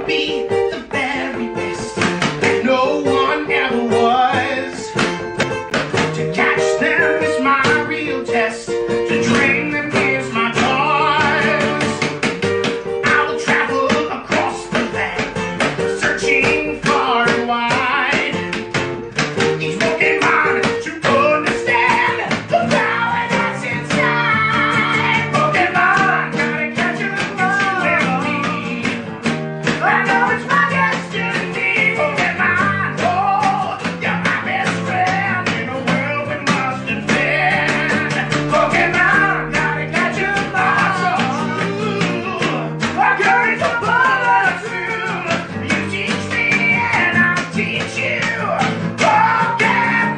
to be the very best. No one ever was. To catch them is my real test. To drain them is my choice. I will travel across the land, searching far and wide. Each Pokemon to understand the power that's inside. Pokemon, gotta catch 'em all. I know it's my destiny. Pokemon, oh, you're my best friend in a world we must defend. Pokemon, gotta catch 'em all. Our courage will pull us through. You teach me and I'll teach you. Pokemon,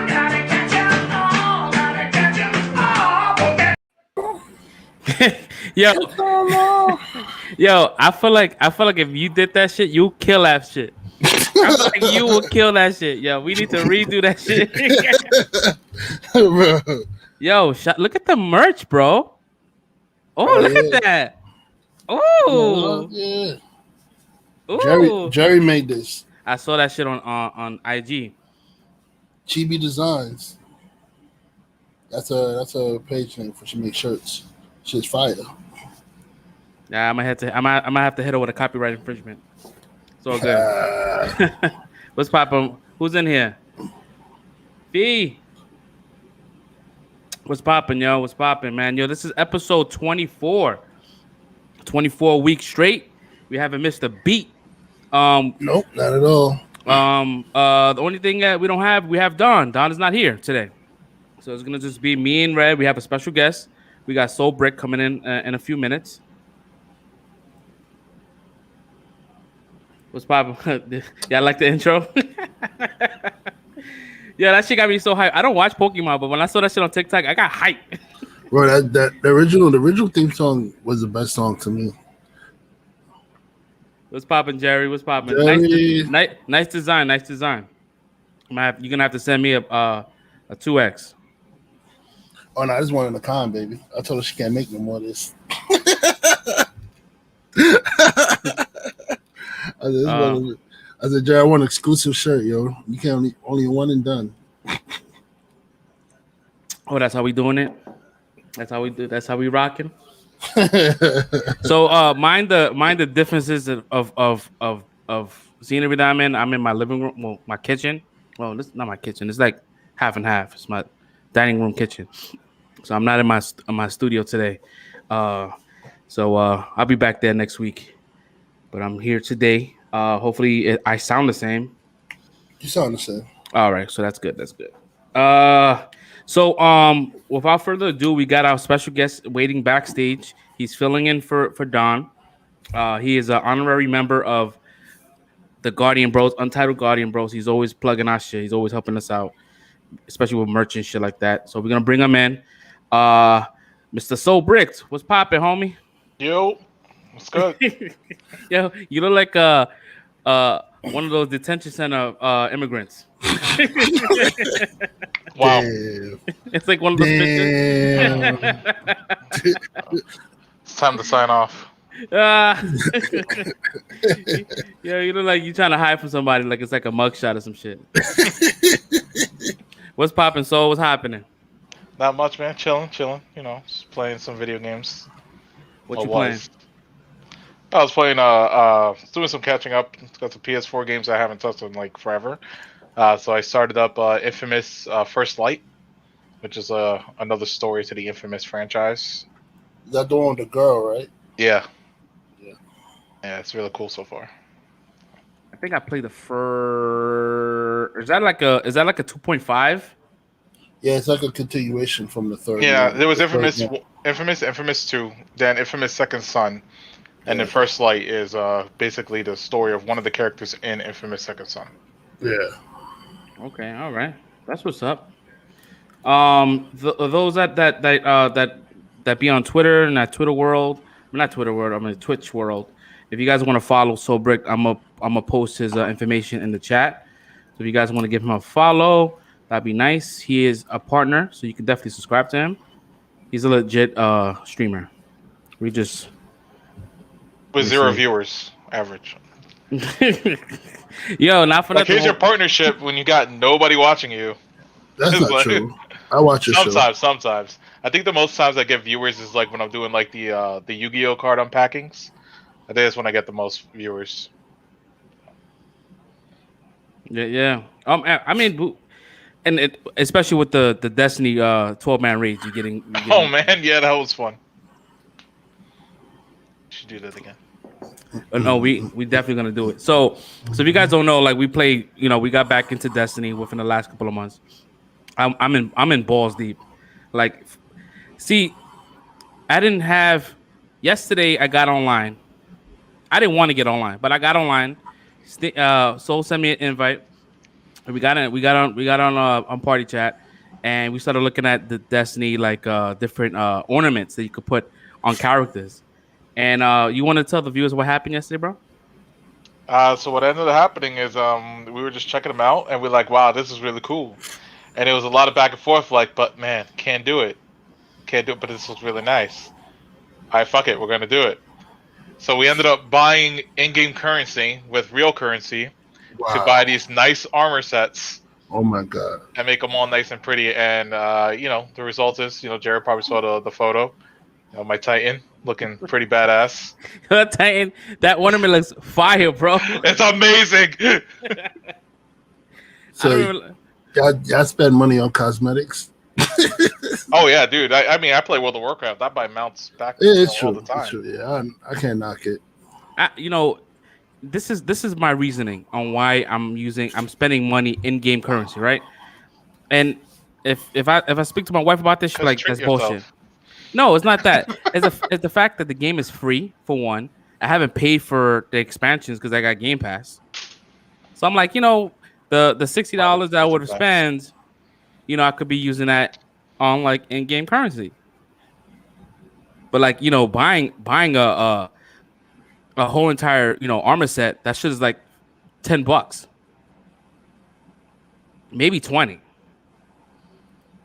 gotta catch 'em all. Gotta catch 'em all. Yo, I feel like if you did that shit, you kill that shit. I feel like you will kill that shit. Yo, we need to redo that shit. Yo, look at the merch, bro. Oh, look at that. Oh, yeah. Ooh. Jerry made this. I saw that shit on IG. Chibi Designs. That's a page name for she makes shirts. Shit's fire. Yeah, I'm gonna have to hit her with a copyright infringement. It's all good. What's poppin'? Who's in here? B. What's poppin', yo? What's poppin', man? Yo, this is episode 24. 24 weeks straight. We haven't missed a beat. Nope, not at all. The only thing that we have Don. Don is not here today. So it's gonna just be me and Red. We have a special guest. We got SolBricked coming in a few minutes. What's poppin'? Yeah, I like the intro. Yeah, that shit got me so hyped. I don't watch Pokemon, but when I saw that shit on TikTok, I got hyped. Bro, the original theme song was the best song to me. What's poppin', Jerry? What's poppin'? Nice design. Nice design. You're gonna have to send me a 2X. Oh no, I just wanted a con, baby. I told her she can't make no more of this. I said, Jerry, I want an exclusive shirt, yo. You can't only one and done. Oh, that's how we doing it. That's how we do. That's how we rocking. So, mind the differences of scenery that I'm in. I'm in my living room, well, my kitchen. Well, this is not my kitchen. It's like half and half. It's my dining room kitchen. So I'm not in my studio today. So I'll be back there next week. But I'm here today. Hopefully I sound the same. You sound the same. All right, so that's good. That's good. So without further ado, we got our special guest waiting backstage. He's filling in for Don. He is an honorary member of the Guardian Bros, Untitled Guardian Bros. He's always plugging our shit. He's always helping us out, especially with merch and shit like that. So we're gonna bring him in. Mr. SolBricked, what's poppin', homie? Yo, what's good? Yo, you look like one of those detention center immigrants. Wow. Damn. It's like one of those pictures. It's time to sign off. Yeah, you look like you're trying to hide from somebody, like it's like a mugshot or some shit. What's poppin', Sol? What's happening? Not much, man. Chilling. You know, just playing some video games. What you playing? I was playing, doing some catching up. Got some PS4 games I haven't touched in like forever. So I started up Infamous First Light, which is another story to the Infamous franchise. Is that the one with the girl, right? Yeah. Yeah, it's really cool so far. I think I played the first. Is that like a 2.5? Yeah, it's like a continuation from the third. Yeah, one. there was The Infamous 2, then Infamous Second Son, and then First Light is basically the story of one of the characters in Infamous Second Son. Yeah. Okay, all right, that's what's up. Those that be on Twitter and that Twitter world, not Twitter world, I'm in the Twitch world. If you guys want to follow SolBricked, I'm gonna post his information in the chat. So if you guys want to give him a follow, that'd be nice. He is a partner, so you can definitely subscribe to him. He's a legit streamer. We just with 0 viewers. average. Yo, not for Like, nothing. here's your partnership when you got nobody watching you. That's It's not like- true. I watch your show. Sometimes. I think the most times I get viewers is like when I'm doing like the Yu-Gi-Oh card unpackings. I think that's when I get the most viewers. Yeah. I mean, and especially with the Destiny 12-man raids, you're getting. Oh man, yeah, that was fun. Should do that again. No, we definitely gonna do it. So if you guys don't know, like we play, we got back into Destiny within the last couple of months. I'm in balls deep. Like, see, I didn't have yesterday. I got online. I didn't want to get online, but I got online. Soul sent me an invite. We got on party chat, and we started looking at the Destiny different ornaments that you could put on characters. And you want to tell the viewers what happened yesterday, bro? So what ended up happening is we were just checking them out, and we're like, wow, this is really cool. And it was a lot of back and forth, like, but man, can't do it, but this looks really nice. All right, fuck it, we're gonna do it. So we ended up buying in-game currency with real currency to buy these nice armor sets. Oh my god! And make them all nice and pretty. And the result is, Jared probably saw the photo. My Titan looking pretty badass. Titan, that ornament looks fire, bro. It's amazing. So y'all spend money on cosmetics? Oh yeah, dude. I mean, I play World of Warcraft. I buy mounts back It's all true. the time. It's true. Yeah, I can't knock it. This is my reasoning on why I'm spending money in game currency, right? And if I speak to my wife about this, she's like, that's bullshit. No, it's not that. It's the fact that the game is free for one. I haven't paid for the expansions because I got Game Pass. So I'm like, the $60 that I would have spent, I could be using that on like in-game currency. But like, buying a whole entire, armor set, that shit is like $10. Maybe 20.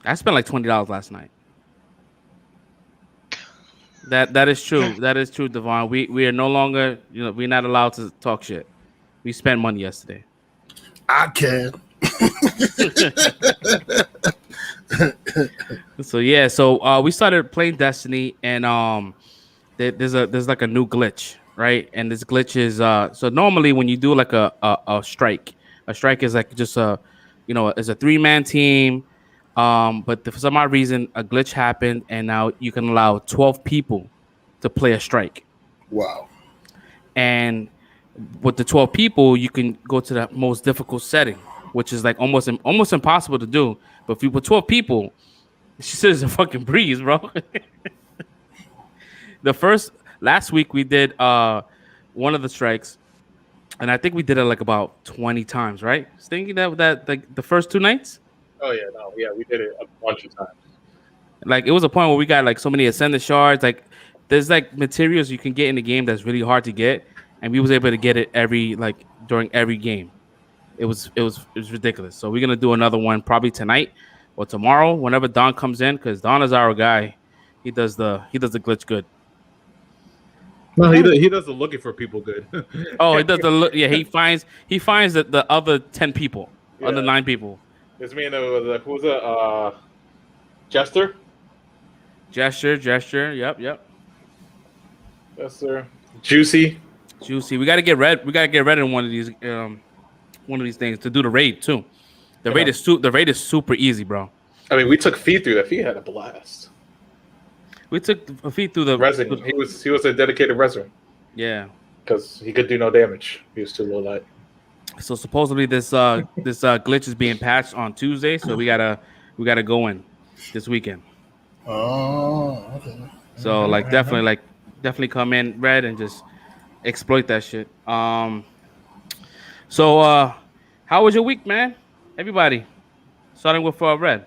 I spent like $20 last night. That is true. That is true, Devon. We are no longer, we're not allowed to talk shit. We spent money yesterday. I can. So we started playing Destiny, and there's like a new glitch, right? And this glitch is so normally when you do like a strike is like just it's a 3-man team. But for some odd reason, a glitch happened, and now you can allow 12 people to play a strike. Wow. And with the 12 people, you can go to the most difficult setting, which is like almost impossible to do. But if you put 12 people, she says it's a fucking breeze, bro. Last week we did one of the strikes, and I think we did it like about 20 times, right? Thinking that like the first 2 nights. Oh yeah, we did it a bunch of times. Like it was a point where we got like so many ascendant shards. Like there's like materials you can get in the game that's really hard to get, and we was able to get it during every game. It was ridiculous. So we're gonna do another one probably tonight or tomorrow, whenever Don comes in, because Don is our guy. He does the glitch good. No, he does the looking for people good. Oh, he does the look. Yeah, he finds the other 10 people, other 9 people. It's me and who was it? Jester. Yep. Jester. Juicy. We gotta get red. We gotta get red in one of these things to do the raid too. The raid is super easy, bro. I mean, we took Fee through that. Fee had a blast. We took a feet through the resin. He was a dedicated resin. Yeah, because he could do no damage. He was too low light. So supposedly this glitch is being patched on Tuesday, so we gotta go in this weekend. Oh, okay. So like definitely come in red and just exploit that shit. So how was your week, man? Everybody, starting with red.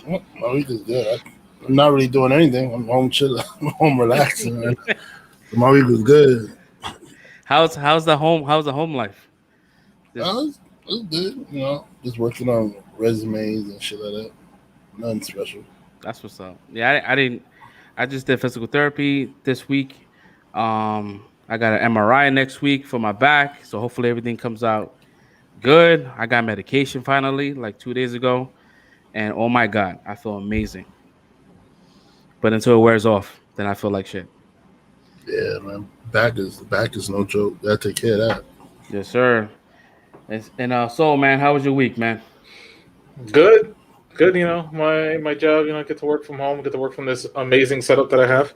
Well, my week is good. I'm not really doing anything. I'm home chilling. I'm home relaxing. Man. My week was good. How's the home life? It was good, just working on resumes and shit like that. Nothing special. That's what's up. Yeah, I just did physical therapy this week. I got an MRI next week for my back, so hopefully everything comes out good. I got medication finally, like 2 days ago, and oh my god, I feel amazing. But until it wears off, then I feel like shit. Yeah, man. Back is no joke. Gotta take care of that. Yes, sir. And so, man, how was your week, man? Good, good. You know, my job. You know, I get to work from home. Get to work from this amazing setup that I have.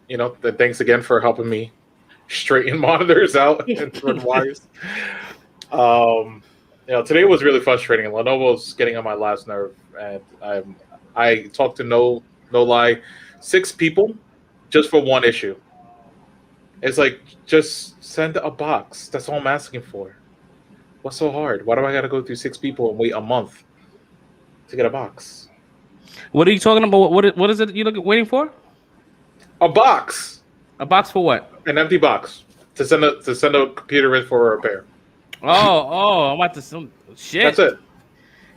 You know, thanks again for helping me straighten monitors out and run wires. You know, today was really frustrating. Lenovo's getting on my last nerve, and I talked to no lie, 6 people just for one issue. It's like, just send a box. That's all I'm asking for. What's so hard? Why do I got to go through 6 people and wait a month to get a box? What are you talking about? What is it you waiting for? A box. A box for what? An empty box to send a computer in for a repair. Oh, I'm about to some shit. That's it.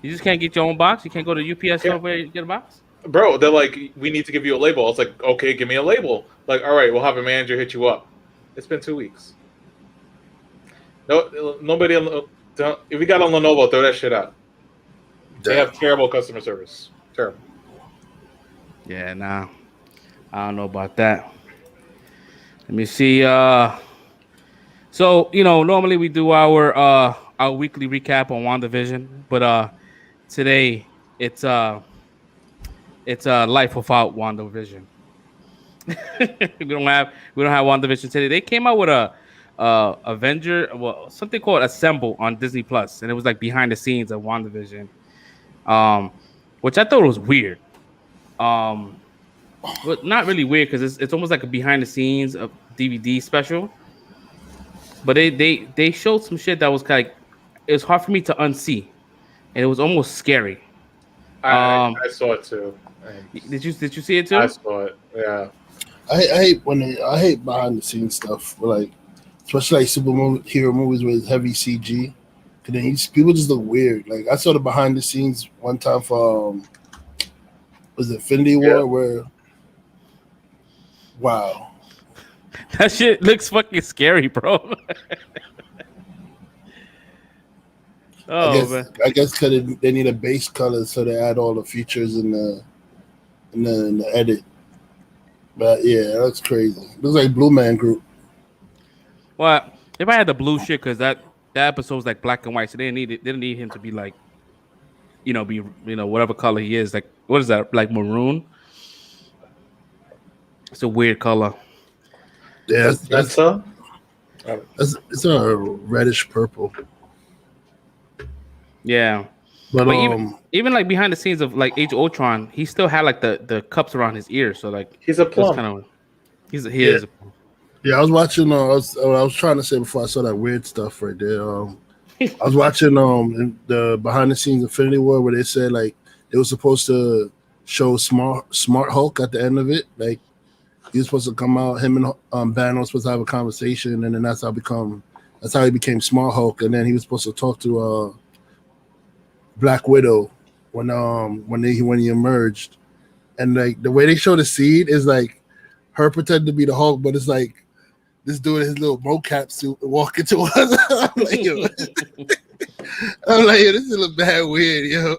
You just can't get your own box. You can't go to UPS store where you get a box. Bro, they're like, we need to give you a label. I was like, okay, give me a label. Like, all right, we'll have a manager hit you up. It's been 2 weeks. No, nobody. If we got on Lenovo, throw that shit out. They have terrible customer service. Terrible. Yeah, nah. I don't know about that. Let me see. So normally we do our weekly recap on WandaVision, but today it's life without WandaVision. we don't have WandaVision today. They came out with a something called Assemble on Disney Plus, and it was like behind the scenes of WandaVision, which I thought was weird. But not really weird because it's almost like a behind the scenes of DVD special. But they showed some shit that was kind of, it was hard for me to unsee, and it was almost scary. I saw it too. Did you see it too? I saw it. Yeah. I hate behind the scenes stuff, like especially like superhero movies with heavy CG. Cause then people just look weird. Like I saw the behind the scenes one time for was it Infinity War where wow. That shit looks fucking scary, bro. I guess because they need a base color, so they add all the features in the edit. But yeah, that's crazy. It looks like Blue Man Group. Well, if I had the blue shit, because that episode was like black and white, so they didn't need him to be like, whatever color he is. Like, what is that? Like maroon? It's a weird color. Yeah, it's a reddish purple. Yeah, but even like behind the scenes of like Age of Ultron, he still had like the cups around his ears. So like he's a plum. He is. Yeah, I was watching. I was trying to say before I saw that weird stuff right there. I was watching the behind the scenes Infinity War where they said like they were supposed to show Smart Hulk at the end of it. Like he was supposed to come out. Him and Banner was supposed to have a conversation, and then that's how he became Smart Hulk. And then he was supposed to talk to Black Widow when he emerged, and like the way they show the scene is like her pretending to be the Hulk, but it's like this dude in his little mocap suit walking to us. I'm like, yo, this is a bad weird, yo.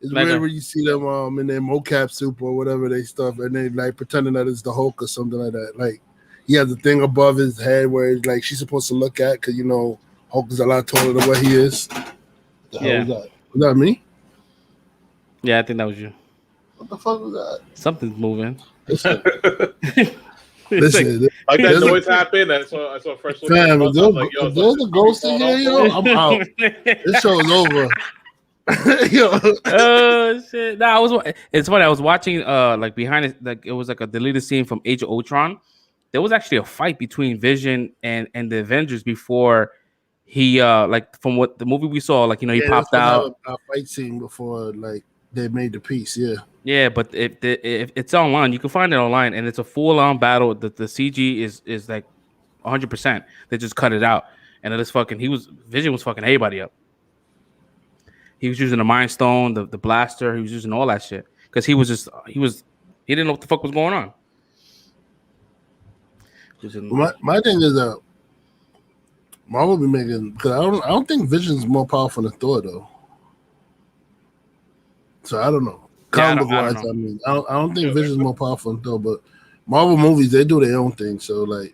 It's weird when you see them in their mocap suit or whatever they stuff, and they like pretending that it's the Hulk or something like that. Like he has a thing above his head where like she's supposed to look at because Hulk is a lot taller than what he is. Yeah. Was that me? Yeah, I think that was you. What the fuck was that? Something's moving. Listen, like that noise happened. I saw fresh. Fam, if there's a ghost in here, yo, I'm out. This show is over. Yo. Oh shit! No, it's funny. I was watching like behind it, like it was like a deleted scene from Age of Ultron. There was actually a fight between Vision and the Avengers before he like from what the movie we saw, like he popped out a fight scene before like they made the piece. Yeah, but if it's online, you can find it online, and it's a full-on battle. The CG is like 100%. They just cut it out, and it is fucking. Vision was fucking everybody up. He was using the Mind Stone, the blaster. He was using all that shit because he was He didn't know what the fuck was going on. My thing is that Marvel be making, because I don't think Vision's more powerful than Thor though. So I don't know. Comic book wise, I mean, I don't think Vision's more powerful than Thor, but Marvel movies, they do their own thing. So like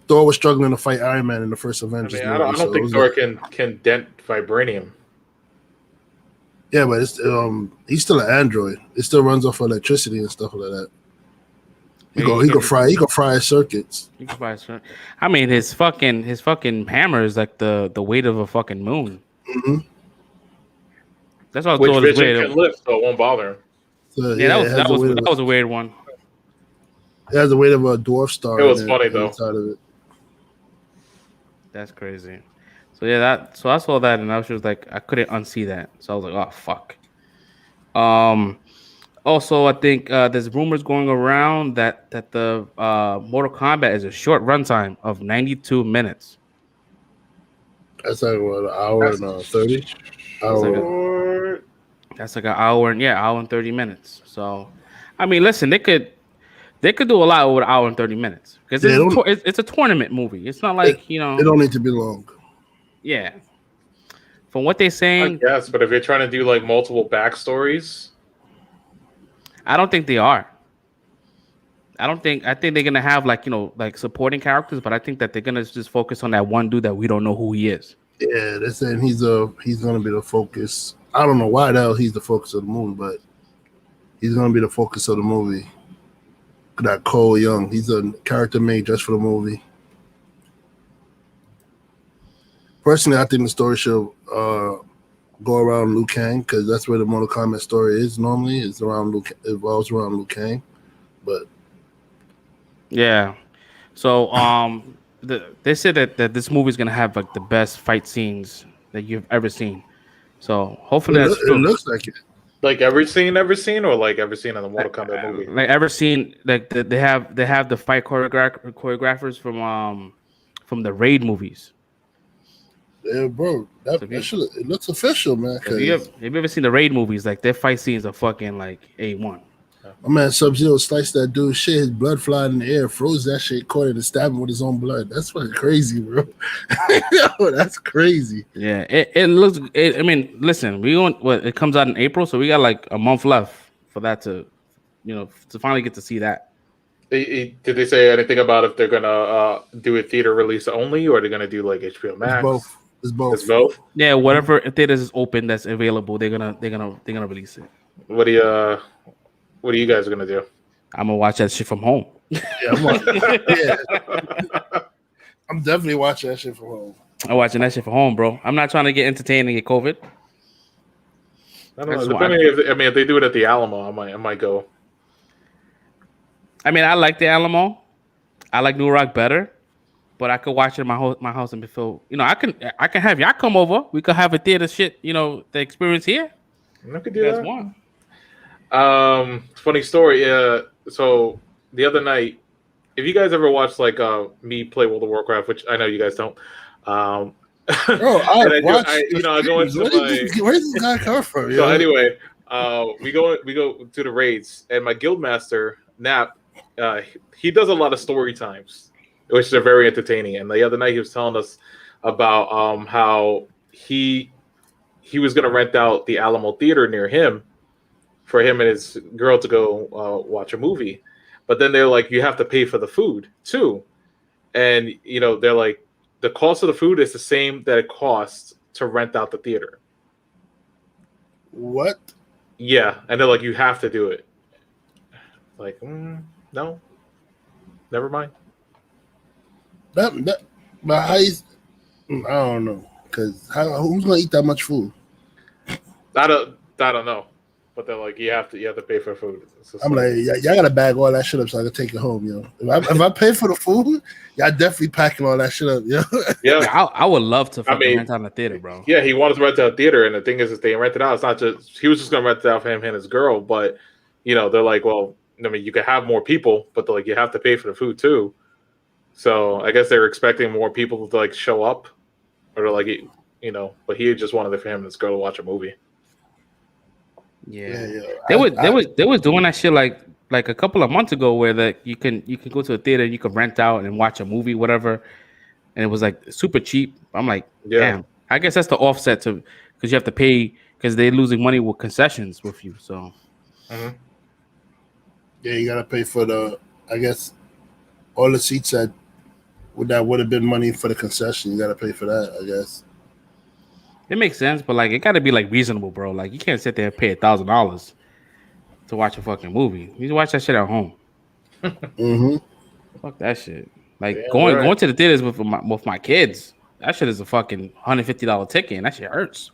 Thor was struggling to fight Iron Man in the first Avengers. I don't think Thor can dent vibranium. Yeah, but it's he's still an android. It still runs off electricity and stuff like that. He can fry circuits. He can fry circuits. I mean, his fucking hammer is like the weight of a fucking moon. Mm-hmm. That's what Which Vision can lift, so it won't bother him. So, that was a weird one. It has the weight of a dwarf star. It was funny though. Of it. That's crazy. So yeah, so I saw that and I was just like, I couldn't unsee that. So I was like, oh fuck. Also, I think there's rumors going around that the Mortal Kombat is a short runtime of 92 minutes. That's like what, an hour and 30. That's like an hour and 30 minutes. So, I mean, listen, they could do a lot with an hour and 30 minutes because it's a tournament movie. It's not like it don't need to be long. Yeah. From what they're saying, yes, but if you're trying to do like multiple backstories, I don't think they are. I think they're gonna have like supporting characters, but I think that they're gonna just focus on that one dude that we don't know who he is. Yeah, they're saying he's gonna be the focus. I don't know why the hell he's the focus of the movie, but he's gonna be the focus of the movie. That Cole Young, he's a character made just for the movie. Personally, I think the story should go around Liu Kang because that's where the Mortal Kombat story is normally. It revolves around Liu Kang, but yeah. So they said that this movie is gonna have like the best fight scenes that you've ever seen. So hopefully that's true. It looks like it. Like every scene in the Mortal Kombat movie. Like ever seen like they have the fight choreographers from the Raid movies. Yeah, bro, it looks official, man. Have you ever seen the Raid movies? Like their fight scenes are fucking like A1. My man Sub-Zero sliced that dude's shit. His blood flying in the air, froze that shit, caught it, and stabbed him with his own blood. That's fucking crazy, bro. Yo, that's crazy. Yeah, it looks. I mean, listen, it comes out in April, so we got like a month left for that to finally get to see that. Did they say anything about if they're gonna do a theater release only, or they're gonna do like HBO Max? It's both. It's both. Yeah, whatever theaters is open that's available, they're gonna release it. What are you guys gonna do? I'm gonna watch that shit from home. Yeah, I'm definitely watching that shit from home. I'm watching that shit from home, bro. I'm not trying to get entertained and get COVID. I don't know. Depending if they do it at the Alamo, I might go. I mean, I like the Alamo. I like New Rock better, but I could watch it in my house and feel. I can have y'all come over. We could have a theater shit. The experience here. I could do that. Funny story. So the other night, if you guys ever watched like me play World of Warcraft, which I know you guys don't. Bro, I go into where's this guy come from? So anyway, we go to the raids, and my guildmaster Nap, he does a lot of story times, which are very entertaining. And the other night he was telling us about how he was going to rent out the Alamo Theater near him for him and his girl to go watch a movie. But then they're like, you have to pay for the food too. And, they're like, the cost of the food is the same that it costs to rent out the theater. What? Yeah. And they're like, you have to do it. Like, no, never mind. But I don't know. Because who's going to eat that much food? I don't know. But they're like, you have to pay for food. I'm like, y'all gotta bag all that shit up so I can take it home, yo. If I pay for the food, y'all definitely packing all that shit up, yo. Yeah, I would love to rent out a theater, bro. Yeah, he wanted to rent out a theater, and the thing is, if they rent it out, it's not just he was just gonna rent it out for him and his girl, but they're like, well, I mean, you can have more people, but they're like, you have to pay for the food too. So I guess they're expecting more people to like show up, or like, but he just wanted for him and his girl to watch a movie. Yeah. They was doing that shit like like a couple of months ago where you can go to a theater and you can rent out and watch a movie, whatever, and it was like super cheap. I'm like, Yeah. damn. I guess that's the offset to because you have to pay because they're losing money with concessions with you. So Mhm. Yeah, you gotta pay for I guess all the seats that would have been money for the concession. You gotta pay for that, I guess. it makes sense, but like it got to be like reasonable, bro. Like you can't sit there and pay $1,000 to watch a fucking movie. You watch that shit at home. Mm-hmm. Fuck that shit. Like Damn going right. to the theaters with my kids. That shit is a fucking $150 ticket, and that shit hurts.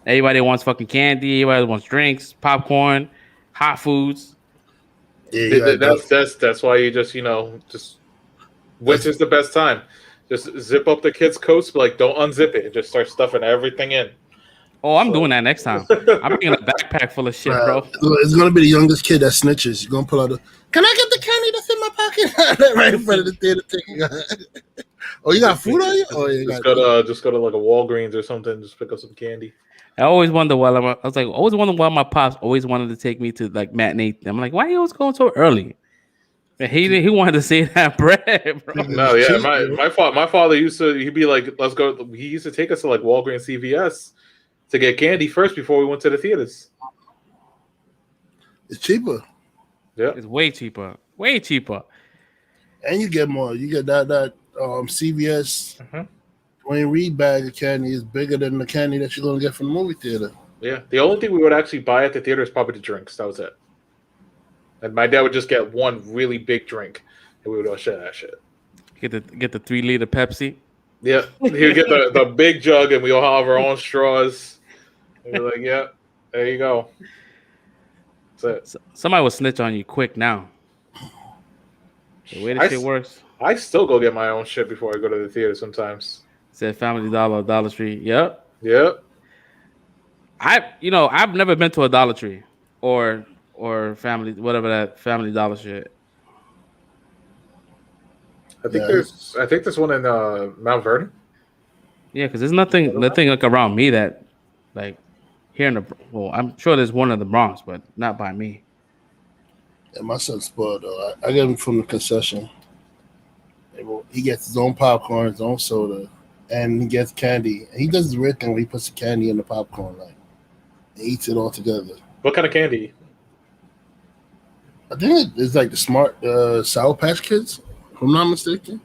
Everybody wants fucking candy. Everybody wants drinks, popcorn, hot foods. Yeah, you gotta That's why you just just winter's the best time. Just zip up the kids' coats, but like don't unzip it. Just start stuffing everything in. Oh, I'm doing that next time. I'm bringing a backpack full of shit, bro. It's gonna be the youngest kid that snitches. You're gonna pull out can I get the candy that's in my pocket? Right in front of the theater ticket. Oh, you got food on you? Oh, yeah, Just go to like a Walgreens or something. Just pick up some candy. I always wonder why I was like, always wonder why my pops always wanted to take me to like matinee. I'm like, why he always going so early? And he wanted to save that bread, bro. No, yeah, my father he'd be like, let's go. He used to take us to like Walgreens, CVS to get candy first before we went to the theaters. It's cheaper. Yeah, It's way cheaper. Way cheaper. And you get more. You get that CVS Mhm. Dwayne Reed bag of candy is bigger than the candy that you're gonna get from the movie theater. yeah. The only thing we would actually buy at the theater is probably the drinks. That was it. And my dad would just get one really big drink, and we would all share that shit. Get the 3-liter Pepsi. Yeah, he would get the big jug, and we all have our own straws. And we're like, yeah, there you go. That's it. Somebody will snitch on you quick now. The way this shit works. I still go get my own shit before I go to the theater sometimes. Said Family Dollar, Dollar Tree. Yep. Yep. I've never been to a Dollar Tree or Family, whatever that Family Dollar shit. I think there's one in Mount Vernon. Yeah, because there's nothing like around me that like here in I'm sure there's one in the Bronx, but not by me. Yeah, my son's spoiled though. I get him from the concession. He gets his own popcorn, his own soda, and he gets candy. And he does the weird thing where he puts the candy in the popcorn, like he eats it all together. What kind of candy? I think it's like the smart Sour Patch Kids, if I'm not mistaken.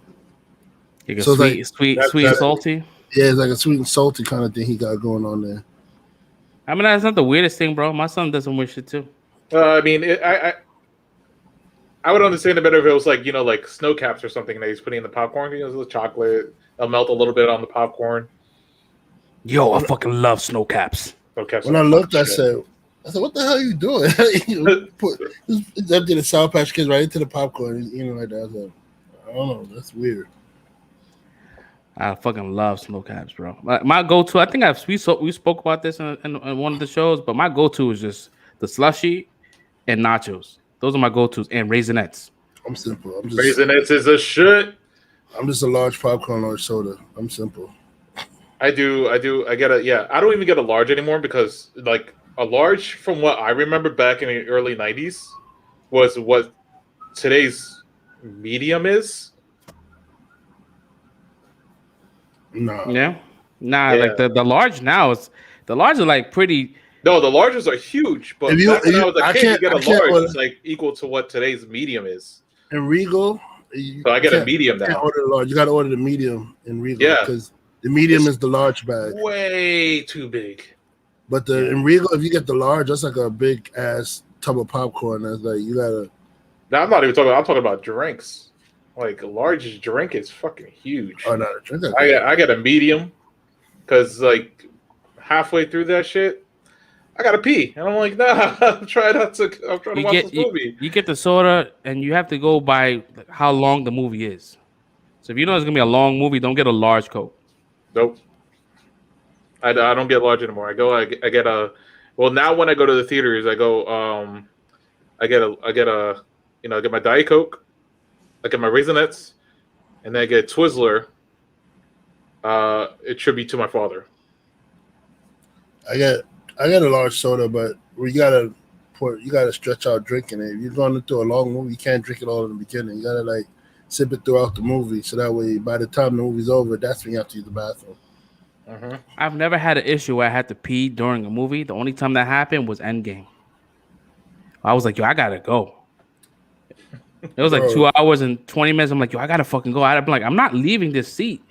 Like a So sweet, it's sweet and salty. Yeah, it's like a sweet and salty kind of thing he got going on there. I mean, that's not the weirdest thing, bro. My son does some weird shit too. I mean, I would understand it better if it was like like snow caps or something that he's putting in the popcorn. It's a chocolate. It'll melt a little bit on the popcorn. Yo, I fucking love snow caps. Snow caps. When I looked, I said, "What the hell are you doing?" Just empty the Sour Patch Kids right into the popcorn, like that. I was like, I don't know, that's weird. I fucking love snow caps, bro. My go-to, I think we spoke about this in one of the shows, but my go-to is just the slushy and nachos. Those are my go-tos, and Raisinets. I'm simple. Raisinets is a shit. I'm just a large popcorn or soda. I'm simple. I do. I get I don't even get a large anymore because like a large, from what I remember back in the early '90s, was what today's medium is. No. Yeah. Nah, like the large now is the large are like pretty. No, the larges are huge, but when I was a kid, you get a large. It's like equal to what today's medium is. In Regal, so I get a medium now. You can't order the large. You got to order the medium in Regal because the medium is the large bag. Way too big. But in Regal, if you get the large, that's like a big ass tub of popcorn. That's like you gotta. Now I'm not even talking. I'm talking about drinks. Like a large drink is fucking huge. Oh no, drink. I get a medium because like halfway through that shit, I gotta pee, and I'm like, nah. I'm trying to watch this movie. You get the soda, and you have to go by how long the movie is. So if you know it's gonna be a long movie, don't get a large Coke. Nope. I don't get large anymore. I get a. Well, now when I go to the theaters, I go. I get my Diet Coke. I get my Raisinets, and then I get Twizzler. It tribute to my father. I got a large soda, but we gotta you gotta stretch out drinking it. If you're going into a long movie, you can't drink it all in the beginning. You gotta like sip it throughout the movie, so that way by the time the movie's over, that's when you have to use the bathroom. I've never had an issue where I had to pee during a movie. The only time that happened was Endgame. I was like, yo, I gotta go. It was like 2 hours and 20 minutes. I'm like, yo, I gotta fucking go. I'm like, I'm not leaving this seat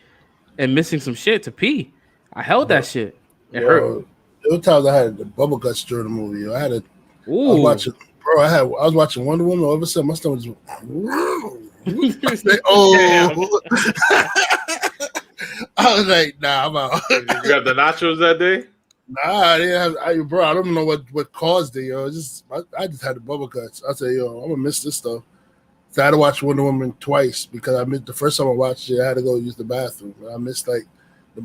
and missing some shit to pee. I held that shit. It hurt. There were times I had the bubble guts during the movie. Yo. I was watching Wonder Woman. All of a sudden, my stomach just like, oh. I was like, nah, I'm out. You got the nachos that day? Nah, I didn't have. Bro, I don't know what caused it, yo. I just had the bubble guts. I said, yo, I'm gonna miss this stuff. So I had to watch Wonder Woman twice because I missed the first time I watched it. I had to go use the bathroom. I missed like the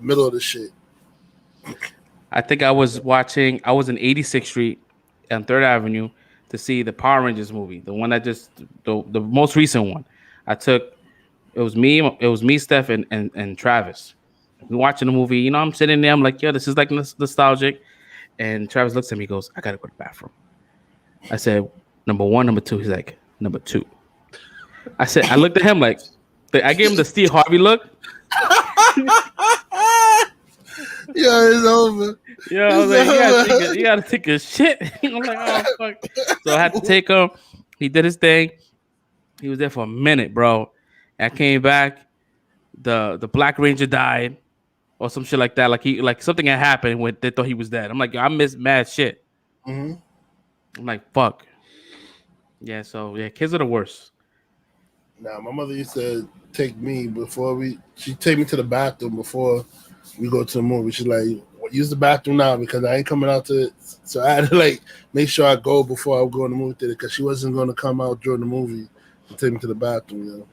middle of the shit. I think I was in 86th Street and 3rd Avenue to see the Power Rangers movie, the one that the most recent one. It was me, Steph, and Travis. We watching the movie. You know, I'm sitting there. I'm like, yo, this is like nostalgic. And Travis looks at me, goes, I gotta go to the bathroom. I said, number 1, number 2. He's like, number 2. I looked at him like, I gave him the Steve Harvey look. Yeah, it's over. Yeah, I was like, you gotta take a shit. I'm like, oh fuck. So I had to take him. He did his thing. He was there for a minute, bro. I came back. The Black Ranger died, or some shit like that. Like something had happened when they thought he was dead. I'm like, yo, I missed mad shit. Mm-hmm. I'm like, fuck. Yeah, so yeah, kids are the worst. Nah, my mother used to take me she'd take me to the bathroom before we go to the movie. She's like, use the bathroom now because I ain't coming out to it. So I had to like make sure I go before I go in the movie theater because she wasn't going to come out during the movie and take me to the bathroom,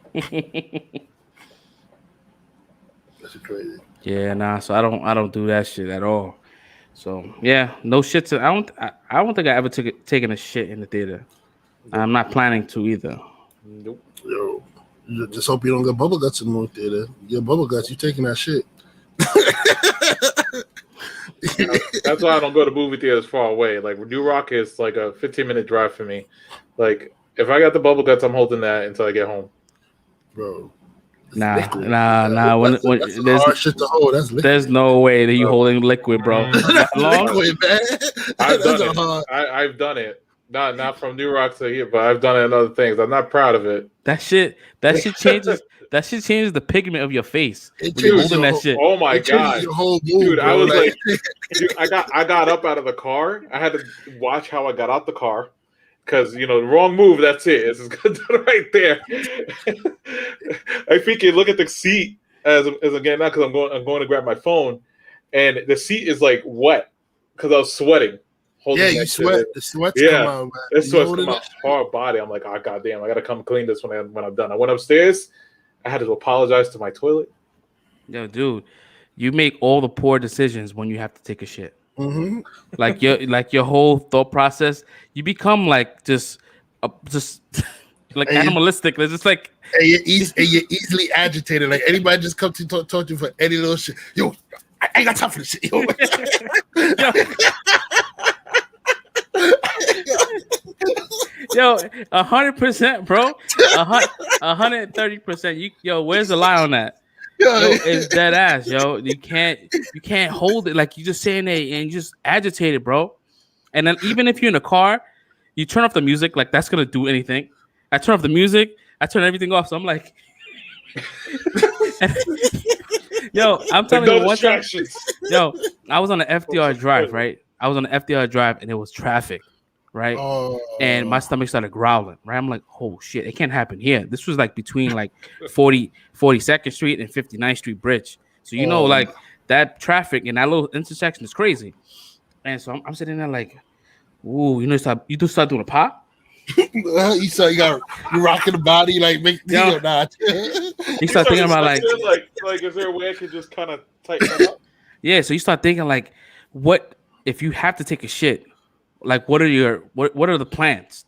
That's crazy. Yeah, nah. So I don't do that shit at all. So yeah, no shit. I don't think I ever taken a shit in the theater. I'm not planning to either. Nope. Yo, just hope you don't get bubble guts in the movie theater. You get bubble guts, you taking that shit. That's why I don't go to movie theaters far away. Like New Rock is like a 15-minute drive for me. Like if I got the bubble guts, I'm holding that until I get home. Bro. Nah. When there's hard shit to hold. That's liquid. There's no way that you holding liquid, bro. That long? Liquid, man. I've done it. Not from New Rock to here, but I've done it in other things. I'm not proud of it. That shit changes. That shit changes the pigment of your face. It when you're holding that shit. Oh my god, your whole dude! mood, I was like, dude, I got up out of the car. I had to watch how I got out the car because the wrong move. That's it. It's done right there. I think you look at the seat as I'm getting out because I'm going to grab my phone, and the seat is like wet because I was sweating. Yeah, you sweat. The sweats come out, man. The sweats come out hard body. I'm like, oh goddamn, I gotta come clean this when I'm done. I went upstairs. I had to apologize to my toilet. Yo, dude, you make all the poor decisions when you have to take a shit. Mm-hmm. Like your whole thought process, you become like just like animalistic. It's just like and you're easily agitated. Like anybody just come to talk to you for any little shit. Yo, I ain't got time for this shit. Yo. Yo, 100%, bro. 130%. Yo, where's the lie on that? Yo, it's dead ass, yo. You can't hold it. Like you just saying there and you just agitated, bro. And then even if you're in a car, you turn off the music, like that's gonna do anything. I turn off the music, I turn everything off. So I'm like, yo, I'm telling you one time. Yo, I was on the FDR drive, right? I was on the FDR drive and it was traffic. Right, and my stomach started growling. Right, I'm like, "Oh shit, it can't happen here." This was like between like 42nd Street and 59th Street Bridge. So like that traffic and that little intersection is crazy. And so I'm sitting there like, "Ooh, you start doing a pop." You rocking the body like make deal not. You start thinking about like is there a way I could just kind of tighten that up? Yeah, so you start thinking like, what if you have to take a shit? Like, what are the plans?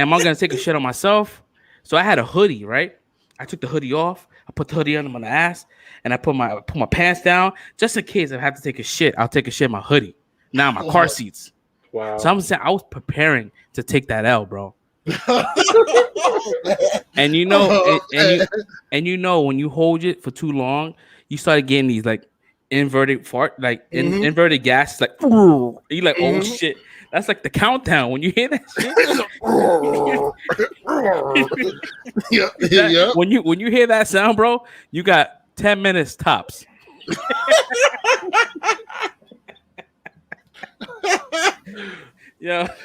Am I gonna take a shit on myself? So I had a hoodie, right? I took the hoodie off. I put the hoodie under my ass, and I put my pants down just in case I have to take a shit. I'll take a shit in my hoodie. Now my car seats. Wow. So I'm saying I was preparing to take that L, bro. And you know, and you know, when you hold it for too long, you start getting these like inverted fart, like inverted gas, like you like, oh shit, that's like the countdown when you hear that shit. When you hear that sound, bro, you got 10 minutes tops. Yo, that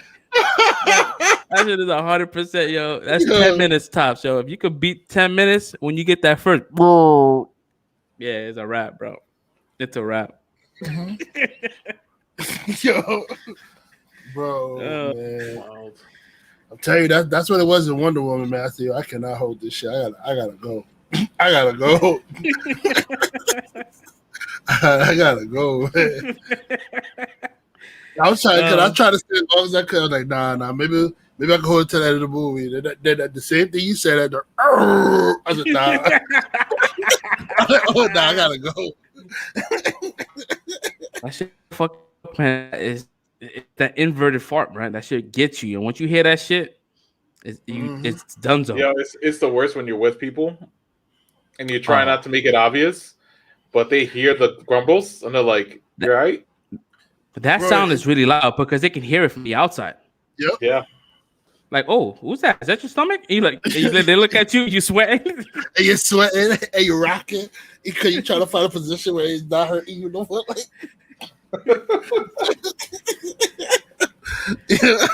shit is 100%, yo. That's 10 minutes tops, yo. If you could beat 10 minutes when you get that first, yeah, it's a wrap, bro. It's a wrap. Yo, bro, man. I'm telling you, that's what it was in Wonder Woman, Matthew. I cannot hold this shit. I gotta go. I gotta go. I gotta go, man. I was trying to stay as long as I could. I was like, nah, maybe I can hold it to the end of the movie. Then the same thing you said, I was like, nah. Oh, nah, I gotta go. That shit, fuck, man, it's that inverted fart, right? That shit gets you. And once you hear that shit, it's donezo. Yeah, it's the worst when you're with people and you try not to make it obvious, but they hear the grumbles and they're like, "You're right." But that sound is really loud because they can hear it from the outside. Yep. Yeah. Like, oh, who's that? Is that your stomach? And they look at you, you sweating. And you're sweating and you're rocking because you're trying to find a position where it's not hurting you no more. Like,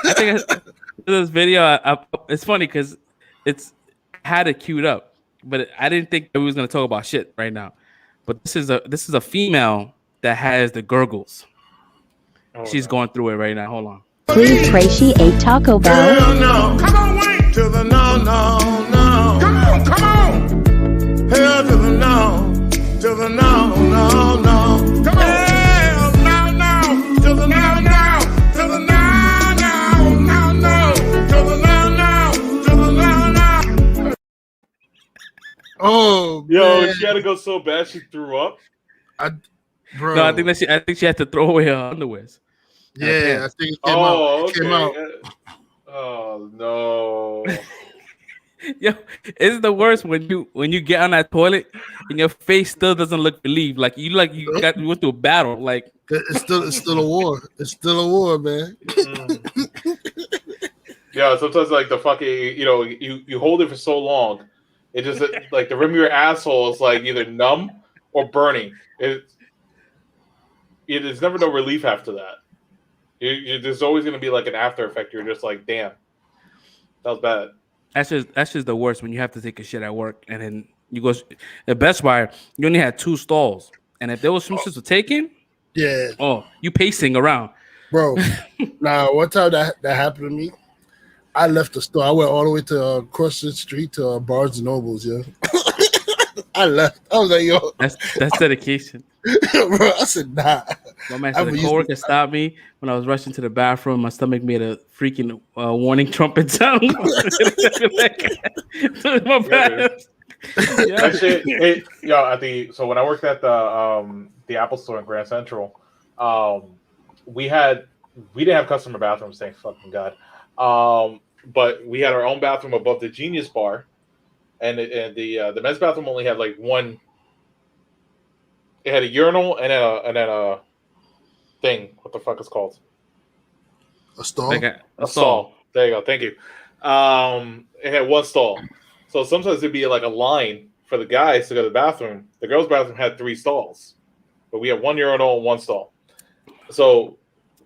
I think this video, it's funny because it's had it queued up, but I didn't think that we was gonna talk about shit right now. But this is a female that has the gurgles. She's going through it right now. Hold on. Please pray she ate Taco Bell. Hell no. Come on, wait to the no. Come on. Hell to the no. To the no. Come on. Hell no. To the no. To the no. To the no. oh, Yo, man. she had to go so bad she threw up. Bro. No, I think she had to throw away her underwears. Yeah, I think it came out. It came out. Oh no. Yo, it's the worst when you get on that toilet and your face still doesn't look relieved. Like you went through a battle. Like It's still a war. It's still a war, man. Yeah, sometimes like the fucking, you hold it for so long, it just like the rim of your asshole is like either numb or burning. There's never no relief after that. There's always going to be like an after effect. You're just like, damn, that was bad. that's just the worst when you have to take a shit at work and then you go at Best Buy. You only had 2 stalls, and if there was some shit to take in, you pacing around, bro. Now, one time that happened to me, I left the store. I went all the way to across the street to Barnes and Nobles. Yeah, I left. I was like, yo, that's dedication. Bro, I said, nah. My man said a coworker stopped me when I was rushing to the bathroom. My stomach made a freaking warning trumpet sound. My bad. That shit, so when I worked at the Apple store in Grand Central, we didn't have customer bathrooms, thank fucking God. But we had our own bathroom above the Genius Bar, and the men's bathroom only had like one. It had a urinal and then a thing. What the fuck is called? A stall. A stall. There you go. Thank you. It had one stall. So sometimes it'd be like a line for the guys to go to the bathroom. The girls' bathroom had 3 stalls, but we had one urinal and one stall. So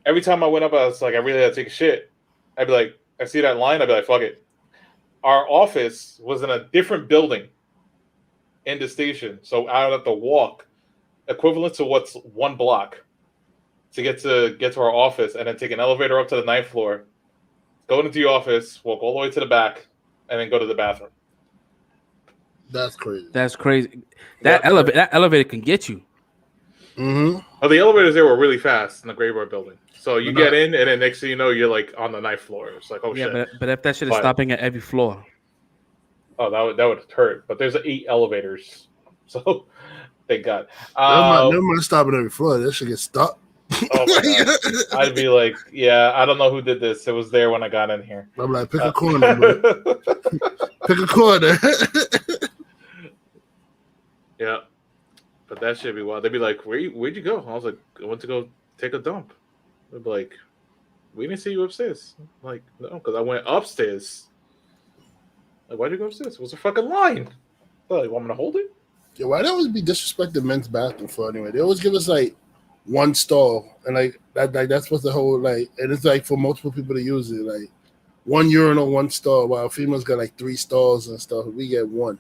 every time I went up, I was like, I really had to take a shit. I'd be like, I see that line. I'd be like, fuck it. Our office was in a different building in the station, so I would have to walk equivalent to what's 1 block to get to our office, and then take an elevator up to the 9th floor, go into the office, walk all the way to the back, and then go to the bathroom. That's crazy. That's crazy. That elevator can get you. Mm-hmm. Oh, the elevators there were really fast in the Graybar building. So you get in, and then next thing you know, you're like on the 9th floor. It's like, oh shit. But if that shit is stopping at every floor, that would hurt. But there's 8 elevators, so thank God. Never mind stopping every floor. That should get stuck. Oh my god! I'd be like, yeah, I don't know who did this. It was there when I got in here. I'm like, pick a corner, bro. Pick a corner. Yeah, but that should be wild. They'd be like, where'd you go? I was like, I went to go take a dump. They'd be like, we didn't see you upstairs. I'm like, no, because I went upstairs. Like, why'd you go upstairs? It was a fucking line. Like, want me to hold it? Yeah, why they always be disrespecting men's bathroom for anyway? They always give us like one stall, and like that's what the whole like, and it's like for multiple people to use it, like one urinal, one stall, while females got like 3 stalls and stuff. We get 1.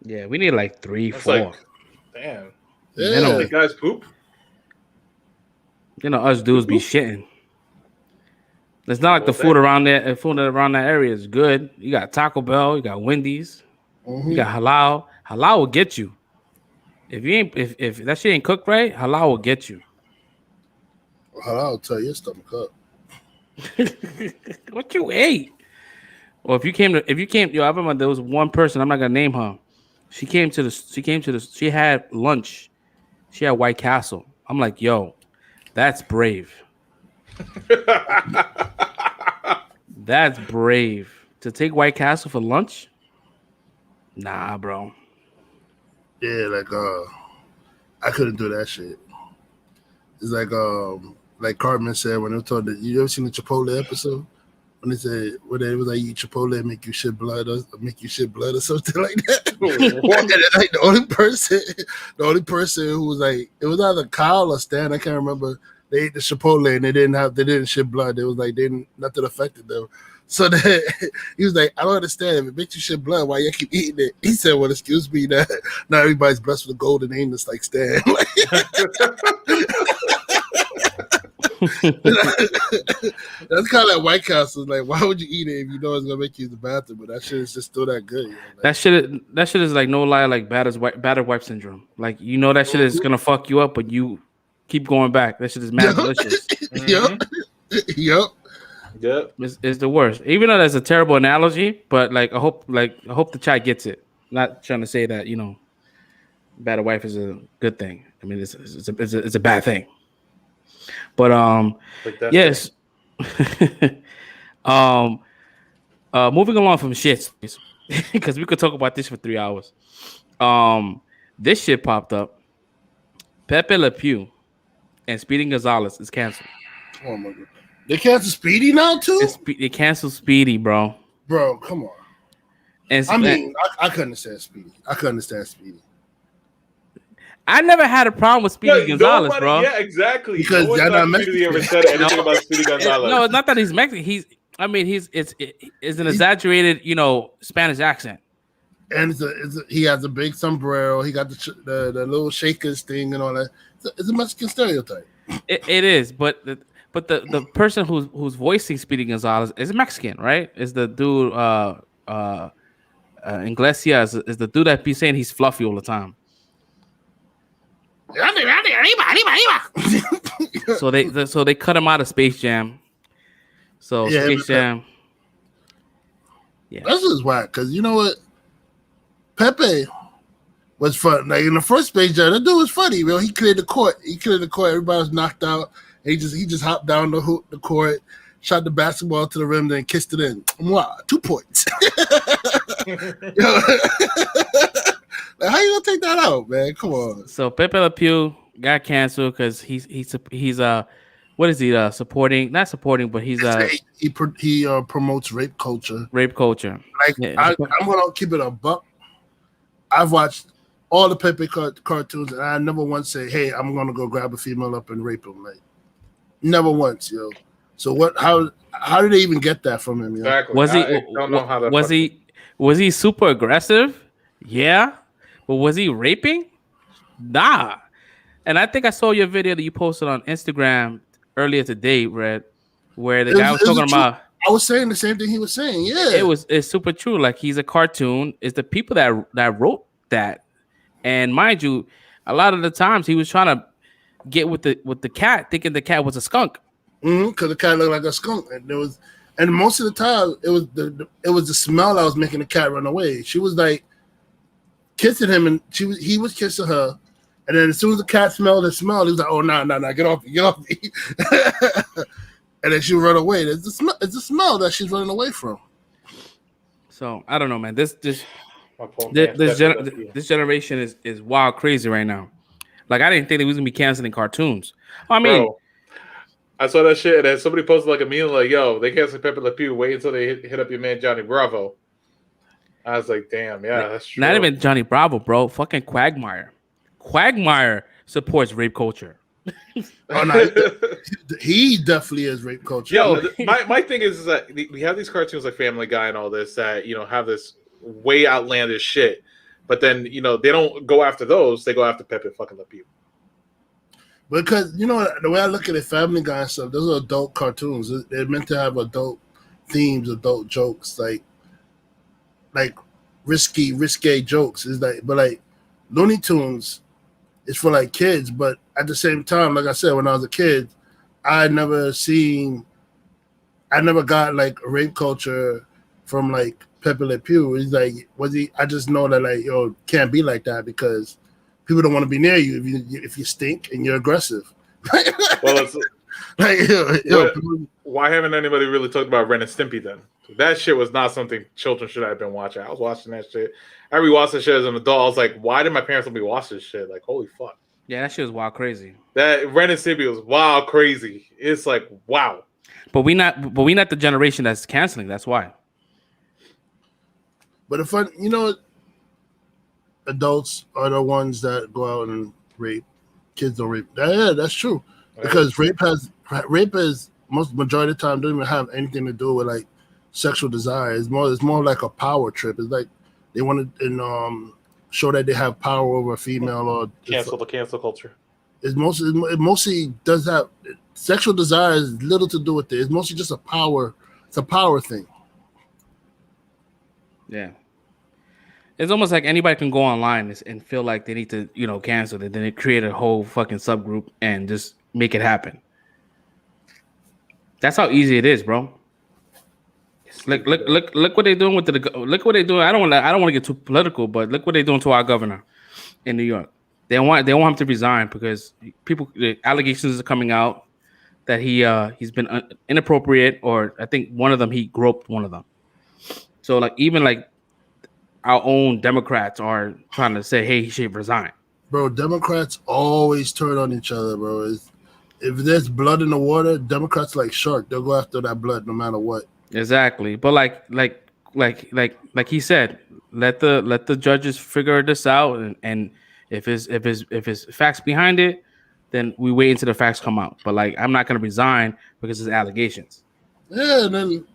Yeah, we need like 3, That's 4. like, damn. Yeah, know, The guys poop. You know, us dudes be shitting. It's not like Well, the food around there. Food around that area is good. You got Taco Bell, you got Wendy's, you got halal. Halal will get you. If you ain't, if that shit ain't cooked right, halal will get you. I'll tell your stomach up. What you ate? Or if you came, yo, I remember there was one person. I'm not gonna name her. She had lunch. She had White Castle. I'm like, yo, that's brave. That's brave to take White Castle for lunch. Nah, bro. Yeah, like I couldn't do that shit. It's like Cartman said when they were told that, you ever seen the Chipotle episode? When they said when they was like, eat Chipotle and make you shit blood or something like that. And then, like the only person who was like, it was either Kyle or Stan, I can't remember. They ate the Chipotle and they didn't shit blood. It was like nothing affected them. So then he was like, I don't understand. If it makes you shit blood, why you keep eating it? He said, well, excuse me, that not everybody's blessed with a golden anus like Stan. That's kind of like White Castle. Like, why would you eat it if you know it's gonna make you use the bathroom? But that shit is just still that good. You know? Like, that shit is like no lie, like battered wife syndrome. Like, you know that shit is gonna fuck you up, but you keep going back. That shit is mad delicious. Yep. It's the worst. Even though that's a terrible analogy, but like I hope the chat gets it. Not trying to say that, you know, battered wife is a good thing. I mean, it's a bad thing. But yes. Moving along from shits, because we could talk about this for 3 hours. This shit popped up. Pepe Le Pew and Speedy Gonzalez is canceled. Oh my god, they canceled Speedy now too. They canceled Speedy, bro. Bro, come on. And I mean, I couldn't understand Speedy. I never had a problem with Speedy Gonzalez, bro. Yeah, exactly. Because no one ever said anything about Speedy Gonzalez. No, it's not that he's Mexican. It's an exaggerated, you know, Spanish accent. And he has a big sombrero. He got the little shakers thing and all that. It's a Mexican stereotype. It is, but the person who's voicing Speedy Gonzalez is Mexican, right? Is the dude Iglesias is the dude that be saying he's fluffy all the time. So they cut him out of Space Jam. So yeah, Space Jam. Yeah, this is whack because you know what, Pepe was fun. Like in the first Space Jam, that dude was funny. Bro, he cleared the court. Everybody was knocked out. He just hopped down the court, shot the basketball to the rim, then kissed it in. Wow, 2 points. Like, how you gonna take that out, man? Come on. So Pepe Le Pew got canceled because he's what is he supporting? Not supporting, but he's he promotes rape culture. Like yeah. I'm gonna keep it a buck. I've watched all the Pepe cartoons, and I never once say, "Hey, I'm gonna go grab a female up and rape him." Like, never once, yo. So what? How did they even get that from him? Yo? Exactly. Don't know how that was he super aggressive? Yeah. But was he raping? Nah. And I think I saw your video that you posted on Instagram earlier today, Red, where the guy was talking about. I was saying the same thing he was saying. Yeah, it's super true. Like, he's a cartoon. It's the people that wrote that, and mind you, a lot of the times he was trying to get with the cat, thinking the cat was a skunk. Because the cat looked like a skunk, and most of the time it was the smell that was making the cat run away. She was like kissing him, and he was kissing her, And then as soon as the cat smelled the smell, he was like, "Oh no, get off me!" And then she would run away. It's the smell that she's running away from. So I don't know, man. This My poor man, this generation is wild crazy right now. Like I didn't think they was gonna be canceling cartoons. I mean, Bro, I saw that shit, and then somebody posted like a meme like, "Yo, they canceled Pepe Le Pew. Wait until they hit up your man Johnny Bravo." I was like, "Damn, yeah, that's true." not even Johnny Bravo, bro. Fucking Quagmire. Quagmire supports rape culture. Oh no, he definitely is rape culture. Yo, my thing is that we have these cartoons like Family Guy and all this that have this way outlandish shit, but then they don't go after those; they go after Pepe fucking Le Pew. Because the way I look at it, Family Guy and stuff, those are adult cartoons. They're meant to have adult themes, adult jokes, like risque jokes. Is but like Looney Tunes is for like kids, but at the same time, like I said, when I was a kid, I never got like rape culture from like Pepe Le Pew. He's like, I just know that like can't be like that because people don't want to be near you if you stink and you're aggressive. Well, it's why haven't anybody really talked about Ren and Stimpy then? That shit was not something children should have been watching. I was watching that shit. I rewatched that shit as an adult. I was like, why did my parents let me watch this shit? Like, holy fuck. Yeah, that shit was wild crazy. That Ren and Stimpy was wild crazy. It's like, wow. But we not the generation that's canceling. That's why. But if adults are the ones that go out and rape. Kids don't rape. Yeah, that's true. Because rape is majority of the time doesn't even have anything to do with like sexual desire. It's more like a power trip. It's like they want to show that they have power over a female or cancel the cancel culture. It mostly does have sexual desire has little to do with it. It's mostly just a power. It's a power thing. Yeah. It's almost like anybody can go online and feel like they need to, cancel it. Then they create a whole fucking subgroup and just make it happen. That's how easy it is, bro. Look what they're doing with look what they're doing. I don't want to get too political, but look what they're doing to our governor in New York. They want him to resign because the allegations are coming out that he's been inappropriate, or I think one of them he groped one of them. So like even like our own Democrats are trying to say, hey, he should resign. Bro, Democrats always turn on each other, bro. If there's blood in the water, Democrats like shark. They'll go after that blood no matter what. Exactly. But like he said, let the judges figure this out, and if it's facts behind it, then we wait until the facts come out. But like I'm not gonna resign because it's allegations. Yeah,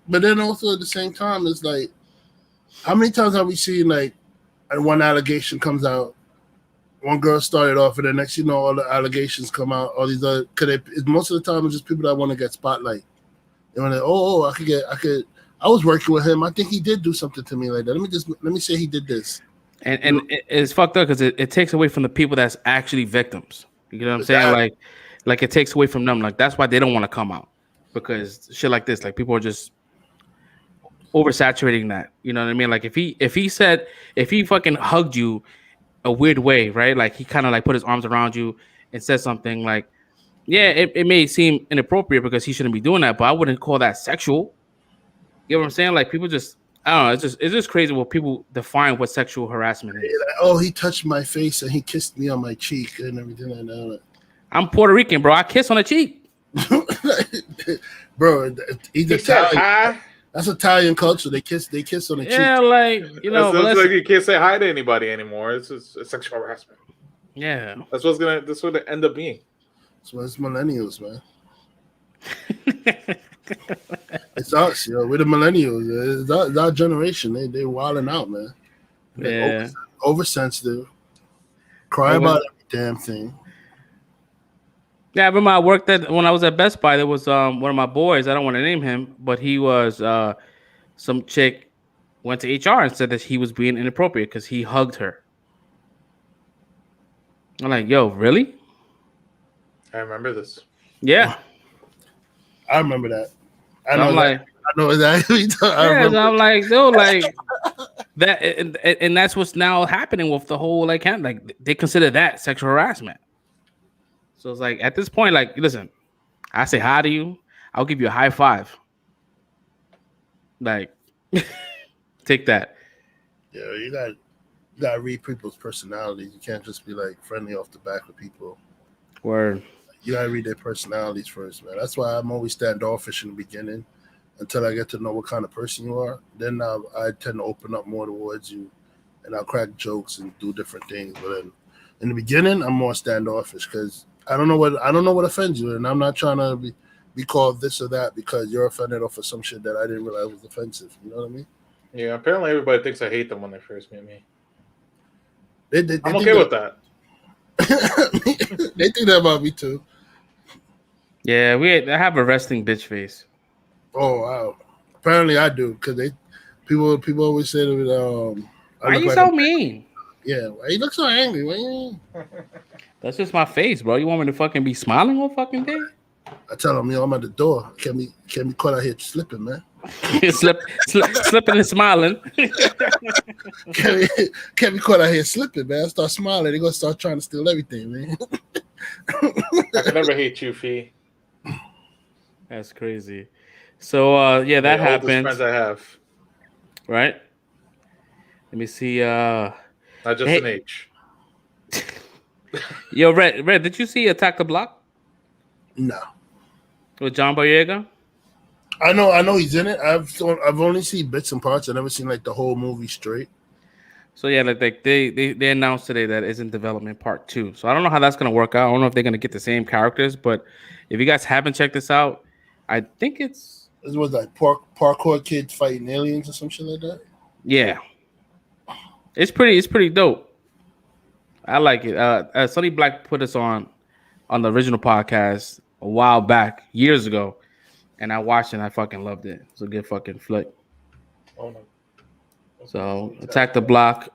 but then also at the same time, it's like, how many times have we seen like one allegation comes out, one girl started off, and the next all the allegations come out, all these other most of the time it's just people that want to get spotlight. They want to, I was working with him. I think he did do something to me like that. Let me say he did this. And it's fucked up because it takes away from the people that's actually victims. You know what I'm saying? Like it takes away from them. Like that's why they don't want to come out, because shit like this, like people are just oversaturating that. You know what I mean? Like if he fucking hugged you a weird way, right? Like he kind of like put his arms around you and said something like, yeah, it may seem inappropriate because he shouldn't be doing that, but I wouldn't call that sexual. You know what I'm saying? Like people just, I don't know. It's just crazy what people define what sexual harassment is. Like, oh, he touched my face and he kissed me on my cheek and everything like that. I'm Puerto Rican, bro. I kiss on the cheek. Bro, he's Italian. That's Italian culture. They kiss on the cheek. Yeah, like it's like you can't say hi to anybody anymore. It's just sexual harassment. Yeah, that's what it end up being. So it's millennials, man. It's us, we're the millennials. It's our generation. They wilding out, man. Yeah, oversensitive. Cry about every damn thing. Yeah, I remember I worked when I was at Best Buy. There was one of my boys. I don't want to name him, but he was some chick went to HR and said that he was being inappropriate because he hugged her. I'm like, yo, really? I remember this. Yeah, I remember that. I know exactly. I'm like, dude, like that and that's what's now happening with the whole like they consider that sexual harassment. So it's like at this point, like, listen, I say hi to you, I'll give you a high five. Like, take that. Yeah, you gotta read people's personalities. You can't just be like friendly off the back with people. Word. You gotta read their personalities first, man. That's why I'm always standoffish in the beginning until I get to know what kind of person you are. Then I tend to open up more towards you, and I'll crack jokes and do different things. But then in the beginning, I'm more standoffish because I don't know what offends you, and I'm not trying to be called this or that because you're offended off of some shit that I didn't realize was offensive. You know what I mean? Yeah. Apparently, everybody thinks I hate them when they first meet me. They I'm okay with that. They think that about me too. Yeah, I have a resting bitch face. Oh wow! Apparently I do because people always say that. Why are you so mean? Yeah, why you look so angry? Why you? That's just my face, bro. You want me to fucking be smiling all fucking day? I tell them, I'm at the door. Can't be caught out here slipping, man. Slipping and smiling. can't be caught out here slipping, man. I start smiling, they're gonna start trying to steal everything, man. I can never hate you, Fee. That's crazy. So yeah, that happened. Friends I have. Right? Let me see. Not just an H. Yo, Red, did you see Attack the Block? No. With John Boyega? I know he's in it. I've only seen bits and parts. I've never seen like the whole movie straight. So yeah, like they announced today that it's in development part 2. So I don't know how that's gonna work out. I don't know if they're gonna get the same characters, but if you guys haven't checked this out, I think this was like parkour kids fighting aliens or some shit like that. Yeah, it's pretty dope. I like it. Sonny Black put us on the original podcast a while back, years ago, and I watched it and I fucking loved it. It's a good fucking flick. Oh no. So Attack the Block.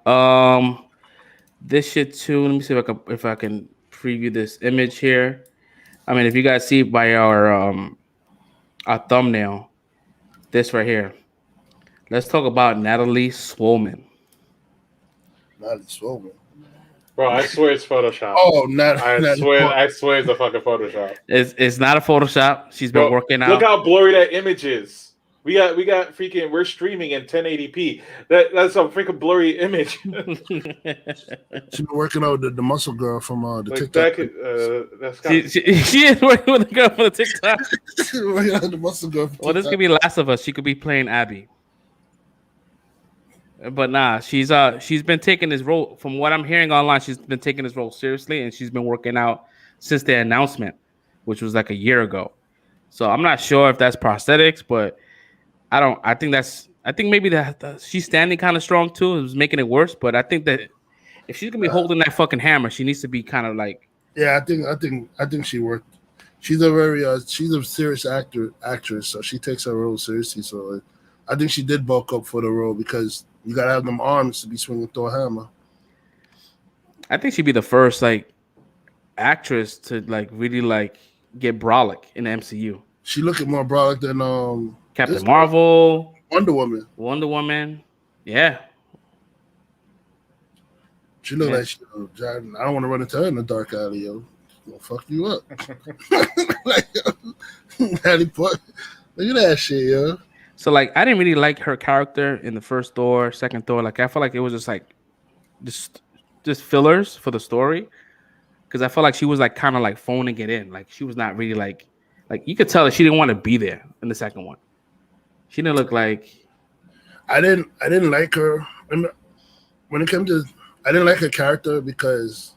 This shit too. Let me see if I can preview this image here. I mean, if you guys see by our thumbnail, this right here. Let's talk about Natalie Swolman. Natalie Swolman. Bro, I swear it's Photoshop. Oh, I swear it's a fucking Photoshop. It's not a Photoshop. She's been working out. Look how blurry that image is. We got freaking. We're streaming in 1080p. That's a freaking blurry image. She's been working out the muscle girl from the like TikTok. She is working with the girl from the TikTok. Working out the muscle girl. From this could be Last of Us. She could be playing Abby. But nah, she's been taking this role. From what I'm hearing online, she's been taking this role seriously, and she's been working out since the announcement, which was like a year ago. So I'm not sure if that's prosthetics, but I think maybe that she's standing kind of strong too. It was making it worse, but I think that if she's gonna be holding that fucking hammer, she needs to be kind of like. Yeah, I think she worked. She's a serious actress, so she takes her role seriously. So I think she did bulk up for the role because you gotta have them arms to be swinging through a hammer. I think she'd be the first like actress to like really like get brolic in the MCU. She looking more brolic than Captain Marvel, Wonder Woman. Yeah. She look like I don't want to run into her in the dark alley, yo. Gonna fuck you up. Like, Natalie Portman. Look at that shit, yo. So like I didn't really like her character in the first Thor, second Thor. Like I felt like it was just like just fillers for the story. Because I felt like she was like kind of like phoning it in. Like she was not really like you could tell that she didn't want to be there in the second one. She didn't look like. I didn't like her. When it comes to, I didn't like her character because,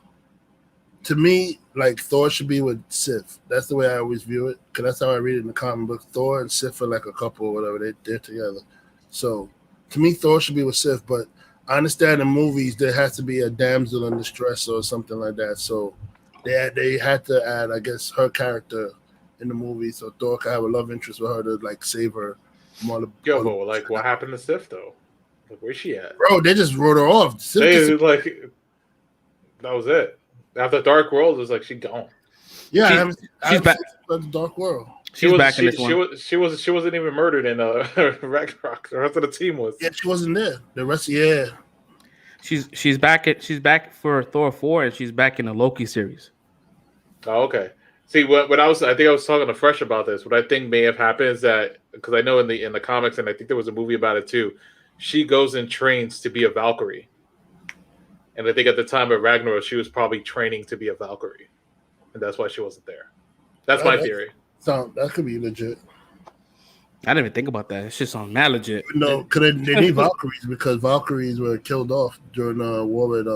to me, like Thor should be with Sif. That's the way I always view it. Because that's how I read it in the comic book. Thor and Sif are like a couple or whatever. They're together. So to me, Thor should be with Sif. But I understand in movies there has to be a damsel in distress or something like that. So they had to add, I guess, her character in the movie so Thor could have a love interest with her to like save her. Like what happened to Sif though? Like where's she at? Bro, they just wrote her off. Like that was it. After Dark World, it was like she gone. Yeah, she's back. The Dark World. She's back in this one. She wasn't even murdered in Ragnarok. The rest of the team was. Yeah, she wasn't there. The rest, yeah. She's back for Thor 4, and she's back in the Loki series. Oh, okay. See, I think I was talking to Fresh about this. What I think may have happened is that, because I know in the comics, and I think there was a movie about it too, she goes and trains to be a Valkyrie, and I think at the time of Ragnarok, she was probably training to be a Valkyrie, and that's why she wasn't there. That's my theory. So that could be legit. I didn't even think about that. It's just on mad legit. No, because they need Valkyries because Valkyries were killed off during war with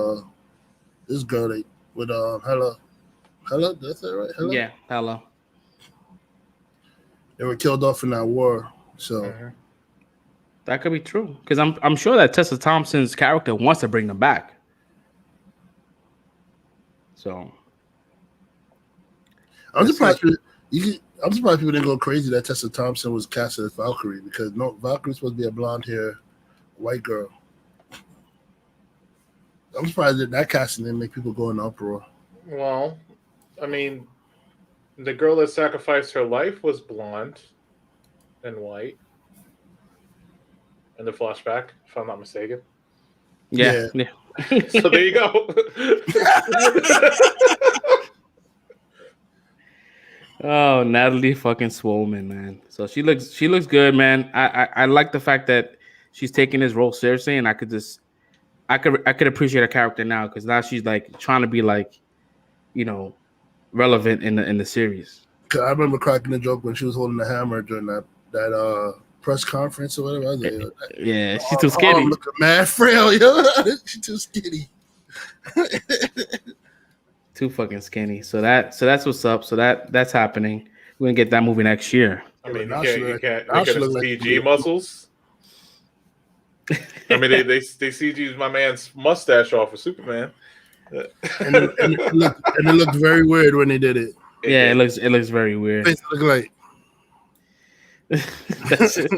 this girl with Hela. Hela, that's it, right? Hela? Yeah, Hela. They were killed off in that war, so that could be true. Because I'm sure that Tessa Thompson's character wants to bring them back. So I'm surprised people didn't go crazy that Tessa Thompson was casted as Valkyrie because no, Valkyrie's supposed to be a blonde hair white girl. I'm surprised that casting didn't make people go in uproar. Well, I mean, the girl that sacrificed her life was blonde and white in the flashback, if I'm not mistaken. Yeah. So there you go. Oh, Natalie fucking Swolman, man. So she looks good, man. I like the fact that she's taking this role seriously, and I could appreciate her character now because now she's like trying to be like, relevant in the series. I remember cracking a joke when she was holding the hammer during that press conference or whatever. I was like, yeah, she's too skinny. Looking mad frail, yo. She's too skinny. Too fucking skinny. So that's what's up. So that's happening. We're gonna get that movie next year. I mean, you can't look at his CG muscles. I mean, they CG'd my man's mustache off of Superman. and it looked very weird when they did it. Yeah, it looks very weird. It looked like. That's it.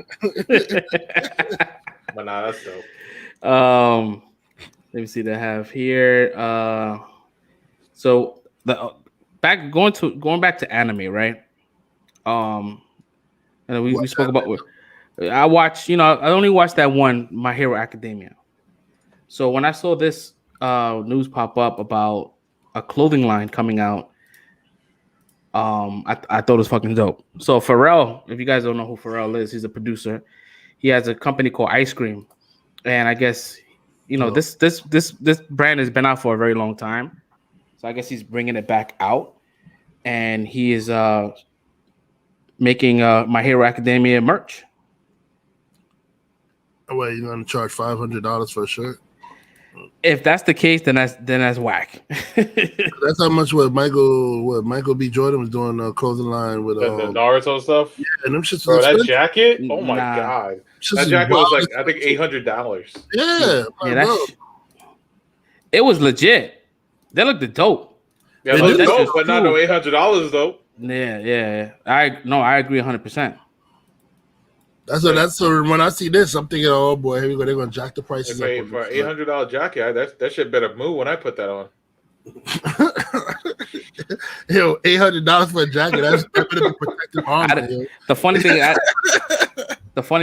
But nah, that's dope. Let me see. They have here. So going back to anime, right? And we spoke about. I watched. I only watched that one, My Hero Academia. So when I saw this news pop up about a clothing line coming out, I thought it was fucking dope. So Pharrell, if you guys don't know who Pharrell is, he's a producer. He has a company called Ice Cream, and I guess this brand has been out for a very long time. So I guess he's bringing it back out, and he is making My Hero Academia merch. Oh, wait, you're gonna charge $500 for a shirt? If that's the case, then that's whack. That's how much Michael B. Jordan was doing a clothing line with the Naruto stuff. Yeah, and them shits. Bro, that jacket. Oh my god, that jacket was like I think $800. Yeah, it was legit. They looked dope. Yeah, looked dope, but not no $800 though. Yeah. I agree 100%. That's when I see this, I'm thinking, oh boy, here we go. They're gonna jack the prices up for an $800 jacket. That shit better move when I put that on. Yo, $800 for a jacket. That's better than protective armor. The funny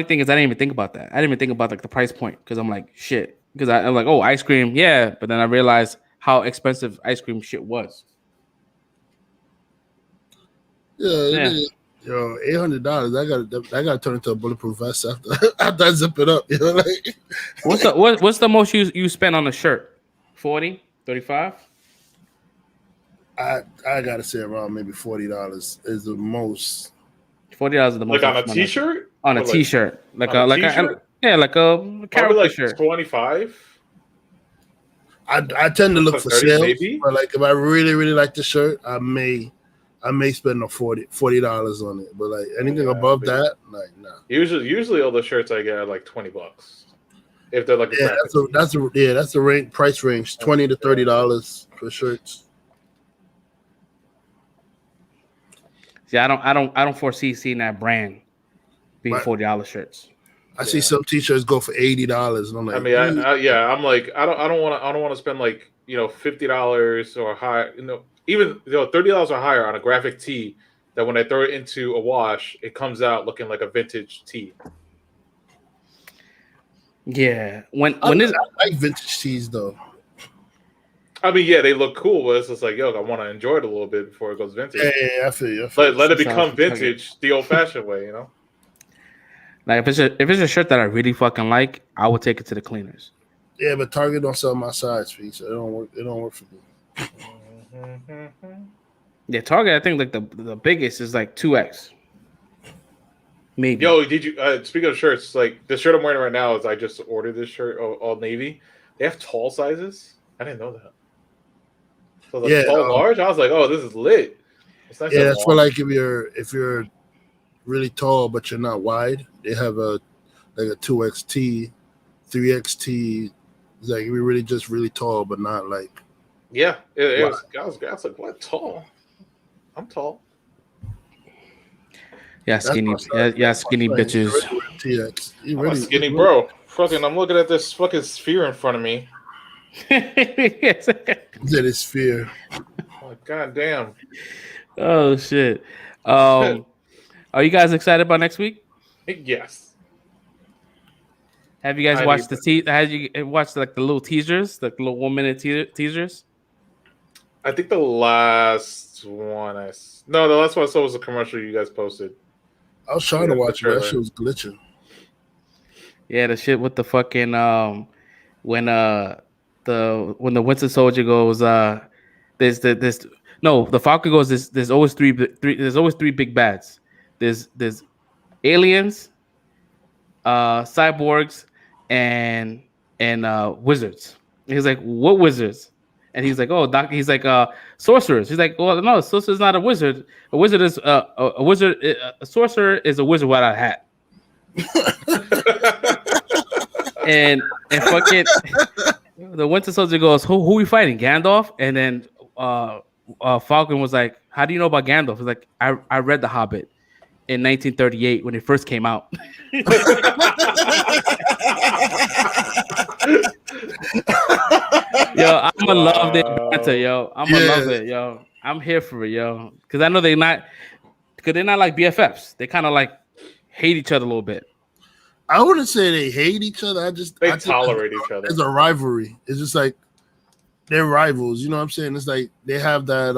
thing is, I didn't even think about that. I didn't even think about like the price point because I'm like shit. Because I'm like, oh, ice cream, yeah. But then I realized how expensive ice cream shit was. Yeah. Yo, $800. I gotta turn into a bulletproof vest after I zip it up. Like what's the most you spent on a shirt? 40, 35? I gotta say around maybe $40 is the most. $40 is the most. Like on a t-shirt? On a t-shirt, like a character shirt. 25. I tend to look for 30, sales, maybe? but like if I really really like the shirt, I may spend $40 on it, but like anything above that, like nah. Usually all the shirts I get are like $20 if they're like that's the price range, $20 to $30 for shirts. See, I don't foresee seeing that brand being $40 shirts. I see some t-shirts go for $80, and I'm like, I mean, I'm like, I don't want to spend like $50 or higher, even $30 or higher on a graphic tee that when I throw it into a wash, it comes out looking like a vintage tee. Yeah. I When is like vintage tees though. I mean, yeah, they look cool, but it's just like, yo, I want to enjoy it a little bit before it goes vintage. Yeah, I feel you. I feel Let it Sounds become familiar. vintage the old-fashioned way, you know? like if it's a shirt that I really fucking like, I would take it to the cleaners. Yeah, but Target don't sell my size, feet, so it don't work. It don't work for me. Yeah, Target. I think like the biggest is like 2X. Maybe. Yo, did you speaking of shirts? Like the shirt I'm wearing right now is I just ordered this shirt all navy. They have tall sizes. I didn't know that. So the Yeah, tall large. I was like, oh, this is lit. It's nice. Yeah, that's for like if you're really tall but you're not wide. They have a 2XT, 3XT. It's like you're really just really tall but not like. Yeah, it was. I was like, what tall? I'm tall. Yeah, skinny. Yeah, skinny bitches. TX. I'm a skinny bro. Fucking, I'm looking at this fucking sphere in front of me. Yes. That is fear. Oh, God damn. Oh shit. Are you guys excited about next week? Yes. Have you guys watched have you watched like the little teasers, like the little 1 minute teasers? I think the last one the last one I saw was a commercial you guys posted. I was trying to watch it, but that shit was glitching. Yeah, the shit with the fucking when the Winter Soldier goes the Falcon goes there's always three big bads. There's aliens, cyborgs, and wizards. And he's like, what wizards? And he's like, oh, he's like sorcerers. He's like, well, no, sorcerer's not a wizard. A wizard is a wizard. A sorcerer is a wizard without a hat. and fucking the Winter Soldier goes, who we fighting? Gandalf? And then Falcon was like, how do you know about Gandalf? He's like, I read The Hobbit in 1938 when it first came out. Yo, I'm gonna love this banter, yo. I'm gonna love it, yo. I'm here for it, yo. Because I know they're not like BFFs. They kind of like hate each other a little bit. I wouldn't say they hate each other. They tolerate each other. It's a rivalry. It's just like they're rivals. You know what I'm saying? It's like they have that.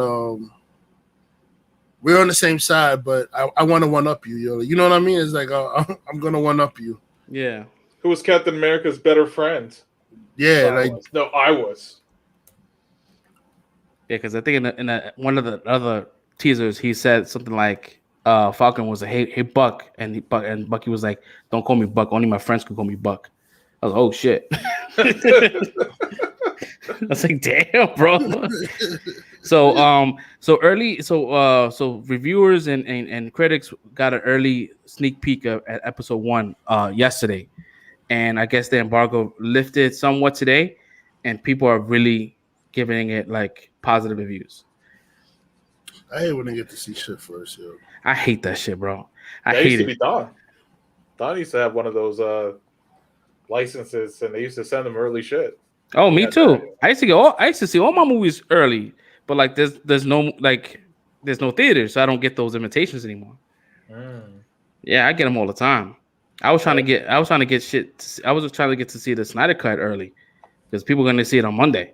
We're on the same side, but I want to one up you. Yo, you know what I mean? It's like I'm gonna one up you. Yeah. Who was Captain America's better friend? Yeah, I was. Yeah, because I think in one of the other teasers he said something like Falcon was a hey Buck, and Bucky was like, don't call me Buck, only my friends can call me Buck. I was like, oh shit. I was like, damn, bro. So reviewers and critics got an early sneak peek at episode 1 yesterday, and I guess the embargo lifted somewhat today, and people are really giving it like positive reviews. I hate when they get to see shit first, yo. I hate that shit, bro. I That hate used to it. be Don. Don used to have one of those licenses, and they used to send them early shit. Oh, me too. I used to see all my movies early, but like there's no theaters, so I don't get those invitations anymore. Yeah, I get them all the time. I was trying to get shit. I was trying to get to see the SnyderCut early because people are going to see it on Monday.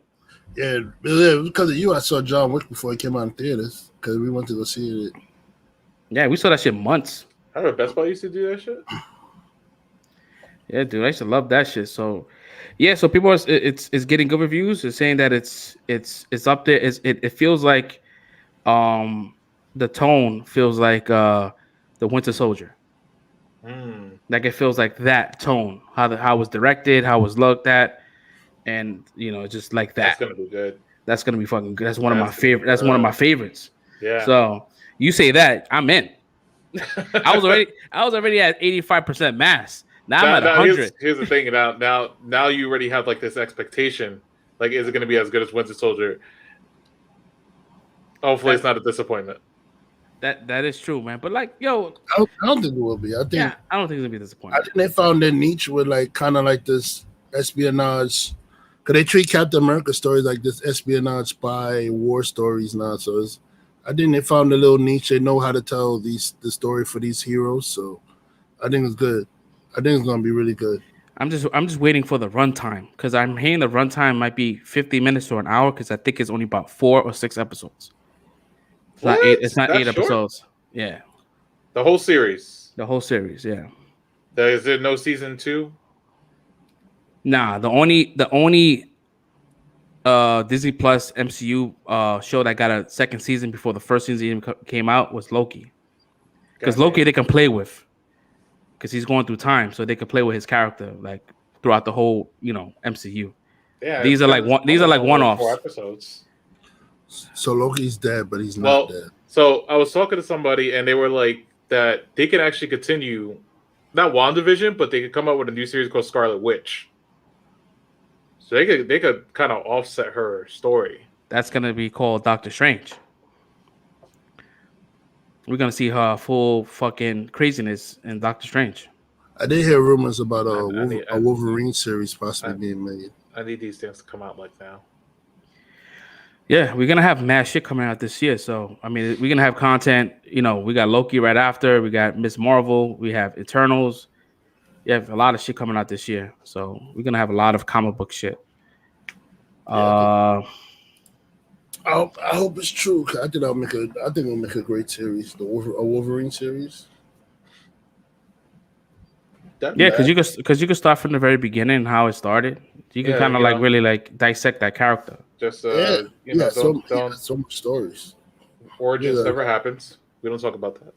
Yeah, because of you, I saw John Wick before it came out in theaters because we went to go see it. Yeah, we saw that shit months. I remember Best Buy used to do that shit. Yeah, dude, I used to love that shit. So, yeah, so people it's getting good reviews. It's saying that it's up there. It feels like, the tone feels like the Winter Soldier. Like it feels like that tone. How it was directed, how it was looked at, and just like that. That's gonna be good. That's gonna be fucking good. That's one of my favorite. That's one of my favorites. Yeah. So you say that, I'm in. I was already at 85% mass. Now I'm at 100. Here's the thing. Now you already have like this expectation. Like, is it going to be as good as Winter Soldier? Hopefully, it's not a disappointment. That is true, man. But like, yo, I don't think it will be. I don't think it's gonna be a disappointment. I think they found their niche with like kind of like this espionage. Cause they treat Captain America stories like this espionage spy war stories now. So I think they found a little niche. They know how to tell the story for these heroes, so I think it's good. I think it's gonna be really good. I'm just waiting for the runtime because I'm hearing the runtime might be 50 minutes or an hour because I think it's only about 4 or 6 episodes. It's not eight. It's not That's 8 short? episodes. Yeah, The whole series. the whole series. Yeah. Is there no season 2? Nah, the only Disney Plus MCU show that got a second season before the first season even came out was Loki. Because Loki they can play with, because he's going through time, so they can play with his character like throughout the whole MCU. Yeah, These are like one-offs. 4 episodes. So Loki's dead, but he's not dead. So I was talking to somebody, and they were like that they could actually continue, not WandaVision, but they could come up with a new series called Scarlet Witch. So they could kind of offset her story. That's gonna be called Doctor Strange. We're gonna see her full fucking craziness in Doctor Strange. I did hear rumors about a I Wolverine series possibly being made. I need these things to come out like now. Yeah, we're gonna have mad shit coming out this year. So I mean, we're gonna have content. We got Loki right after. We got Miss Marvel. We have Eternals. You have a lot of shit coming out this year. So we're gonna have a lot of comic book shit. I hope it's true. 'Cause I think it'll make a great series. A Wolverine series. Yeah, because you could start from the very beginning, how it started. You can kind of really like dissect that character. Just so much stories. Origins never happens. We don't talk about that.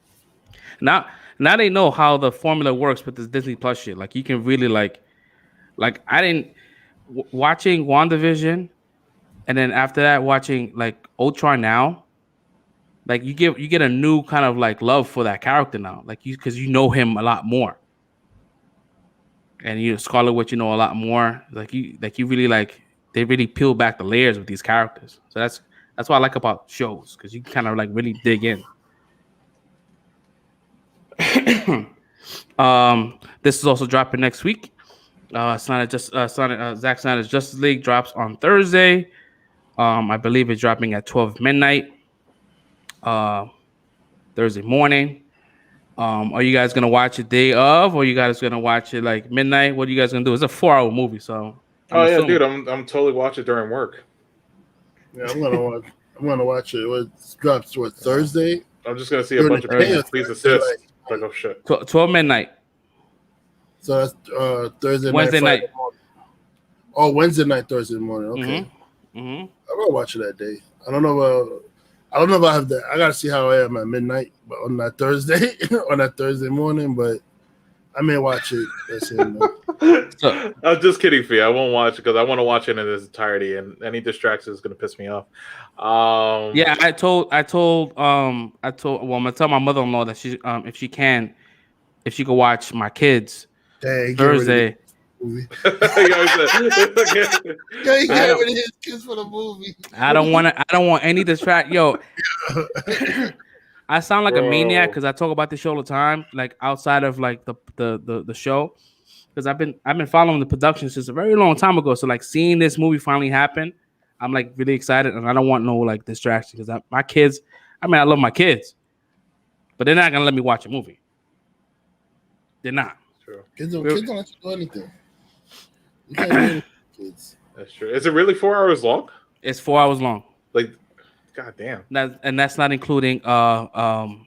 Now they know how the formula works with this Disney Plus shit. Like you can really like I didn't watching WandaVision, and then after that watching like Ultron now. Like you get a new kind of like love for that character now. Like because you know him a lot more. And Scarlet Witch, a lot more. Like you really they really peel back the layers with these characters. So that's what I like about shows, because you can kind of like really dig in. This is also dropping next week. Zack Snyder's Justice League drops on Thursday. I believe it's dropping at 12 midnight Thursday morning. Are you guys gonna watch it day of, or are you guys gonna watch it like midnight? What are you guys gonna do? It's a 4-hour movie, so. Dude, I'm totally watching it during work. Yeah, I'm gonna watch it. It drops Thursday. I'm just gonna see a bunch of people. Please assist. Like, oh shit. 12 midnight. So that's Thursday, Wednesday night. Oh, Wednesday night, Thursday morning. Okay. Mm-hmm. I'm gonna watch it that day. I don't know if I have that. I gotta see how I am at midnight, but on that Thursday morning. But I may watch it. So, I'm just kidding for you. I won't watch it because I want to watch it in its entirety, and any distraction is gonna piss me off. Yeah, I told. Well, I'm gonna tell my mother-in-law that she, if she could watch my kids Thursday. He got rid of his kids for the movie. I don't want any distract. Yo, I sound like a maniac because I talk about this show all the time, like outside of like the show, because I've been following the production since a very long time ago. So like seeing this movie finally happen, I'm like really excited, and I don't want no like distraction because my kids. I mean, I love my kids, but they're not gonna let me watch a movie. They're not. True. Kids don't let you do anything. You can't do kids. That's true. Is it really 4 hours long? It's 4 hours long. Like, goddamn. That's not including the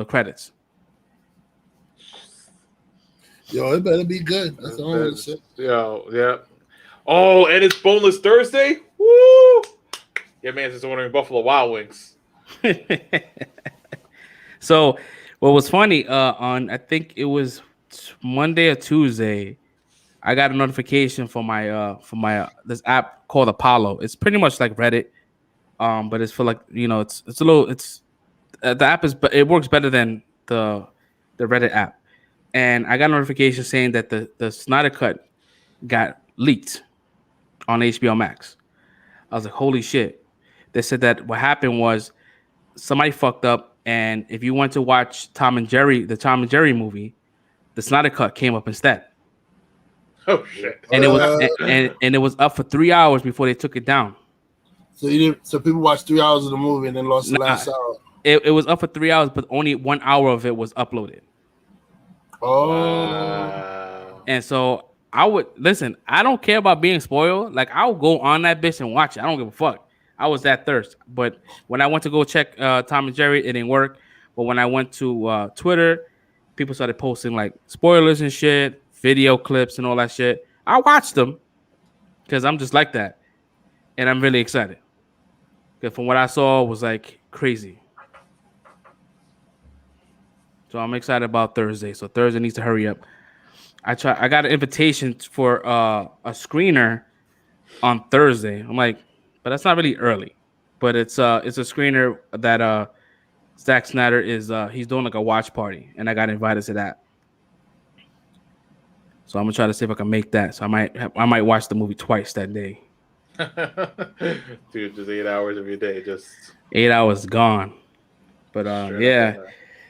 credits. Yo, it better be good. That's all I'm gonna say. Yeah. Oh, and it's Boneless Thursday. Woo! Yeah, man, just ordering Buffalo Wild Wings. So, what was funny on I think it was Monday or Tuesday, I got a notification for my this app called Apollo. It's pretty much like Reddit, but it's for like the app it works better than the Reddit app. And I got a notification saying that the SnyderCut got leaked on HBO Max. I was like, holy shit. They said that what happened was somebody fucked up, and if you went to watch the Tom and Jerry movie, the SnyderCut came up instead. Oh shit! And it was up for 3 hours before they took it down. So so people watched 3 hours of the movie and then lost the Nah, last hour. it was up for 3 hours, but only 1 hour of it was uploaded. Oh, Wow. And so I would listen. I don't care about being spoiled. Like I'll go on that bitch and watch it. I don't give a fuck. I was that thirst. But when I went to go check Tom and Jerry, it didn't work. But when I went to Twitter, people started posting like spoilers and shit, video clips and all that shit. I watched them because I'm just like that, and I'm really excited. Because from what I saw was like crazy. So I'm excited about Thursday. So Thursday needs to hurry up. I got an invitation for a screener on Thursday. I'm like, but that's not really early. But it's a screener that Zack Snyder is he's doing like a watch party, and I got invited to that. So I'm gonna try to see if I can make that. So I might watch the movie twice that day. Dude, just 8 hours of your day, just 8 hours gone. But yeah,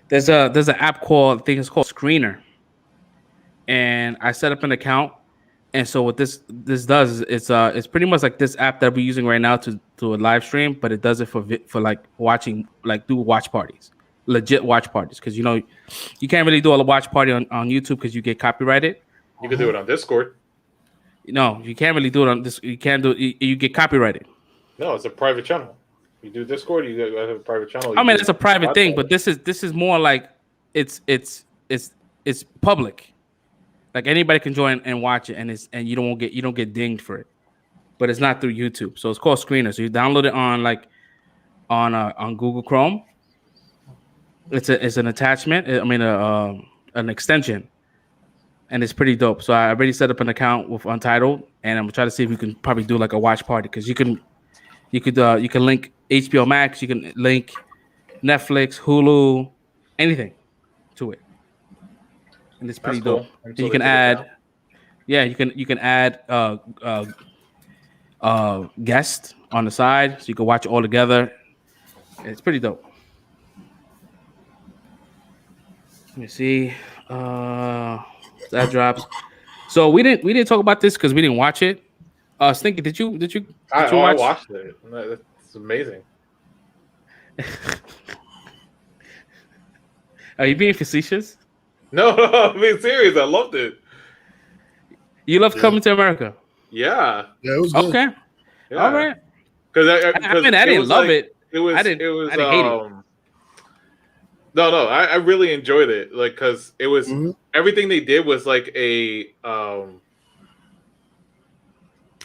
there's an app called, I think it's called Screener, and I set up an account. And so what this does is it's pretty much like this app that we're using right now to a live stream, but it does it for like watching, like do watch parties, legit watch parties, because you know you can't really do a watch party on YouTube because you get copyrighted. you can do it on Discord. No, you can't really do it on this. You can't do it. You get copyrighted. No, it's a private channel. You do Discord, you have a private channel. I mean, it's a private thing, but this is more like it's public. Like anybody can join and watch it, and you don't get dinged for it. But it's not through YouTube, so it's called Screener. So you download it on Google Chrome. It's an attachment. I mean, an extension, and it's pretty dope. So I already set up an account with Untitled, and I'm gonna try to see if we can probably do like a watch party, because you can link HBO Max, you can link Netflix, Hulu, anything to it, and it's pretty dope. And you can add, you can add guests on the side, so you can watch it all together. It's pretty dope. Let me see. That drops. So we didn't talk about this because we didn't watch it. Stinky, did you watch? I watched it. It's amazing. Are you being facetious? No, I'm being serious. I loved it. You love Coming to America? Yeah. Yeah, it was good. Okay. Yeah. All right. Because I mean, I didn't love it. It was. I didn't hate it. No, I really enjoyed it. Like, because it was everything they did was like a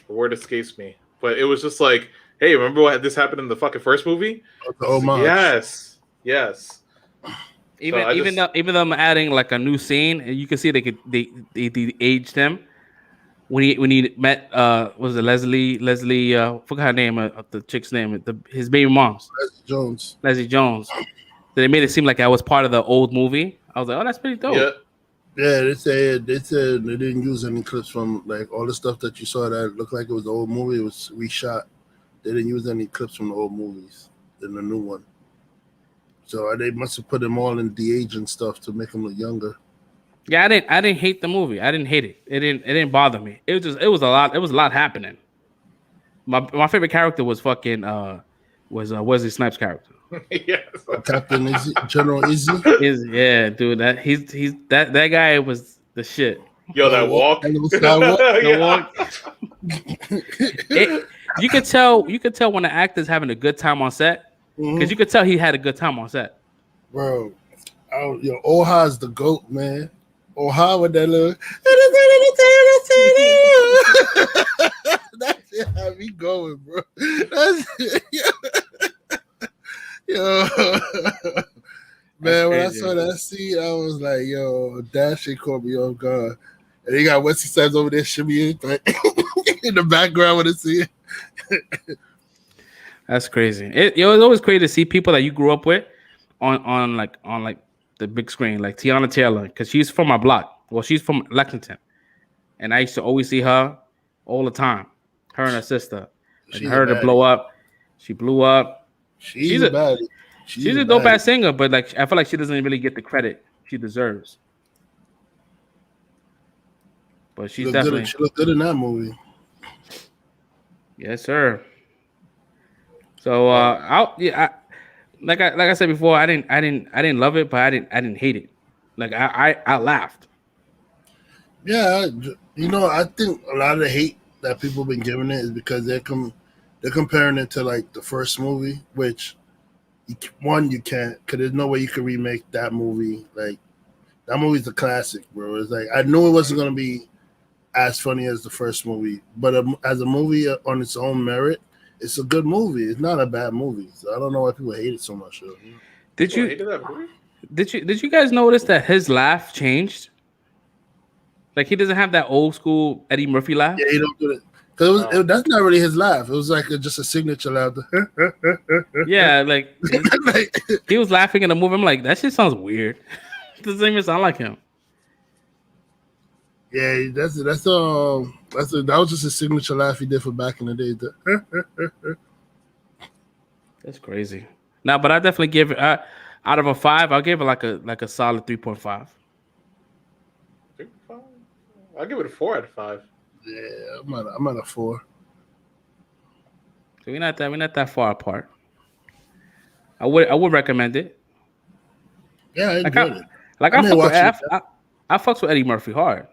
word escapes me, but it was just like, hey, remember what this happened in the fucking first movie? Yes. Even though I'm adding like a new scene, and you can see they aged him when he met was it Leslie forgot her name, the chick's name, his baby mom's Leslie Jones. So they made it seem like I was part of the old movie. I was like, oh, that's pretty dope. Yeah, they said they didn't use any clips from like all the stuff that you saw that looked like it was the old movie. It was reshot. They didn't use any clips from the old movies in the new one. So they must have put them all in de-age and stuff to make them look younger. Yeah, I didn't hate the movie. I didn't hate it. It didn't bother me. It was a lot happening. My favorite character was fucking was Wesley Snipes' character. Yes. Captain Izzy, General Izzy. Yeah, dude. That guy was the shit. Yo, that walk. You could tell when the actor's having a good time on set, because you could tell he had a good time on set. Bro, Oha's the GOAT, man. Oha with that little. That's it. How me going, bro. That's it. Yo, man, when I saw that scene, I was like, yo, that shit caught me off guard. And he got Wesley Snipes over there shimmying like, in the background with the scene. That's crazy. It was always crazy to see people that you grew up with on the big screen, like Tiana Taylor, because she's from my block. Well, she's from Lexington, and I used to always see her all the time. Her and her sister, and her to blow up. She blew up. She's a dope ass singer, but like I feel like she doesn't really get the credit she deserves. But she looked good in that movie. Yes, sir. So like I said before, I didn't love it, but I didn't hate it. Like I laughed. Yeah, I think a lot of the hate that people been giving it is because they're comparing it to like the first movie, which you can't, because there's no way you can remake that movie. Like that movie's a classic, bro. It's like I knew it wasn't gonna be as funny as the first movie, but as a movie on its own merit, it's a good movie. It's not a bad movie. So I don't know why people hate it so much. Though. Did Oh, I you hated that movie? did you guys notice that his laugh changed? Like he doesn't have that old school Eddie Murphy laugh. Yeah, he don't do it because that's not really his laugh. It was like just a signature laugh. Yeah, like Like, he was laughing in the movie. I'm like, that shit sounds weird. Doesn't even sound like him. yeah, that was just a signature laugh he did for back in the day. That's crazy. Nah, but I definitely give it out of a 5. I'll give it like a solid 3.5. I'll give it a 4 out of 5. Yeah, I'm at a 4. So we're not that far apart. I would recommend it. Yeah, I Like enjoyed it. Like I may watch it. I fucks with Eddie Murphy hard.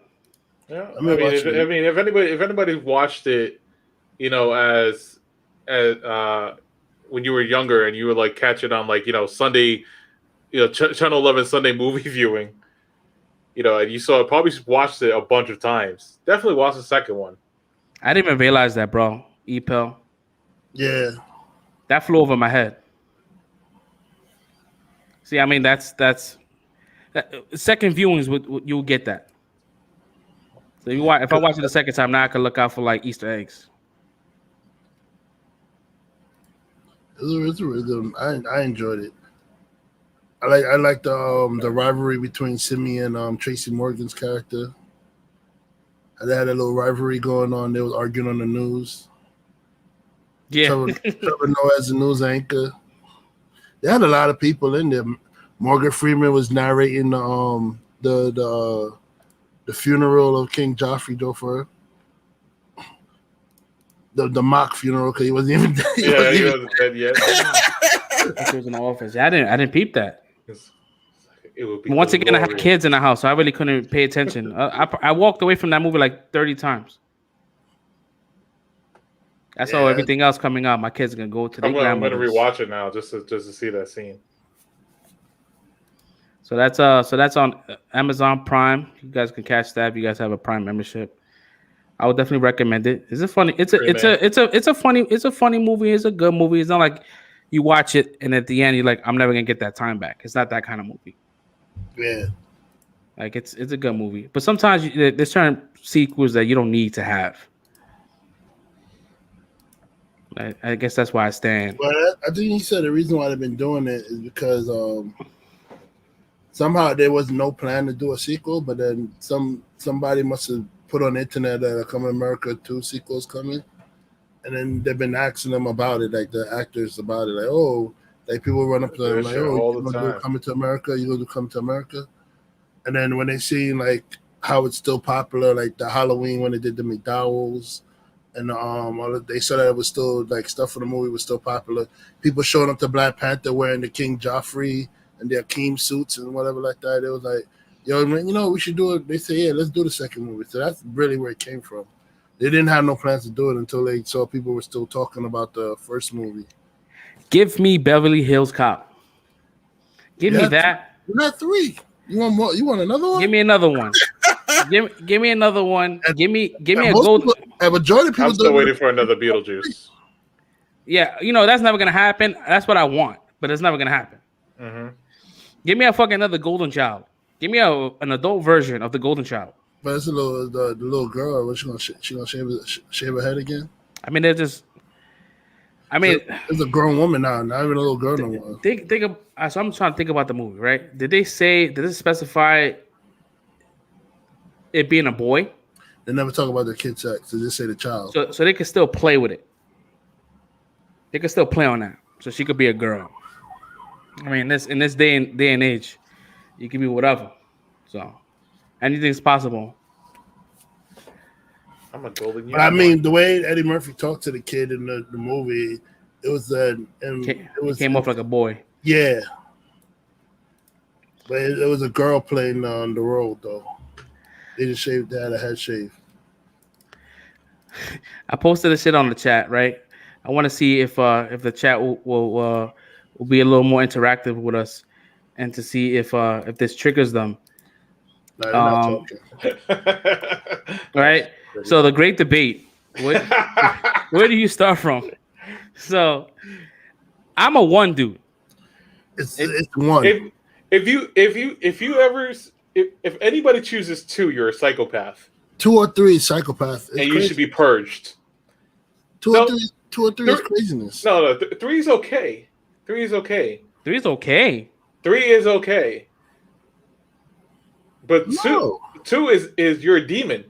Yeah, I mean, if anybody's watched it, as when you were younger and you would like catch it on like Sunday, Channel 11 Sunday movie viewing, and you saw it, probably watched it a bunch of times. Definitely watch the second one. I didn't even realize that, bro. EP024. Yeah, That flew over my head. See, I mean, that's second viewings you'll get that. So if I watch it the second time, now I can look out for like Easter eggs. it's a rhythm. I enjoyed it. I like the rivalry between Simi and Tracy Morgan's character. They had a little rivalry going on. They was arguing on the news. Yeah. Trevor Noah as the news anchor. They had a lot of people in there. Morgan Freeman was narrating the funeral of King Joffrey Joffrey. The mock funeral because he wasn't even dead. He wasn't dead yet. He was in the office. Yeah, I didn't peep that. It would be Once again, I had glorious. kids in the house, so I really couldn't pay attention. I walked away from that movie like 30 times. I saw everything else coming out. My kids are gonna go to their I'm gonna grandmother's. rewatch it now just to see that scene. So that's on Amazon Prime. You guys can catch that if you guys have a Prime membership. I would definitely recommend it. It's a funny. It's a funny movie. It's a good movie. It's not like you watch it and at the end you're like, I'm never gonna get that time back. It's not that kind of movie. Yeah. Like it's a good movie, but sometimes there's certain sequels that you don't need to have. I guess that's why I stand. Well, I think he said the reason why they've been doing it is because somehow there was no plan to do a sequel, but then somebody must have put on the internet that Coming America 2 sequels coming, and then they've been asking them about it, like the actors about it, like, oh, like people run up to them like, oh, you gonna do Coming to America? You gonna do Coming to America? And then when they see like how it's still popular, like the Halloween when they did the McDowell's, and they said that it was still like stuff for the movie was still popular. People showing up to Black Panther wearing the King Joffrey and their Akeem suits and whatever like that. It was like, yo, man, we should do it. They say, yeah, let's do the second movie. So that's really where it came from. They didn't have no plans to do it until they saw people were still talking about the first movie. Give me Beverly Hills Cop. Give me that. You got 3. You want more? You want another one? Give me another one. give me another one. Give me a golden. A majority of people. I'm still waiting for another Beetlejuice. Yeah, that's never gonna happen. That's what I want, but it's never gonna happen. Mm-hmm. Give me a fucking another Golden Child. Give me an adult version of the Golden Child. But it's the little girl. What she gonna shave her head again? I mean, they're just. I mean, it's a grown woman now, not even a little girl no more. So I'm trying to think about the movie, right? Did it specify it being a boy? They never talk about the kid sex. They just say the child. So they could still play with it. They could still play on that. So she could be a girl. I mean, in this day and age, you can be whatever. So anything's possible. I'm a golden. But I mean, the way Eddie Murphy talked to the kid in the movie, It was It came off like a boy. yeah, but it was a girl playing on the road though. They just shaved. They had a head shave. I posted a shit on the chat, right? I want to see if the chat will be a little more interactive with us, and to see if this triggers them. Nah, they're not talking. Right. So the great debate. Where do you start from? So I'm a 1 dude. It's 1. If anybody chooses 2, you're a psychopath. 2 or 3 psychopath. And you should be purged. 2 or 3 is craziness. No, 3 is okay. 3 is okay. 3 is okay. 3 is okay. But No. 2 is you're a demon.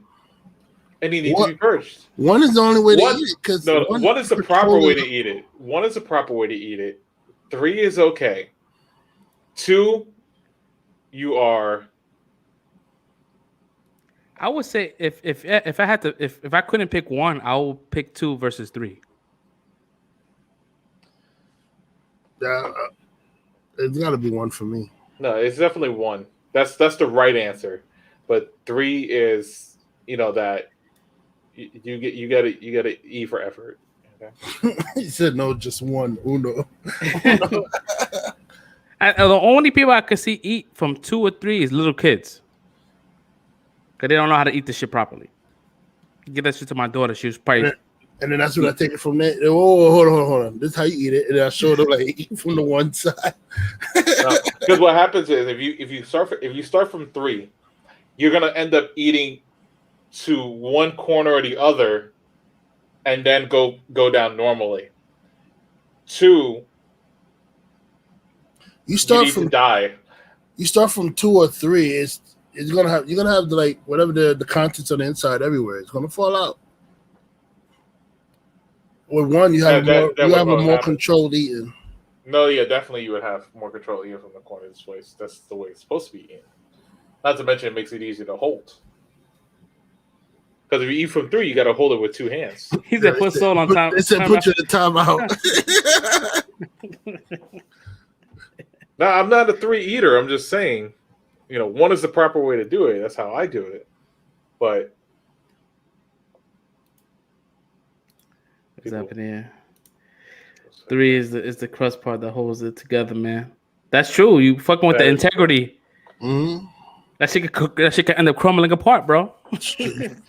And you need to be purged. 1 is the only way to eat it. Because 1 is the proper way to eat it. 1 is the proper way to eat it. 3 is okay. 2, you are. I would say if I had to if I couldn't pick 1, I would pick 2 versus 3. It's got to be 1 for me. No, it's definitely 1. That's the right answer. But 3 is that you gotta E for effort. Okay? He said no, just 1. Uno. The only people I could see eat from 2 or 3 is little kids. Because they don't know how to eat the shit properly. Give that shit to my daughter. She was probably. And then that's what I take it from there. Oh, hold on. This is how you eat it. And I showed them like eat from the one side. Because what happens is if you start from 3, you're gonna end up eating to one corner or the other, and then go down normally. 2, you start need from to die. You start from 2 or 3. You're gonna have the, like whatever the contents on the inside everywhere. It's gonna fall out. With 1, you have a more controlled eating. No, yeah, definitely you would have more control eating from the corner of this place. That's the way it's supposed to be eaten. Not to mention it makes it easier to hold. Because if you eat from 3, you got to hold it with 2 hands. He said put Soul on time. They said put you in time out. No, I'm not a 3 eater. I'm just saying, 1 is the proper way to do it. That's how I do it. But what's happening? 3 is the crust part that holds it together, man. That's true. You fucking with the integrity. Mm-hmm. That shit could end up crumbling apart, bro.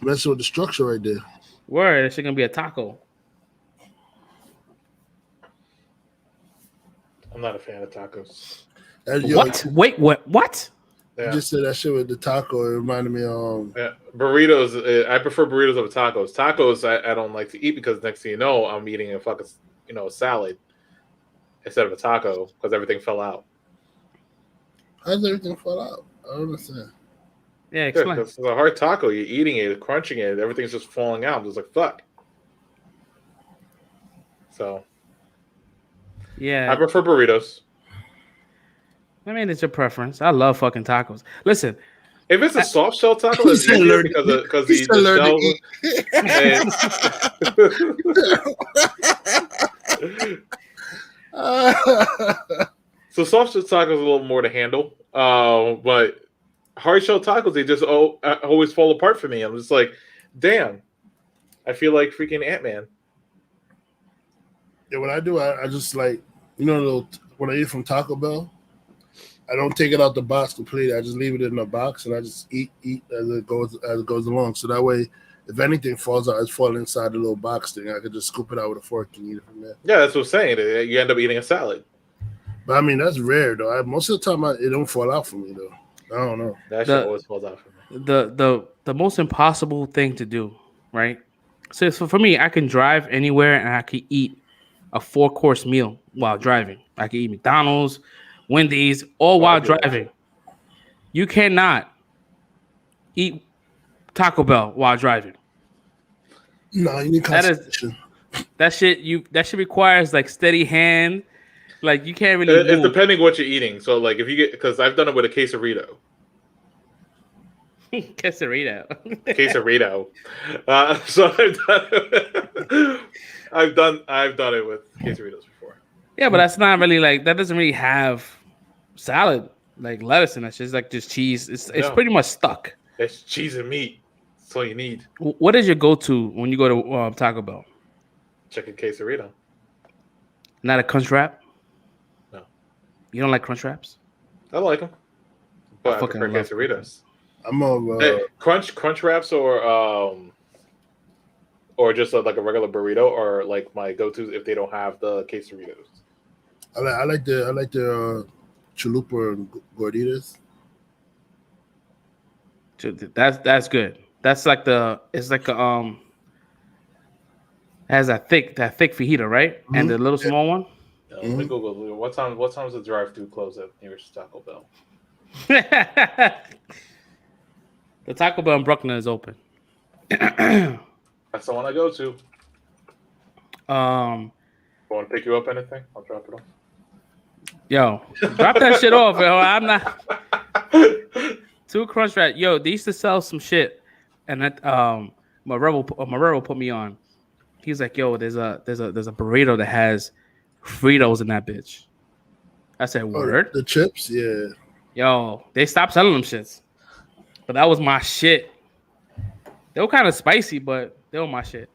Messing with the structure right there. Word, that shit gonna be a taco. I'm not a fan of tacos. What? Wait, what? You just said that shit with the taco. It reminded me of burritos. I prefer burritos over tacos. Tacos I don't like to eat because next thing you know, I'm eating a fucking a salad instead of a taco because everything fell out. How does everything fall out? I don't understand. Yeah, explain. It's a hard taco. You're eating it, crunching it, everything's just falling out. I'm just like fuck. So yeah, I prefer burritos. I mean, it's your preference. I love fucking tacos. Listen, if it's a soft shell taco, that's easier because the shell. So soft shell tacos is a little more to handle, but hard shell tacos they just always fall apart for me. I'm just like, damn, I feel like freaking Ant-Man. Yeah, what I do, I just like when I eat from Taco Bell, I don't take it out the box completely. I just leave it in the box and I just eat as it goes along. So that way, if anything falls out, it's falling inside the little box thing. I could just scoop it out with a fork and eat it from there. Yeah, that's what I'm saying. You end up eating a salad. But I mean, that's rare though. Most of the time, it don't fall out for me though. I don't know. That shit always falls out for me. The most impossible thing to do, right? So for me, I can drive anywhere and I can eat a 4-course meal while driving. I can eat McDonald's, Wendy's, all while driving. You cannot eat Taco Bell while driving. No, you need concentration. That shit requires like steady hand. Like you can't really. It's depending what you're eating. So like if you get, because I've done it with a quesarito. Quesarito. Quesarito. So I've done it with quesaritos before. Yeah, but that's not really like that. Doesn't really have salad like lettuce in it. It's just like just cheese. It's No. pretty much stuck. It's cheese and meat. That's all you need. What is your go-to when you go to Taco Bell? Chicken quesarito. Not a crunch wrap. No. You don't like crunch wraps? I like them, but I fucking prefer love quesaritos. I'm on. Hey, crunch wraps or just like a regular burrito or like my go-tos if they don't have the quesaritos. I like the chalupa and gorditas. That's good. That's like it's like a has that thick fajita, right? Mm-hmm. And the little small one. Let me Google what time does the drive-thru close at nearest Taco Bell? The Taco Bell in Brooklyn is open. That's the one I go to. Want to pick you up anything? I'll drop it off. Yo, drop that shit off, yo. I'm not 2 crunch wrap. Yo, they used to sell some shit, and that Marrero put me on. He's like, yo, there's a burrito that has Fritos in that bitch. I said, word? The chips, yeah. Yo, they stopped selling them shits. But that was my shit. They were kind of spicy, but they were my shit.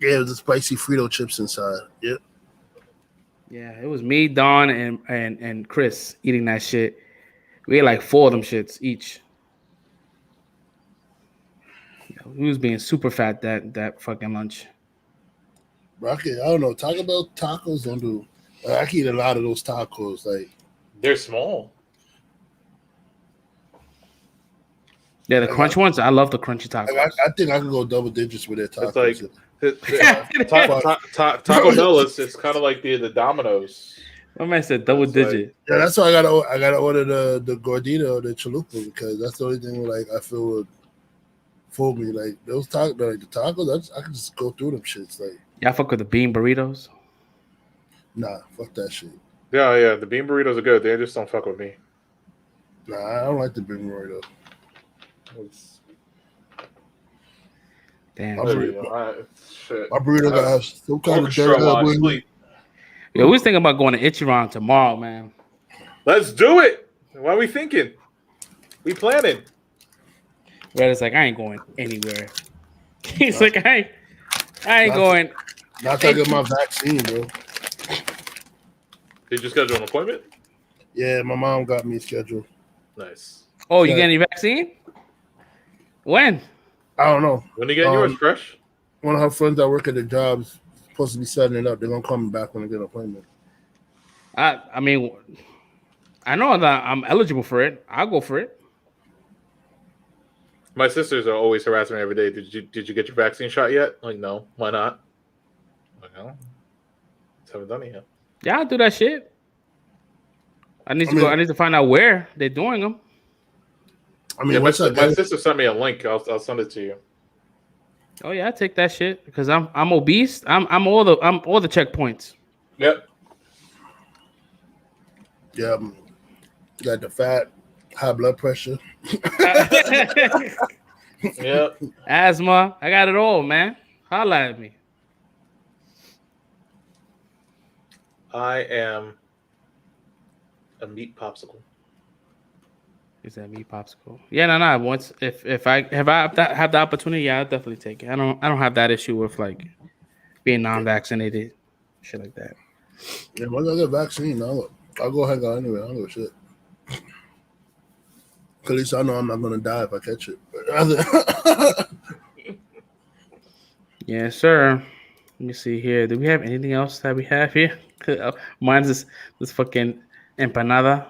Yeah, it was the spicy Frito chips inside. Yep. Yeah, it was me, Don, and Chris eating that shit. We had like 4 of them shits each. We was being super fat that fucking lunch. Rocket, I don't know. Taco Bell tacos don't do. I can eat a lot of those tacos. Like they're small. Yeah, the crunch ones. I love the crunchy tacos. I think I can go double digits with their tacos. It's like Taco Bell. It's kind of like the Domino's. My man said double digit. Yeah, that's why I gotta order the gordita or the chalupa because that's the only thing like I feel would fool me. Like those tacos, like the tacos, I can just go through them shits. Like y'all fuck with the bean burritos? Nah, fuck that shit. Yeah, the bean burritos are good. They just don't fuck with me. Nah, I don't like the bean burrito. Damn. My burrito gotta have some kind of dirt. Yo, we was thinking about going to Ichiran tomorrow, man. Let's do it. What are we thinking? We planning. Red is like, I ain't going anywhere. He's like, I ain't going. Not till I get my vaccine, bro. Did you schedule an appointment? Yeah, my mom got me scheduled. Nice. Oh, you getting your vaccine? When? I don't know. When are you getting yours, fresh? One of her friends that work at the job is supposed to be setting it up. They're gonna call me back when I get an appointment. I mean, I know that I'm eligible for it. I'll go for it. My sisters are always harassing me every day. Did you get your vaccine shot yet? Like, no. Why not? Like, no. Just haven't done it yet. Yeah, I'll do that shit. I need to find out where they're doing them. I mean, yeah, my sister sent me a link. I'll send it to you. Oh yeah, I take that shit because I'm obese. I'm all the checkpoints. Yep. Yeah, got the fat, high blood pressure. Yep. Asthma. I got it all, man. Holla at me. I am a meat popsicle. Is that meat popsicle? Yeah, no. Once if I have the opportunity, yeah, I'll definitely take it. I don't have that issue with like being non-vaccinated, shit like that. Yeah, once I get vaccine, I'll go hang out anyway. I don't give a shit. At least I know I'm not gonna die if I catch it. Yeah, sir. Let me see here. Do we have anything else that we have here? Mine's this fucking empanada.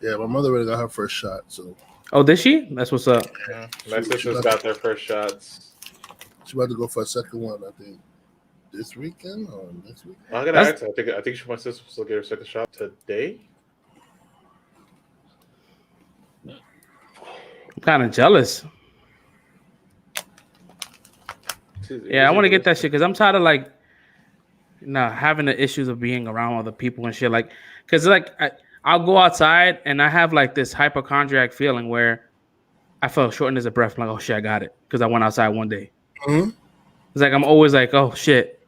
Yeah, my mother already got her first shot. So. Oh, did she? That's what's up. Yeah. My sisters got their first shots. She's about to go for a second one, I think. This weekend or next week? I gotta ask her. I think my sister will get her second shot today. I'm kind of jealous. Yeah, I want to get that shit because I'm tired of like, having the issues of being around other people and shit. Like, because like I'll go outside and I have like this hypochondriac feeling where I felt shortness of breath. I'm like, oh shit, I got it because I went outside one day. Mm-hmm. It's like I'm always like, oh shit.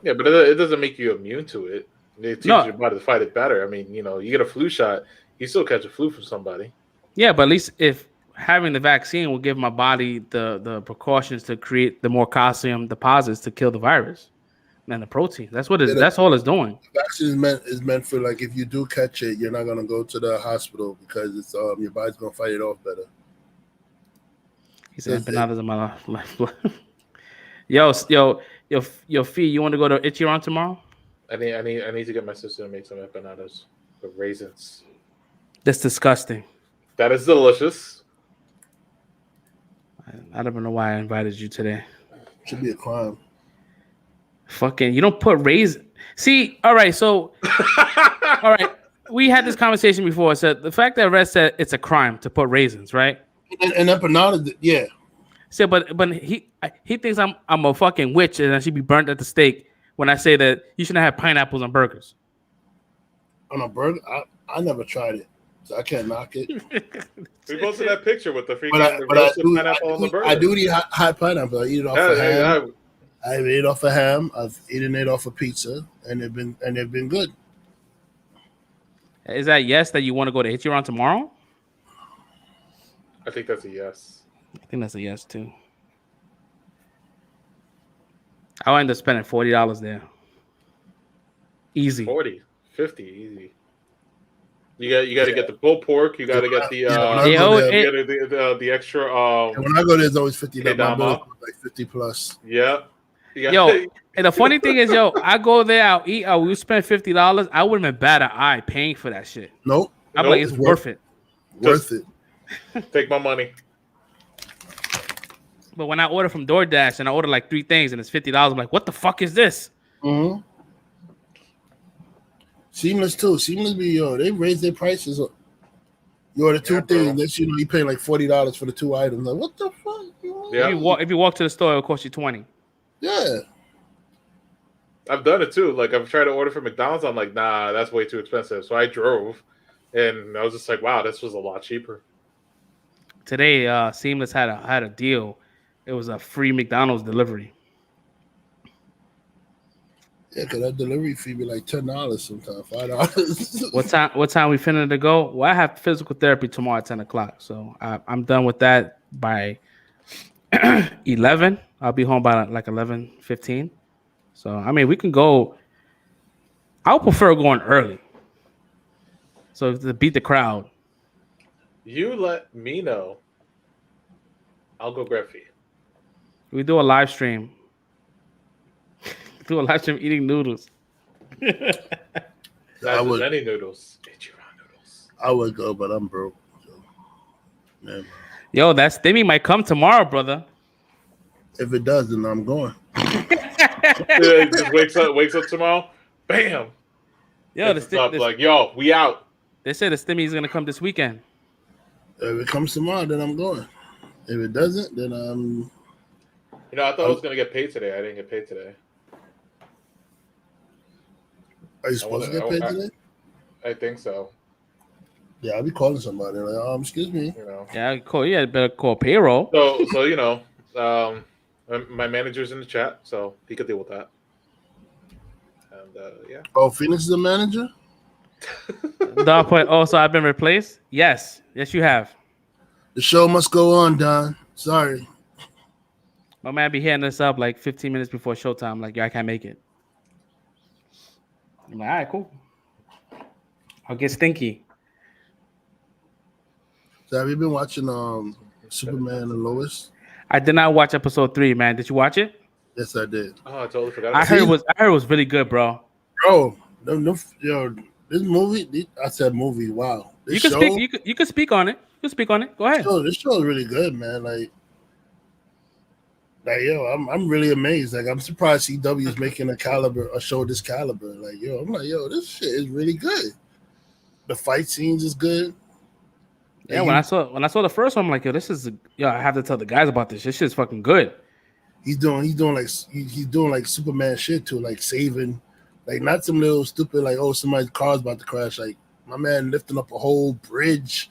Yeah, but it doesn't make you immune to it. It teaches No. your body to fight it better. I mean, you get a flu shot, you still catch a flu from somebody. Yeah, but at least if having the vaccine will give my body the precautions to create the more calcium deposits to kill the virus and the protein. That's what that's all it's doing. The vaccine is meant for like if you do catch it, you're not gonna go to the hospital because it's your body's gonna fight it off better. He said empanadas in my life. Yo, Fee, you want to go to Ichiran tomorrow? I need to get my sister to make some empanadas with raisins. That's disgusting. That is delicious. I don't know why I invited you today. Should be a crime. Fucking, you don't put raisins. See, all right, so all right, we had this conversation before. So the fact that Red said it's a crime to put raisins, right? And empanada, yeah. So, but he thinks I'm a fucking witch and I should be burnt at the stake when I say that you shouldn't have pineapples on burgers. On a burger, I never tried it, so I can't knock it. We posted that picture with the freaking pineapple on the burger. I do eat hot pineapple. I eat it off of ham. I've eaten it off of ham. I've eaten it off of pizza, and they've been good. Is that yes that you want to go to Ichiran tomorrow? I think that's a yes. I think that's a yes too. I'll end up spending $40 there. Easy. 40, 50, easy. You got to get the pulled pork. You got to get the the extra. When I go there, it's always $50. My bill is like 50 plus. Yeah. Yo, and the funny thing is, I go there, I'll eat, we spend $50. I wouldn't have bat an eye paying for that shit. Nope. I'm like, it's worth it. Worth it. Take my money. But when I order from DoorDash and I order like 3 things and it's $50, I'm like, what the fuck is this? Mm-hmm. Seamless too. Seamless they raise their prices. You order 2 things, next you paying like $40 for the 2 items. Like, what the fuck? Yeah. If you walk to the store, it'll cost you $20. Yeah. I've done it too. Like I've tried to order from McDonald's. I'm like, nah, that's way too expensive. So I drove, and I was just like, wow, this was a lot cheaper. Today, Seamless had a deal. It was a free McDonald's delivery. Yeah, because that delivery fee be like $10 sometimes, $5. What time we finna to go? Well, I have physical therapy tomorrow at 10 o'clock. So I'm done with that by 11. I'll be home by like 11:15. So, I mean, we can go. I would prefer going early. So to beat the crowd. You let me know. I'll go grab Fee. We do a live stream. Do a live stream eating noodles. Not just any noodles. I would go, but I'm broke. So, man. Yo, that stimmy might come tomorrow, brother. If it does, then I'm going. Just wakes up tomorrow. Bam. Yo, like, yo, we out. They said the stimmy is gonna come this weekend. If it comes tomorrow, then I'm going. If it doesn't, then I'm. I thought I was gonna get paid today. I didn't get paid today. Are you supposed to get paid today? I think so. Yeah, I'll be calling somebody. Like, excuse me. Yeah, cool. Yeah, better call payroll. So my manager's in the chat, so he could deal with that. And yeah. Oh, Phoenix is the manager? Don put, so I've been replaced? Yes, you have. The show must go on, Don. Sorry. My man be hitting us up like 15 minutes before showtime. Like, I can't make it. I'm like, all right, cool. I'll get stinky. So have you been watching Superman and Lois? I did not watch episode 3, man. Did you watch it? Yes, I did. Oh, I totally forgot. I heard it was really good, bro. Bro, this movie. I said movie. Wow. You can speak on it. You can speak on it. Go ahead. This show is really good, man. Like I'm really amazed. Like, I'm surprised CW is making a show this caliber. Like, I'm like, this shit is really good. The fight scenes is good. Yeah, when I saw the first one, I'm like, this is I have to tell the guys about this. This shit's fucking good. He's doing like Superman shit too, like saving, like not some little stupid like somebody's car's about to crash. Like My man lifting up a whole bridge.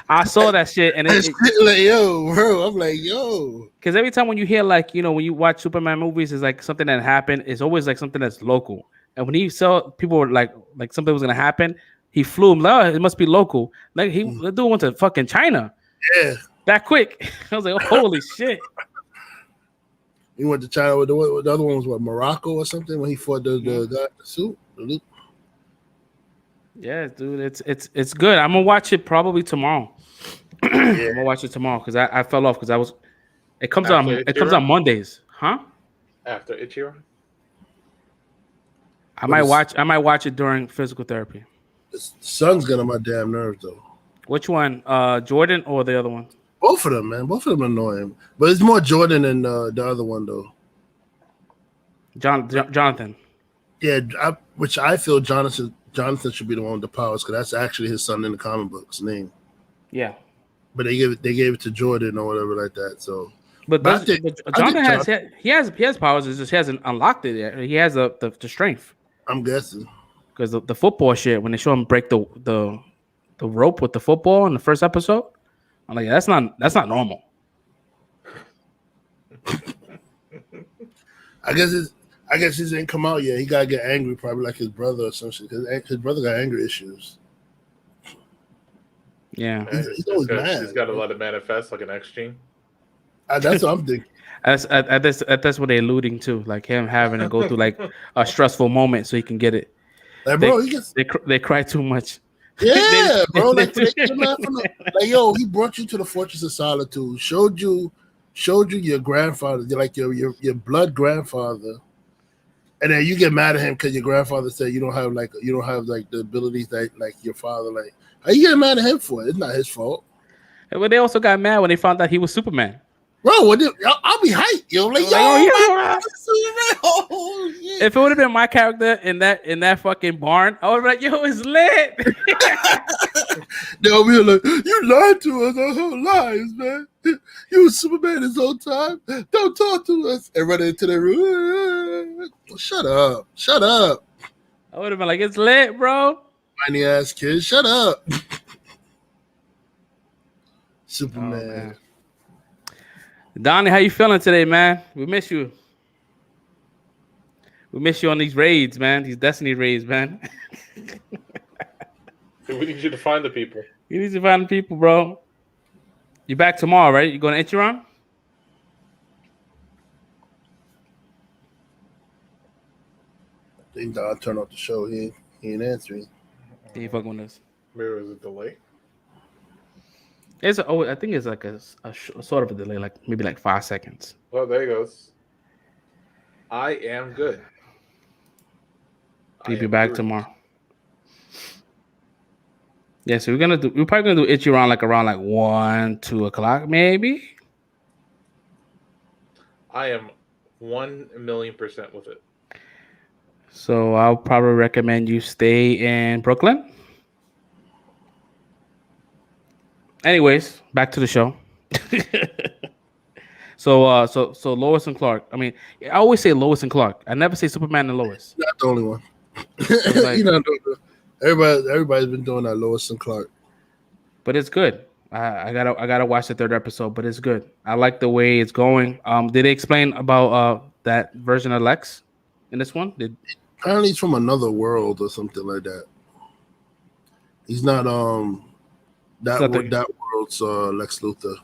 I saw that shit, and It's like, yo, bro. I'm like, yo. because every time when you hear like when you watch Superman movies, it's like something that happened. It's always like something that's local. And when he saw people were like something was gonna happen, he flew him. Like, oh, it must be local. Like the dude went to fucking China. Yeah. That quick. I was like, holy shit. He went to China with the other one was what, Morocco or something when he fought the guy in the suit. Yeah, dude, it's good. I'm gonna watch it probably tomorrow. I'm gonna watch it tomorrow because I fell off because it comes on Mondays, huh? After Ichiro? I might watch it during physical therapy. The sun's getting on my damn nerves though. Which one? Jordan or the other one? Both of them, man. Both of them annoying. But it's more Jordan than the other one though. Jonathan. Yeah, which I feel Jonathan should be the one with the powers because that's actually his son in the comic books name. Yeah. But they gave it to Jordan or whatever like that. So But Jonathan has powers, it's just he hasn't unlocked it yet. He has the strength. I'm guessing. Because the football shit, when they show him break the rope with the football in the first episode, I'm like, that's not normal. I guess his ain't come out yet. He gotta get angry, probably like his brother or something. Because his brother got anger issues. Yeah, he's always mad. He's got to let it manifest like an X gene. That's what I'm thinking. That's what they're alluding to, like him having to go through like a stressful moment so he can get it. Like, bro, they cry too much. Yeah, bro. Like, yo, he brought you to the Fortress of Solitude, showed you your grandfather, like your blood grandfather, and then you get mad at him because your grandfather said you don't have the abilities that like your father. Like, how you getting mad at him for? It's not his fault. But they also got mad when they found out he was Superman. Bro, I'll be hyped, yo. Like, Superman. Oh, shit. If it would have been my character in that fucking barn, I would be like, yo, it's lit. They'll be like, you lied to us our whole lives, man. You was Superman this whole time. Don't talk to us. And run into the room. Shut up. I would have been like, it's lit, bro. Whiny ass kid, shut up. Superman. Oh, Donnie, how you feeling today, man? We miss you. We miss you on these raids, man. These Destiny raids, man. We need you to find the people. You need to find the people, bro. You back tomorrow, right? You going to Ichiran? I think Don turned off the show. He ain't answering. He ain't fucking with us. Maybe it was a delay. I think it's like a sort of a delay, like maybe like 5 seconds. Well, there he goes. I am good. He'll be back tomorrow. Yeah, so we're probably gonna do Ichiran around 1, 2 o'clock, maybe. I am 1,000,000% with it. So I'll probably recommend you stay in Brooklyn. Anyways, back to the show. So Lois and Clark. I mean, I always say Lois and Clark. I never say Superman and Lois. Not the only one. Everybody's been doing that, Lois and Clark. But it's good. I gotta watch the 3rd episode, but it's good. I like the way it's going. Did they explain about that version of Lex in this one? Apparently he's from another world or something like that. He's not that world's Lex Luthor.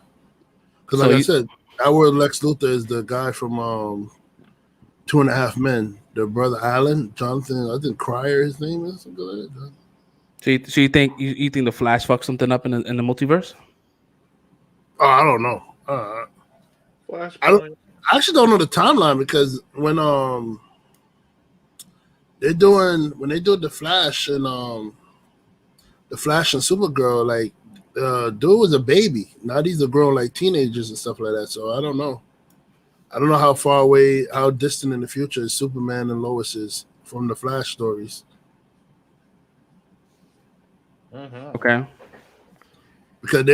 Because I said, that world Lex Luthor is the guy from 2.5 Men. The brother Alan, Jonathan, I think Cryer, his name is something like that. So you think the Flash fucked something up in the multiverse? Oh, I don't know. I actually don't know the timeline because when they do the Flash and Supergirl, like dude was a baby. Now these are grown like teenagers and stuff like that. So I don't know. I don't know how far away, how distant in the future Superman and Lois is from the Flash stories. Okay. Because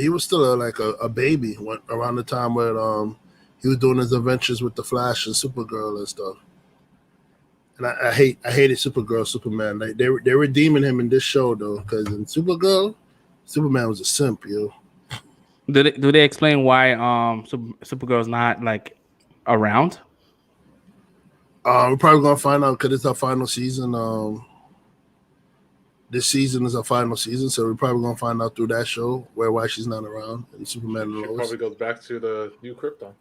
he was still a baby around the time when he was doing his adventures with the Flash and Supergirl and stuff. And I hated Supergirl, Superman. Like they're redeeming him in this show though, because in Supergirl, Superman was a simp, yo. Do they explain why Supergirl's not like around? We're probably gonna find out because it's our final season. This season is our final season, so we're probably gonna find out through that show why she's not around and Superman and She Lois. probably goes back to the new Krypton.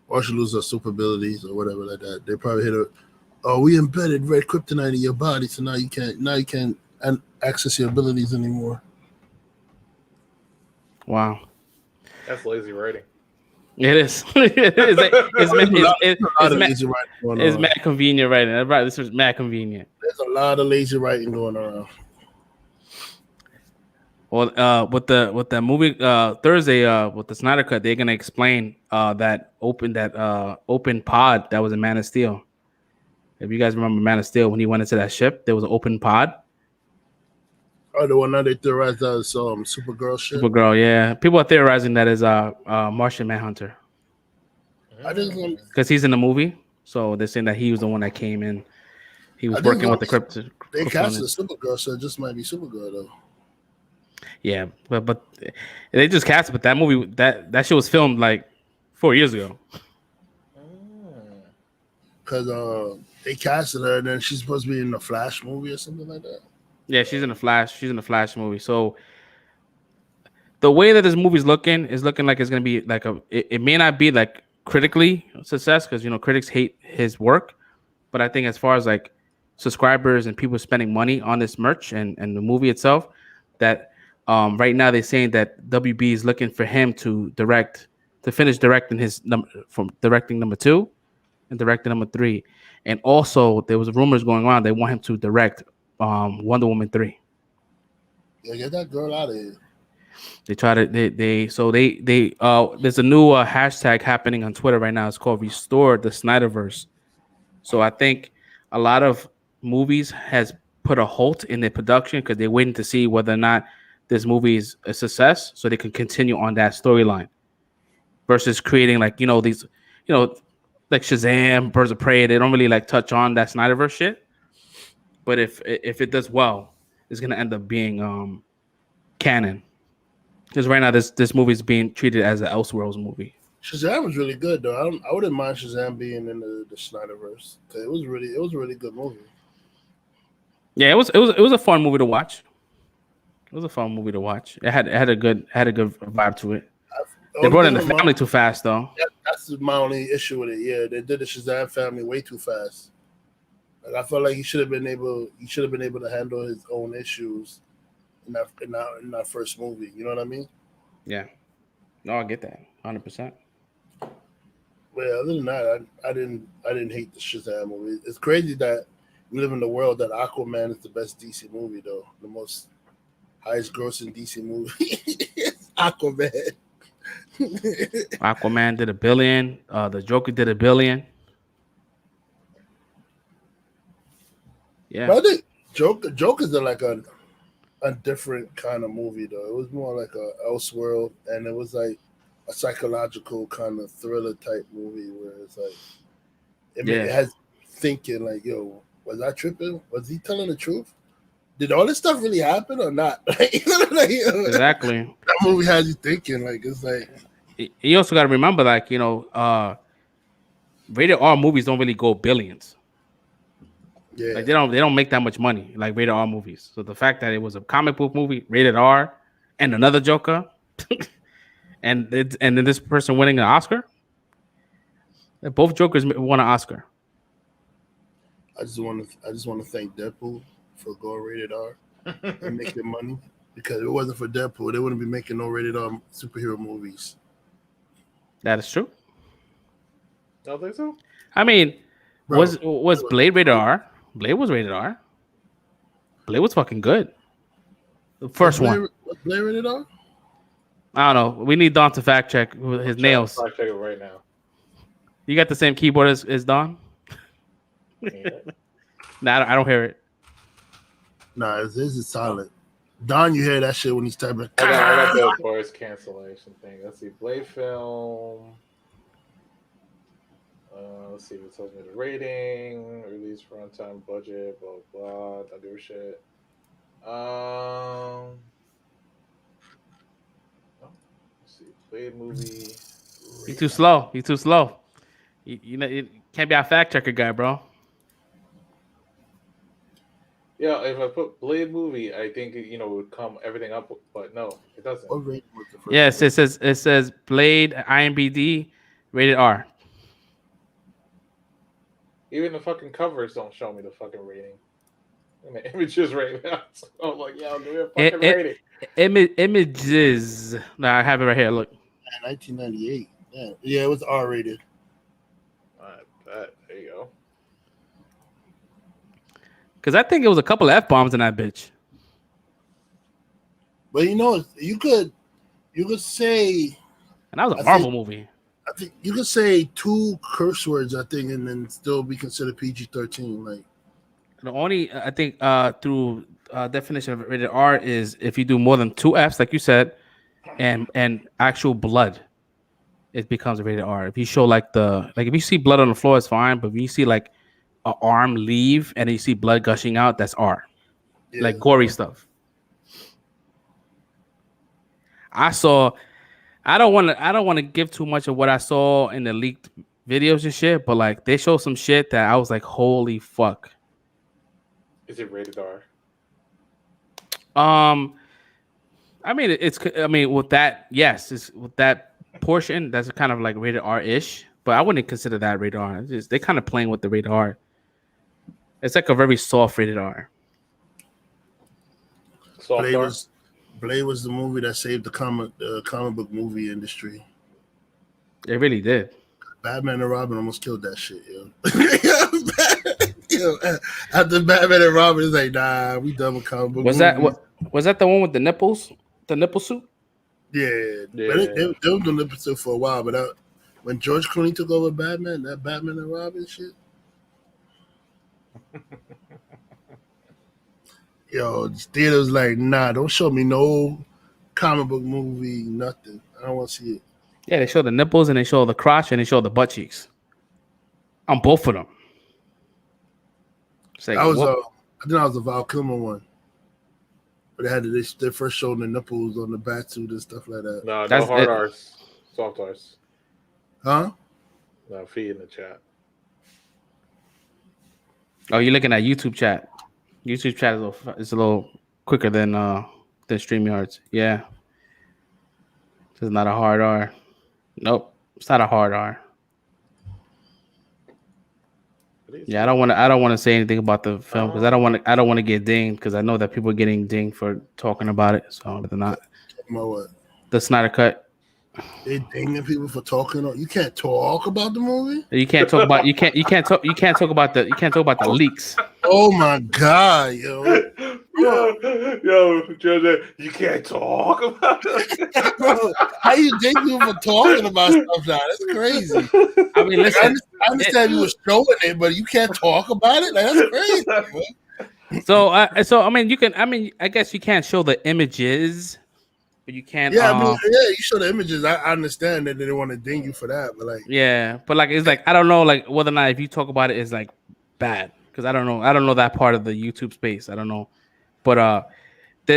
Or she loses her super abilities or whatever like that. They probably hit her. Oh, we embedded red kryptonite in your body, so now you can't access your abilities anymore. Wow, That's lazy writing. it is. It's mad convenient writing. Right, this was mad convenient. There's a lot of lazy writing going around. Well, with the movie Thursday, with the Snyder Cut, they're gonna explain that open pod that was in Man of Steel. If you guys remember Man of Steel, when he went into that ship, there was an open pod. Oh, the one that they theorized as Supergirl shit. Supergirl, yeah. People are theorizing that is Martian Manhunter. I didn't because he's in the movie, so they're saying that he was the one that came in. He was working with the crypto. They casted Supergirl, so it just might be Supergirl though. Yeah, but they just cast it. But that movie, that shit was filmed like 4 years ago. Because they casted her, and then she's supposed to be in the Flash movie or something like that. Yeah, she's in the Flash. She's in the Flash movie. So the way that this movie's looking is looking like it's gonna be like it may not be like critically a success because critics hate his work, but I think as far as like subscribers and people spending money on this merch and the movie itself, that right now they're saying that WB is looking for him to finish directing directing number 2 and directing number 3, and also there was rumors going on they want him to direct Wonder Woman 3. Yeah, get that girl out of here. They try to there's a new hashtag happening on Twitter right now. It's called Restore the Snyderverse. So I think a lot of movies has put a halt in their production because they're waiting to see whether or not this movie is a success, so they can continue on that storyline versus creating like these like Shazam, Birds of Prey. They don't really like touch on that Snyderverse shit. But if it does well, it's gonna end up being canon. Because right now this movie is being treated as an Elseworlds movie. Shazam was really good though. I wouldn't mind Shazam being in the Snyderverse. It was a really good movie. Yeah, it was a fun movie to watch. It was a fun movie to watch. It had a good vibe to it. They brought in the family too fast though. That's my only issue with it. Yeah, they did the Shazam family way too fast. Like I felt like he should have been able to handle his own issues in that first movie. You know what I mean? Yeah. No, I get that 100%. Well, other than that, I didn't hate the Shazam movie. It's crazy that we live in the world that Aquaman is the best DC movie though. The most highest grossing DC movie is Aquaman. Aquaman did $1 billion. The Joker did $1 billion. Yeah. But I think Joker's like a different kind of movie though. It was more like a Elseworld, and it was like a psychological kind of thriller type movie where it's like it has thinking like, yo, was I tripping? Was he telling the truth? Did all this stuff really happen or not? Exactly. That movie has you thinking. Like it's like you also got to remember, like rated R movies don't really go billions. Yeah, like they don't make that much money like rated R movies. So the fact that it was a comic book movie, rated R, and another Joker, and then this person winning an Oscar, both Jokers won an Oscar. I just want to thank Deadpool for going rated R and making money, because if it wasn't for Deadpool, they wouldn't be making no rated R superhero movies. That is true. I think so. I mean, was Blade rated R? Blade was rated R. Blade was fucking good. The first one. Was Blade rated R? I don't know. We need Don to fact check with his nails. Fact check it right now. You got the same keyboard as Don? Yeah. Nah, I don't hear it. Nah, this is solid. Don, you hear that shit when he's typing. I got the voice cancellation thing. Let's see. Blade film. Let's see. It tells me the rating, release runtime, budget, blah blah. Don't give a shit. Oh, let's see. Played movie. You too slow. You too slow. You know, you can't be a fact checker guy, bro. Yeah, if I put Blade movie, I think it would come everything up, but no, it doesn't. What rating was the first Yes, one? it says Blade IMBD rated R. Even the fucking covers don't show me the fucking rating. And the images right now. So I'm like, yeah, give me a fucking rating. Images. Nah, I have it right here. Look. 1998. Yeah, it was R rated. I bet. There you go. Because I think it was a couple of F-bombs in that bitch. But you could say, And that was a I Marvel think- movie. I think you could say 2 curse words, I think, and then still be considered PG-13. Like, The only, I think, through definition of rated R is if you do more than 2 Fs, like you said, and actual blood, it becomes a rated R. If you show if you see blood on the floor, it's fine. But if you see like an arm leave and you see blood gushing out, that's R. yeah. Like gory stuff. I don't want to give too much of what I saw in the leaked videos and shit, but like they show some shit that I was like, holy fuck. Is it rated R? I mean, with that, yes, it's with that portion, that's kind of like rated R-ish, but I wouldn't consider that rated R. They're kind of playing with the rated R. It's like a very soft rated R. Soft Blade R? was the movie that saved the comic book movie industry. It really did. Batman and Robin almost killed that shit, yo. Yo, after Batman and Robin, it's like, nah, we done with comic book Was movies. that the one with the nipples? The nipple suit? Yeah. But they were doing the episode for a while, but when George Clooney took over Batman, that Batman and Robin shit. Yo, theater was like, nah, don't show me no comic book movie, nothing. I don't want to see it. Yeah, they show the nipples and they show the crotch and they show the butt cheeks. On both of them. It's like, I think what? that was the Val Kilmer one. But they had they first showed the nipples on the bat suit and stuff like that. No That's hard it. R's. Soft R's. Huh? No, feed in the chat. Oh, you're looking at YouTube chat. YouTube chat is a little quicker than StreamYards. Yeah. This is not a hard R. Nope. It's not a hard R. Yeah, I don't want to say anything about the film because I don't want to get dinged because I know that people are getting dinged for talking about it. So they're not. Talking about what? The Snyder Cut. They dinging people for talking. You can't talk about the movie. You can't talk about you can't talk about the leaks. Oh my god, yo! Yo, Jojo, you can't talk about it. Bro, how you ding people for talking about stuff now? That's crazy. I mean, listen. I understand you were showing it, but you can't talk about it. Like, that's crazy. Bro. So I mean, you can. I mean, I guess you can't show the images, but you can't. Yeah, I mean, yeah, you show the images. I understand that they didn't want to ding you for that, but like, yeah, but like it's like I don't know, like whether or not if you talk about it is like bad because I don't know that part of the YouTube space. I don't know, but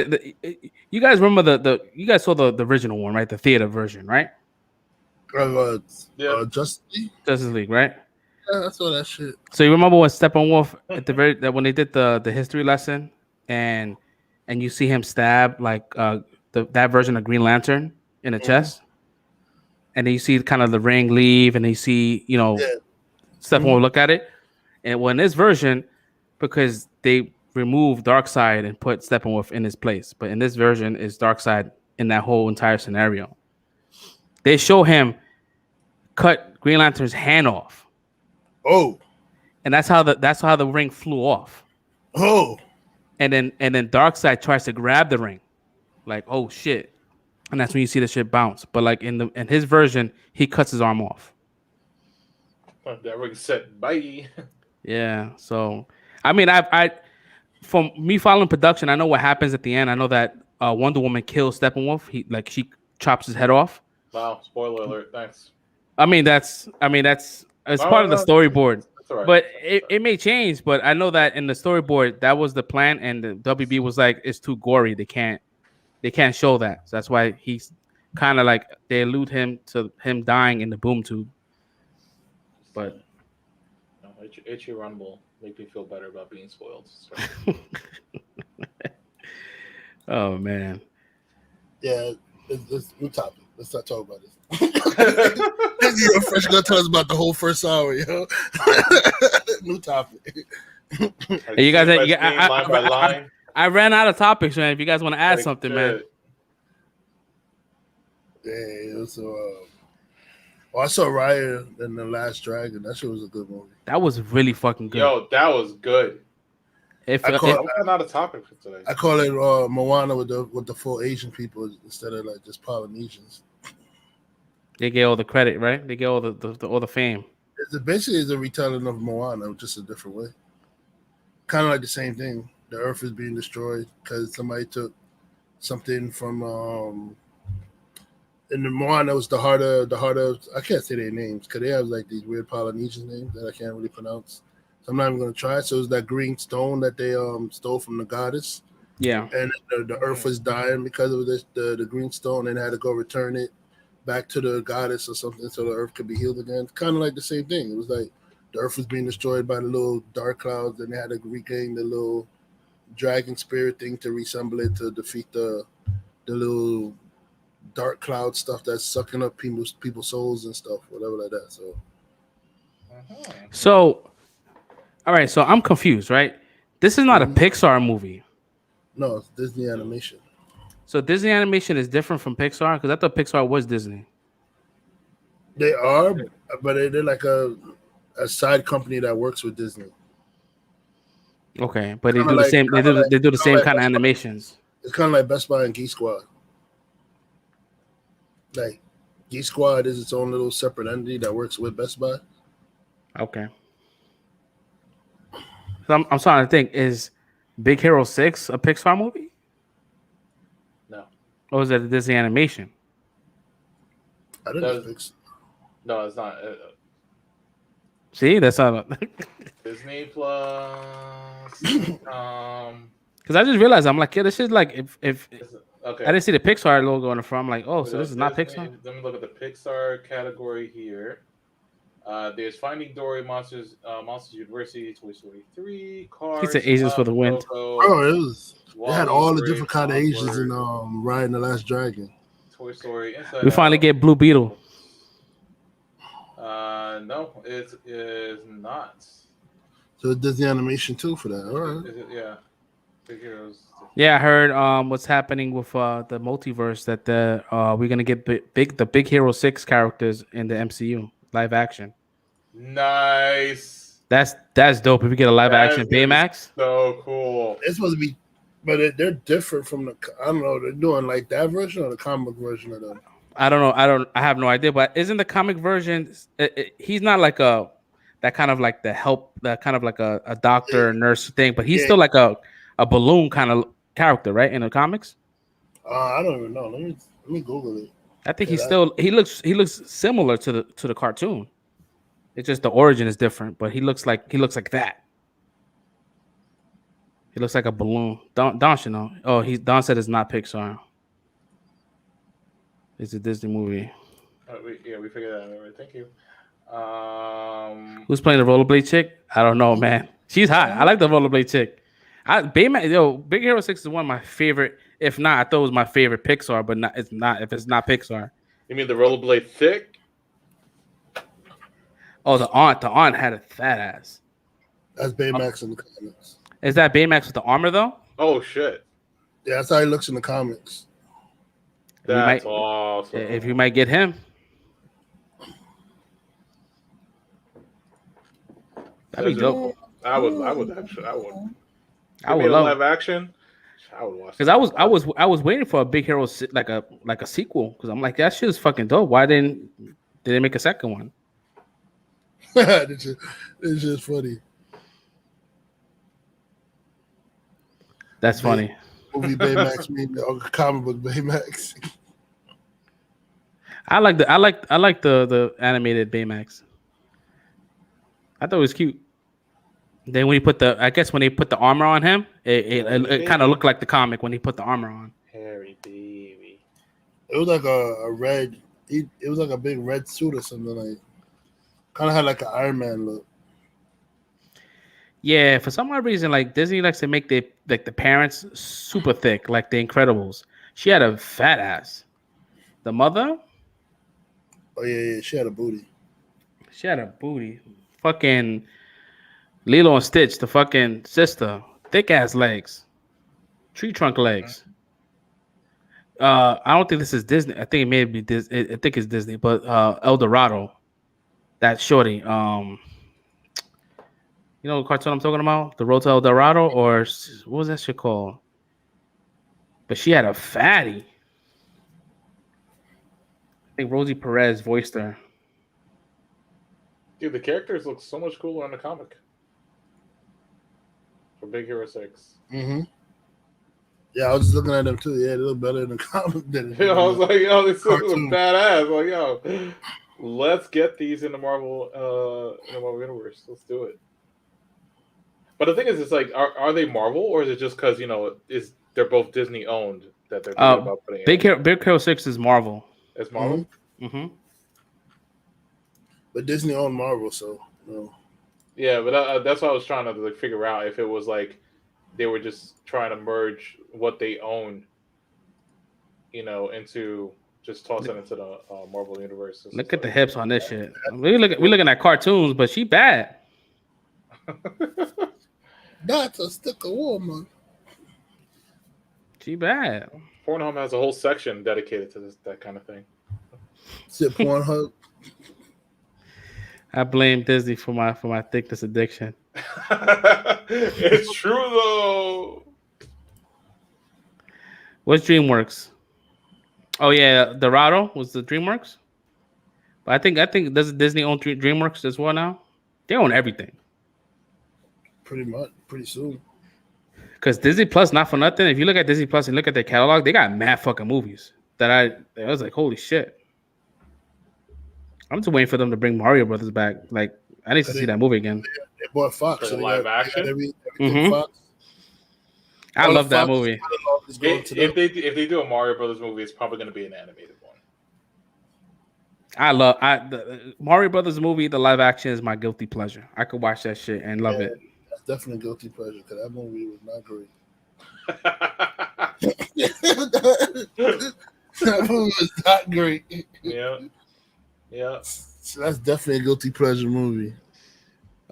you guys remember you guys saw the original one, right? The theater version, right? Justice League. Justice League, right? Yeah, I saw that shit. So you remember when Steppenwolf at the very when they did the history lesson and you see him stab like that version of Green Lantern in the chest, and then you see kind of the ring leave, and then you see Steppenwolf look at it, and when this version, because they removed Darkseid and put Steppenwolf in his place, but in this version is Darkseid in that whole entire scenario. They show him cut Green Lantern's hand off. Oh, and that's how the ring flew off. Oh, and then Darkseid tries to grab the ring, like oh shit, and that's when you see the shit bounce. But like in his version, he cuts his arm off. That ring said bye. Yeah. So I mean, I from me following production, I know what happens at the end. I know that Wonder Woman kills Steppenwolf. She chops his head off. Wow! Spoiler alert! Thanks. I mean that's It's No, part of the no, storyboard. that's all right. But it may change. But I know that in the storyboard that was the plan, and the WB was like, it's too gory. They can't show that. So that's why he's kind of like they allude him to him dying in the boom tube. But No, itchy rumble make me feel better about being spoiled. oh man. Yeah, it's new topic. Let's not talk about this. You're fresh gonna tell us about the whole first hour, yo. New topic. Hey, you guys, line by line. I ran out of topics, man. If you guys want to add something, man. Yeah, so I saw Raya and the Last Dragon. That shit was a good movie. That was really fucking good. Yo, that was good. I ran out of topic for today. I call it Moana with the full Asian people instead of like just Polynesians. They get all the credit, right? They get all the fame. Basically, it's a retelling of Moana, just a different way. Kind of like the same thing. The Earth is being destroyed because somebody took something from in the Moana was the heart of I can't say their names because they have like these weird Polynesian names that I can't really pronounce. So I'm not even gonna try. So it's that green stone that they stole from the goddess. Yeah. And the Earth was dying because of this the green stone, and had to go return it back to the goddess or something so the Earth could be healed again. It's kind of like the same thing. It was like the Earth was being destroyed by the little dark clouds, and they had to regain the little dragon spirit thing to reassemble it to defeat the little dark cloud stuff that's sucking up people's souls and stuff, whatever like that. So, all right. So I'm confused, right? This is not a Pixar movie. No, it's Disney animation. So Disney animation is different from Pixar because I thought Pixar was Disney. They are, but they're like a side company that works with Disney. Okay, but they do the same. They do the same kind of animations. It's kind of like Best Buy and Geek Squad. Like Geek Squad is its own little separate entity that works with Best Buy. Okay. So I'm starting to think: is Big Hero 6 a Pixar movie? No. Or is it a Disney animation? I don't think so. No, it's not. See, that's not Disney Plus. Because I just realized I'm like, yeah, this is like if okay. I didn't see the Pixar logo on the front. I'm like, oh, so this is not Disney, Pixar. Let me look at the Pixar category here. There's Finding Dory, Monsters University, Toy Story 3, Cars. He said Asians for the win. Oh, it was. They had all the different kind of Asians in Raya and the Last Dragon. Toy Story. We finally get Blue Beetle. No, it is not. So it does the animation too for that. All right. Yeah. Big Heroes. Yeah, I heard what's happening with the multiverse that we're gonna get the Big Hero 6 characters in the MCU live action. Nice. That's dope. If we get a live action Baymax, so cool. It's supposed to be, but they're different from the. I don't know. They're doing like that version or the comic version of them. I don't know. I have no idea. But isn't the comic version? He's not like that kind of like the help, that kind of like a doctor nurse thing. But he's still like a balloon kind of character, right? In the comics. I don't even know. Let me Google it. I think he looks similar to the cartoon. It's just the origin is different, but he looks like that. He looks like a balloon. Don should know. Oh, Don said it's not Pixar. It's a Disney movie. We figured that out. Right. Thank you. Who's playing the rollerblade chick? I don't know, man. She's hot. I like the rollerblade chick. Big Hero 6 is one of my favorite. If not, I thought it was my favorite Pixar, but it's not. If it's not Pixar, you mean the rollerblade thick? Oh, the aunt had a fat ass. That's Baymax in the comics. Is that Baymax with the armor though? Oh shit! Yeah, that's how he looks in the comics. That's awesome. If you might get him, that'd be dope. I would love live action. I would watch. Because I was waiting for a Big Hero like a sequel. Because I'm like, that shit is fucking dope. Why did they make a second one? It's just funny. That's funny. Movie Baymax mean comic book Baymax. I like the animated Baymax. I thought it was cute. Then when he put the, I guess when they put the armor on him, it kind of looked like the comic when he put the armor on. Harry baby. It was like a red. It was like a big red suit or something. Like kind of had like an Iron Man look. Yeah, for some odd reason, like Disney likes to make the parents super thick, like the Incredibles. She had a fat ass. The mother, Oh yeah, she had a booty. she had a booty. Fucking Lilo and Stitch, the fucking sister, thick ass legs, tree trunk legs. I don't think this is Disney. I think it may be Disney. I think it's Disney, but El Dorado, that shorty. You know what cartoon I'm talking about? The Road to El Dorado, or what was that shit called? But she had a fatty. I think Rosie Perez voiced her. Dude, the characters look so much cooler in the comic. For Big Hero 6. Mm-hmm. Yeah, I was just looking at them too. Yeah, they look better in the comic than. Yeah, I was like, yo, this is Cartoon. badass. Like, yo, let's get these in the Marvel universe. Let's do it. But the thing is, it's like, are they Marvel, or is it just because they're both Disney owned that they're thinking about putting it? Big Hero 6 is Marvel. It's Marvel. Mm-hmm. But Disney owned Marvel, so no. Yeah, but that's what I was trying to figure out, if it was like they were just trying to merge what they own, into just toss it into the Marvel universe. Look at the hips on this shit. We're looking at cartoons, but she bad. That's a stick of woman. She bad. Pornhub has a whole section dedicated to that kind of thing. Is it Pornhub? I blame Disney for my thickness addiction. It's true though. What's DreamWorks? Oh yeah, Dorado was the DreamWorks. But I think does Disney own DreamWorks as well now? They own everything. Pretty much, pretty soon. Because Disney Plus, not for nothing. If you look at Disney Plus and look at their catalog, they got mad fucking movies that I was like, holy shit. I'm just waiting for them to bring Mario Brothers back. Like, I need to see that movie again. They bought Fox. For the live action? Everything Fox. I love that movie. If they do a Mario Brothers movie, it's probably going to be an animated one. The Mario Brothers movie. The live action is my guilty pleasure. I could watch that shit and love it. That's definitely guilty pleasure because that movie was not great. That movie was not great. Yeah. So that's definitely a guilty pleasure movie.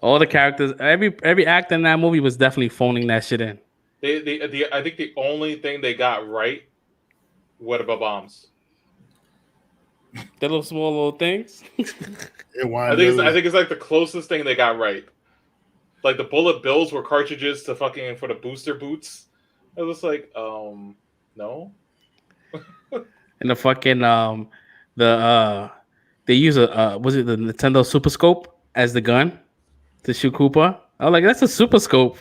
All the characters, every actor in that movie was definitely phoning that shit in. I think the only thing they got right were the bombs. The little small things. I think it's like the closest thing they got right. Like the bullet bills were cartridges for the booster boots. I was like, no. And the fucking they use was it the Nintendo Super Scope as the gun to shoot Koopa? I was like, that's a Super Scope.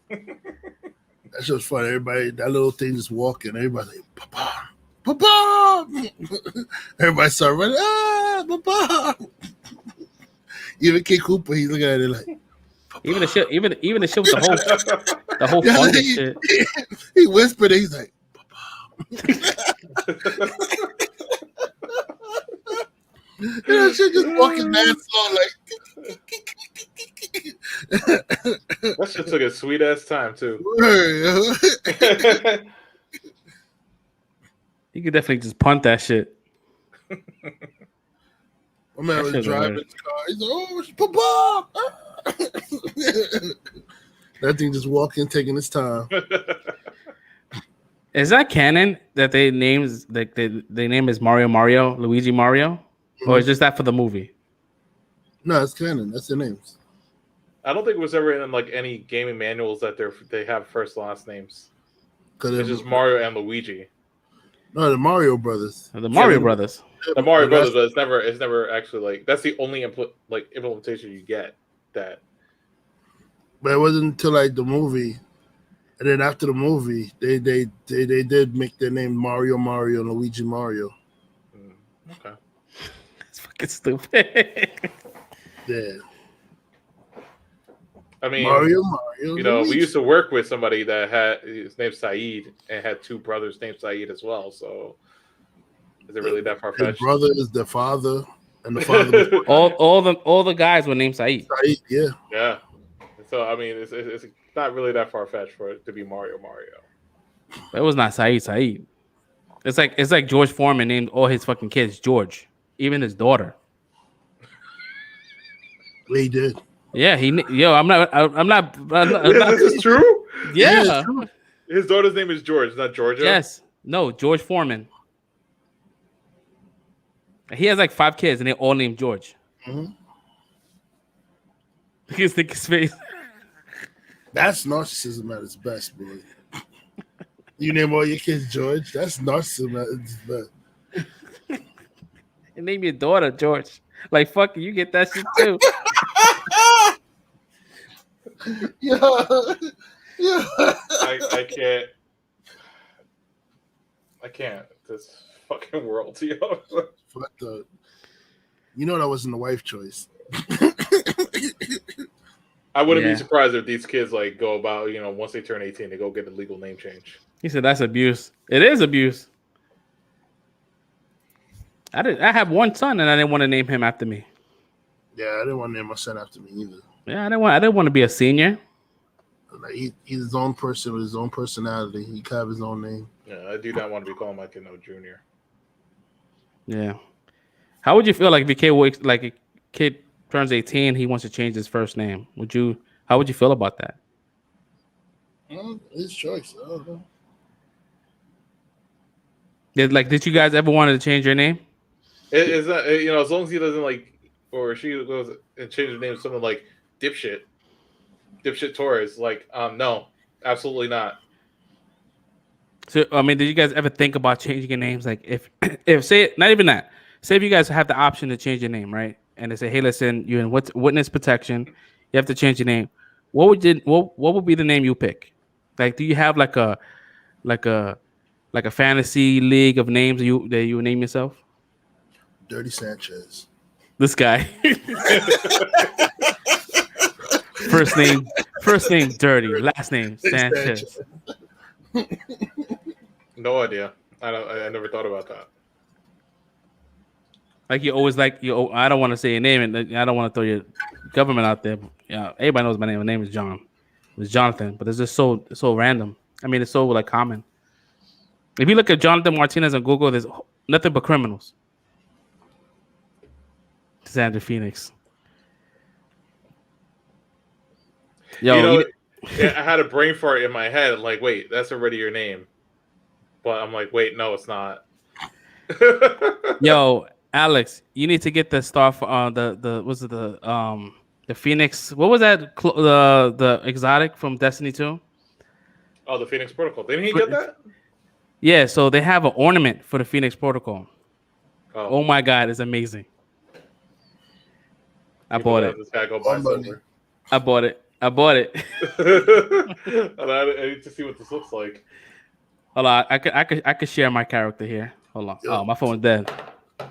That's just funny. Everybody, that little thing just walking. Everybody's like, Papa, Papa. Everybody started running. Papa. Even Kid Cooper, he's looking at it like. Papa. Even the shit with the whole fungus shit. He whispered, he's like, Papa. Shit just walking mad slow, like. That shit took a sweet ass time too. You could definitely just punt that shit. My man was driving his car. He's like, "Oh, Papa!" That thing just walking, taking his time. Is that canon that they names like they name is Mario, Luigi Mario, or is just that for the movie? No, it's canon. That's their names. I don't think it was ever in like any gaming manuals that they have first and last names. It's just Mario and Luigi. No, the Mario Brothers. The Mario Brothers. The Mario Brothers, but it's never actually like that's the only implementation you get that. But it wasn't until like the movie, and then after the movie, they did make their name Mario and Luigi Mario. Okay. That's fucking stupid. Yeah. I mean, Mario. you know, we Luigi. used to work with somebody that had his name Saeed and had two brothers named Saeed as well. So is it really that far His fetched? brother is the father, and the father. All the guys were named Saeed. Right, yeah. Yeah. So I mean, it's not really that far fetched for it to be Mario. It was not Saeed. It's like George Foreman named all his fucking kids George, even his daughter. He did. Yeah, I'm not. This is true. Yeah. His daughter's name is George, not Georgia. Yes. No, George Foreman. He has like 5 kids, and they all named George. Mhm. His face. That's narcissism at its best, boy. You name all your kids George. That's narcissism at its best. And name your daughter George. Like fuck you get that shit too. Yeah. I can't. This fucking world, yo. Fuck the. You know that wasn't the wife choice. I wouldn't Yeah. be surprised if these kids like go about, you know, once they turn 18, they go get a legal name change. He said that's abuse. It is abuse. I have one son and I didn't want to name him after me. Yeah, I didn't want to name my son after me either. Yeah, I didn't want to be a senior. Like he's his own person with his own personality. He can have his own name. Yeah, I do not want to be calling my kid no junior. Yeah. How would you feel like if a kid turns 18, he wants to change his first name? How would you feel about that? His choice. I don't know. Did you guys ever wanted to change your name? It's not, you know, as long as he doesn't like, or she goes and changes the name to something like Dipshit Torres. Like, no, absolutely not. So I mean, did you guys ever think about changing your names? Like if say not even that. Say if you guys have the option to change your name, right? And they say, hey, listen, you're in witness protection. You have to change your name. What would be the name you pick? Like, do you have like a fantasy league of names that you would name yourself? Dirty Sanchez. This guy. First name Dirty, last name Sanchez. No idea. I never thought about that. Like you always I don't want to say your name and I don't want to throw your government out there. Yeah, everybody knows my name. My name is John. It's Jonathan, but it's just so random. I mean, it's so like common. If you look at Jonathan Martinez on Google, there's nothing but criminals. Xander Phoenix. Yo, you know, I had a brain fart in my head. Like, wait, that's already your name. But I'm like, wait, no, it's not. Yo, Alex, you need to get the star for the Phoenix. What was that? The exotic from Destiny 2? Oh, the Phoenix Protocol. Didn't he get that? Yeah, so they have an ornament for the Phoenix Protocol. Oh my god, it's amazing. I bought it. This guy go buy silver. I bought it. And I need to see what this looks like. Hold on, I could share my character here. Hold on. Oh, my phone's dead.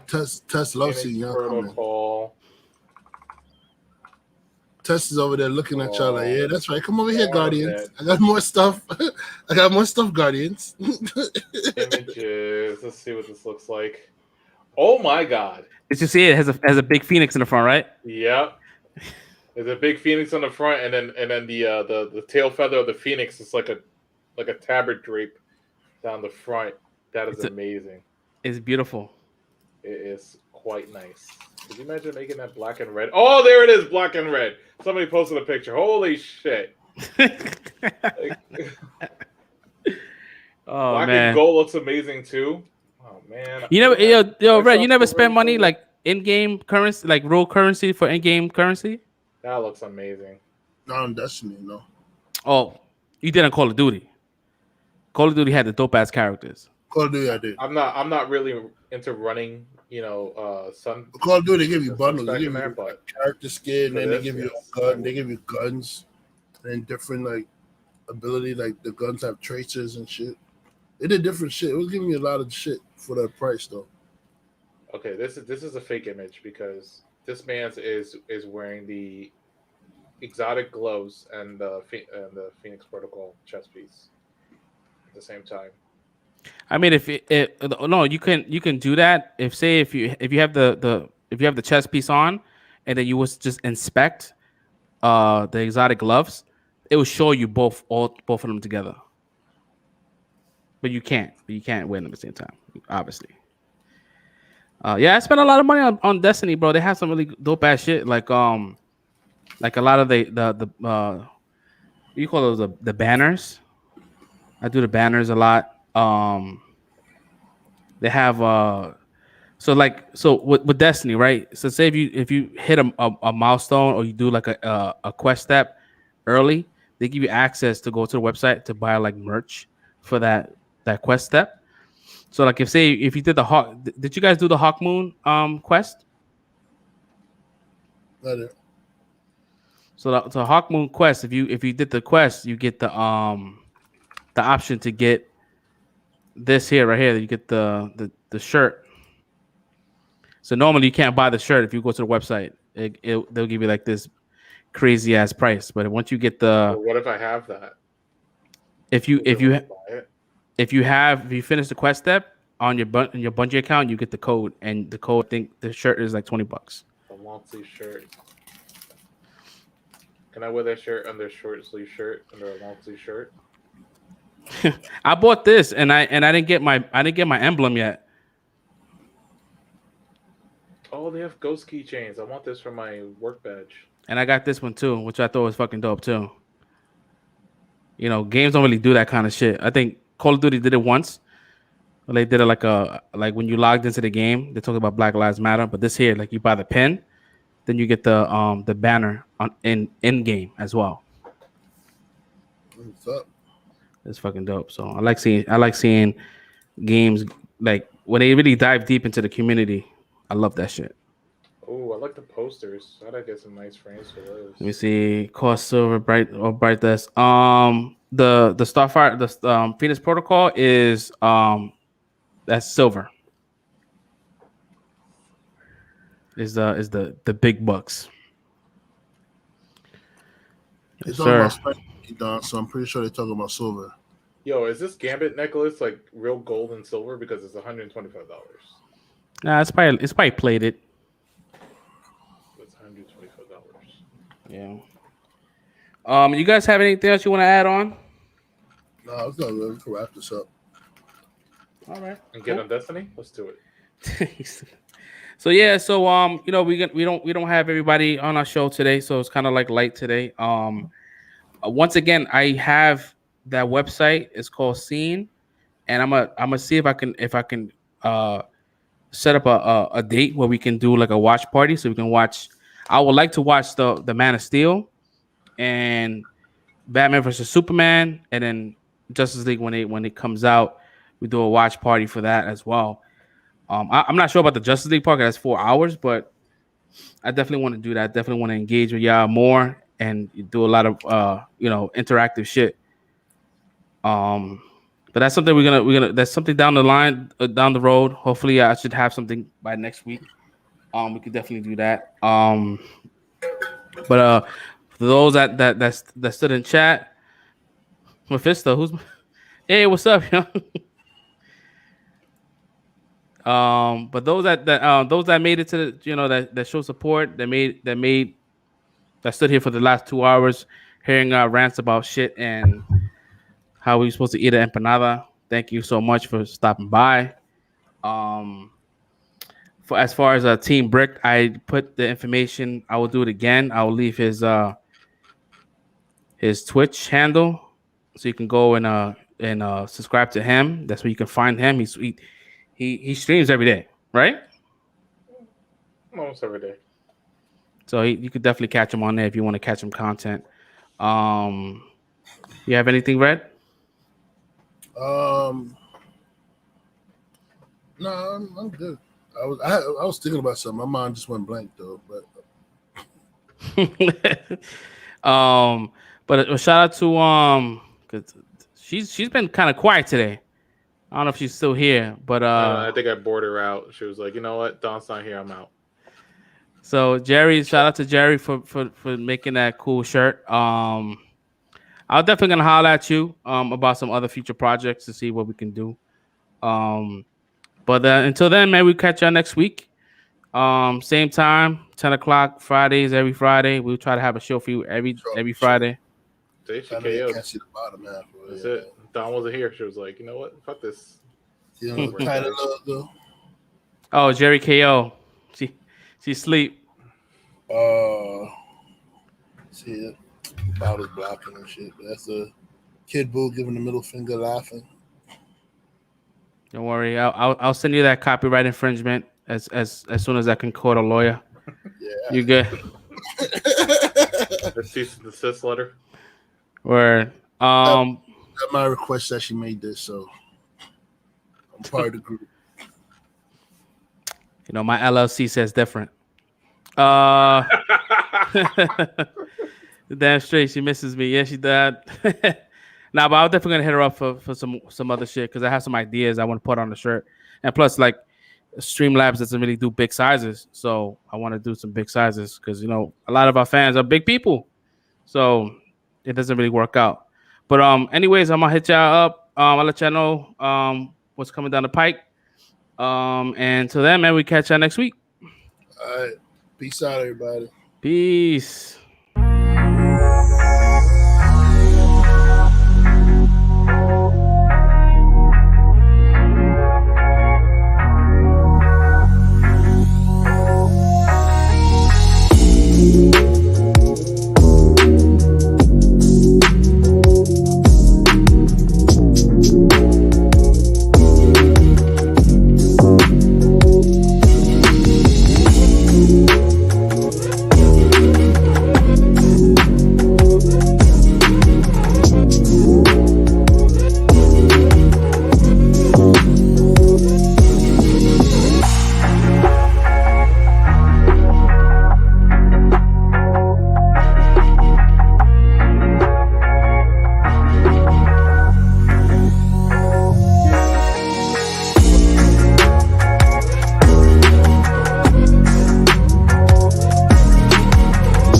Tess loves seeing y'all coming. Protocol. Tess is over there looking at y'all like, yeah, that's right. Come over here, Oh, Guardians. okay. I got more stuff. I got more stuff, Guardians. Images. Let's see what this looks like. Oh my god. Did you see it? It has a big phoenix in the front, right? Yep. There's a big phoenix on the front, and then the tail feather of the phoenix is like a tabard drape down the front. That is amazing. It's beautiful. It is quite nice. Could you imagine making that black and red? Oh, there it is, black and red. Somebody posted a picture. Holy shit. Oh black man. and gold looks amazing too. Oh man. You never Red, you never spend money like in-game currency, like real currency for in-game currency? That looks amazing. Not on Destiny, no. Oh, you did on Call of Duty. Call of Duty had the dope ass characters. Call of Duty, I did. I'm not really into running, sun. Call of Duty, they give you bundles. They back give in there, you but character skin, and they this, give you yes. a gun. They give you guns and different like ability. Like the guns have tracers and shit. They did different shit. It was giving you a lot of shit for that price though. Okay, this is a fake image because this man's is wearing the exotic gloves and the Phoenix Protocol chest piece at the same time. I mean, if no, you can do that. If you have the chest piece on, and then you was just inspect the exotic gloves, it will show you both of them together. But you can't wear them at the same time, obviously. Yeah, I spent a lot of money on Destiny, bro. They have some really dope ass shit, like a lot of the what do you call those, the banners. I do the banners a lot. They have so with Destiny, right? So say if you hit a milestone, or you do like a quest step early, they give you access to go to the website to buy like merch for that quest step. So like if you did the Hawk, did you guys do the Hawk Moon quest? Got it. So the Hawk Moon quest, if you did the quest, you get the option to get this here right here. You get the shirt. So normally you can't buy the shirt if you go to the website. They'll give you like this crazy ass price. But once you get the, Well, what if I have that? if you Buy it? if you finish the quest step on your Bungie account, you get the code, and the code, I think the shirt is like $20. The long sleeve shirt. Can I wear that shirt under a short sleeve shirt under a long sleeve shirt? I bought this, and I didn't get my emblem yet. Oh, they have ghost keychains. I want this for my work badge. And I got this one too, which I thought was fucking dope too. You know, games don't really do that kind of shit. I think Call of Duty did it once. They did it like when you logged into the game, they talked about Black Lives Matter. But this here, like you buy the pin, then you get the banner in game as well. What's up? It's fucking dope. So I like seeing games like when they really dive deep into the community. I love that shit. Oh, I like the posters. I gotta get some nice frames for those. Let me see. Cost silver, bright this. The Starfire, the Phoenix Protocol is that's silver. Is the big bucks. They're Yes, talking sir. about spiky, Don, so I'm pretty sure they're talking about silver. Yo, is this Gambit necklace like real gold and silver? Because it's $125. Nah, it's probably plated. It's $125. Yeah. You guys have anything else you want to add on? No, it's not good. We can wrap this up. All right. And get on Destiny? Let's do it. So yeah, you know, we don't have everybody on our show today, so it's kind of like light today. Once again, I have that website. It's called Scene, and I'm gonna see if I can set up a date where we can do like a watch party, so we can watch. I would like to watch the Man of Steel and Batman versus Superman, and then Justice League when it comes out, we do a watch party for that as well. I'm not sure about the Justice League part, 'cause that's 4 hours, but I definitely want to do that. Definitely want to engage with y'all more and do a lot of interactive shit. But that's something we're gonna that's something down the line, down the road. Hopefully, I should have something by next week. We could definitely do that. But for those that stood in chat, Mephisto, hey, what's up, yo? But those that made it to the, that show support, that stood here for the last 2 hours, hearing our rants about shit and how we're supposed to eat an empanada. Thank you so much for stopping by. For as far as Team Brick, I put the information. I will do it again. I will leave his Twitch handle, so you can go and subscribe to him. That's where you can find him. He streams every day, right? Almost every day. So you could definitely catch him on there if you want to catch him content. You have anything, Red? No, I'm good. I was thinking about something. My mind just went blank though. But but a shout out to cause she's been kind of quiet today. I don't know if she's still here, but I think I bored her out. She was like, you know what, Don's not here, I'm out. So Jerry, shout out to Jerry for making that cool shirt. I'm definitely gonna holler at you about some other future projects to see what we can do. But until then, man, we catch y'all next week. Same time, 10 o'clock Fridays. Every Friday, we'll try to have a show for you every Friday. They should I know you KO. can't see the bottom half. That's it. Don wasn't here. She was like, you know what? Fuck this. You know, kind of logo. Oh, Jerry KO. She sleep. See it. Bottles blocking and shit. That's a Kid Boo giving the middle finger, laughing. Don't worry. I'll send you that copyright infringement as soon as I can quote a lawyer. Yeah. You good? The cease and desist letter. Word. At my request that she made this, so I'm part of the group. You know, my LLC says different. Damn straight, she misses me. Yeah, she did. Nah, but I'm definitely gonna hit her up for some other shit because I have some ideas I want to put on the shirt. And plus, like, Streamlabs doesn't really do big sizes, so I want to do some big sizes because, you know, a lot of our fans are big people, so it doesn't really work out. But anyways, I'm gonna hit y'all up. I'll let y'all know what's coming down the pike. And until then, man, we catch y'all next week. All right. Peace out, everybody. Peace.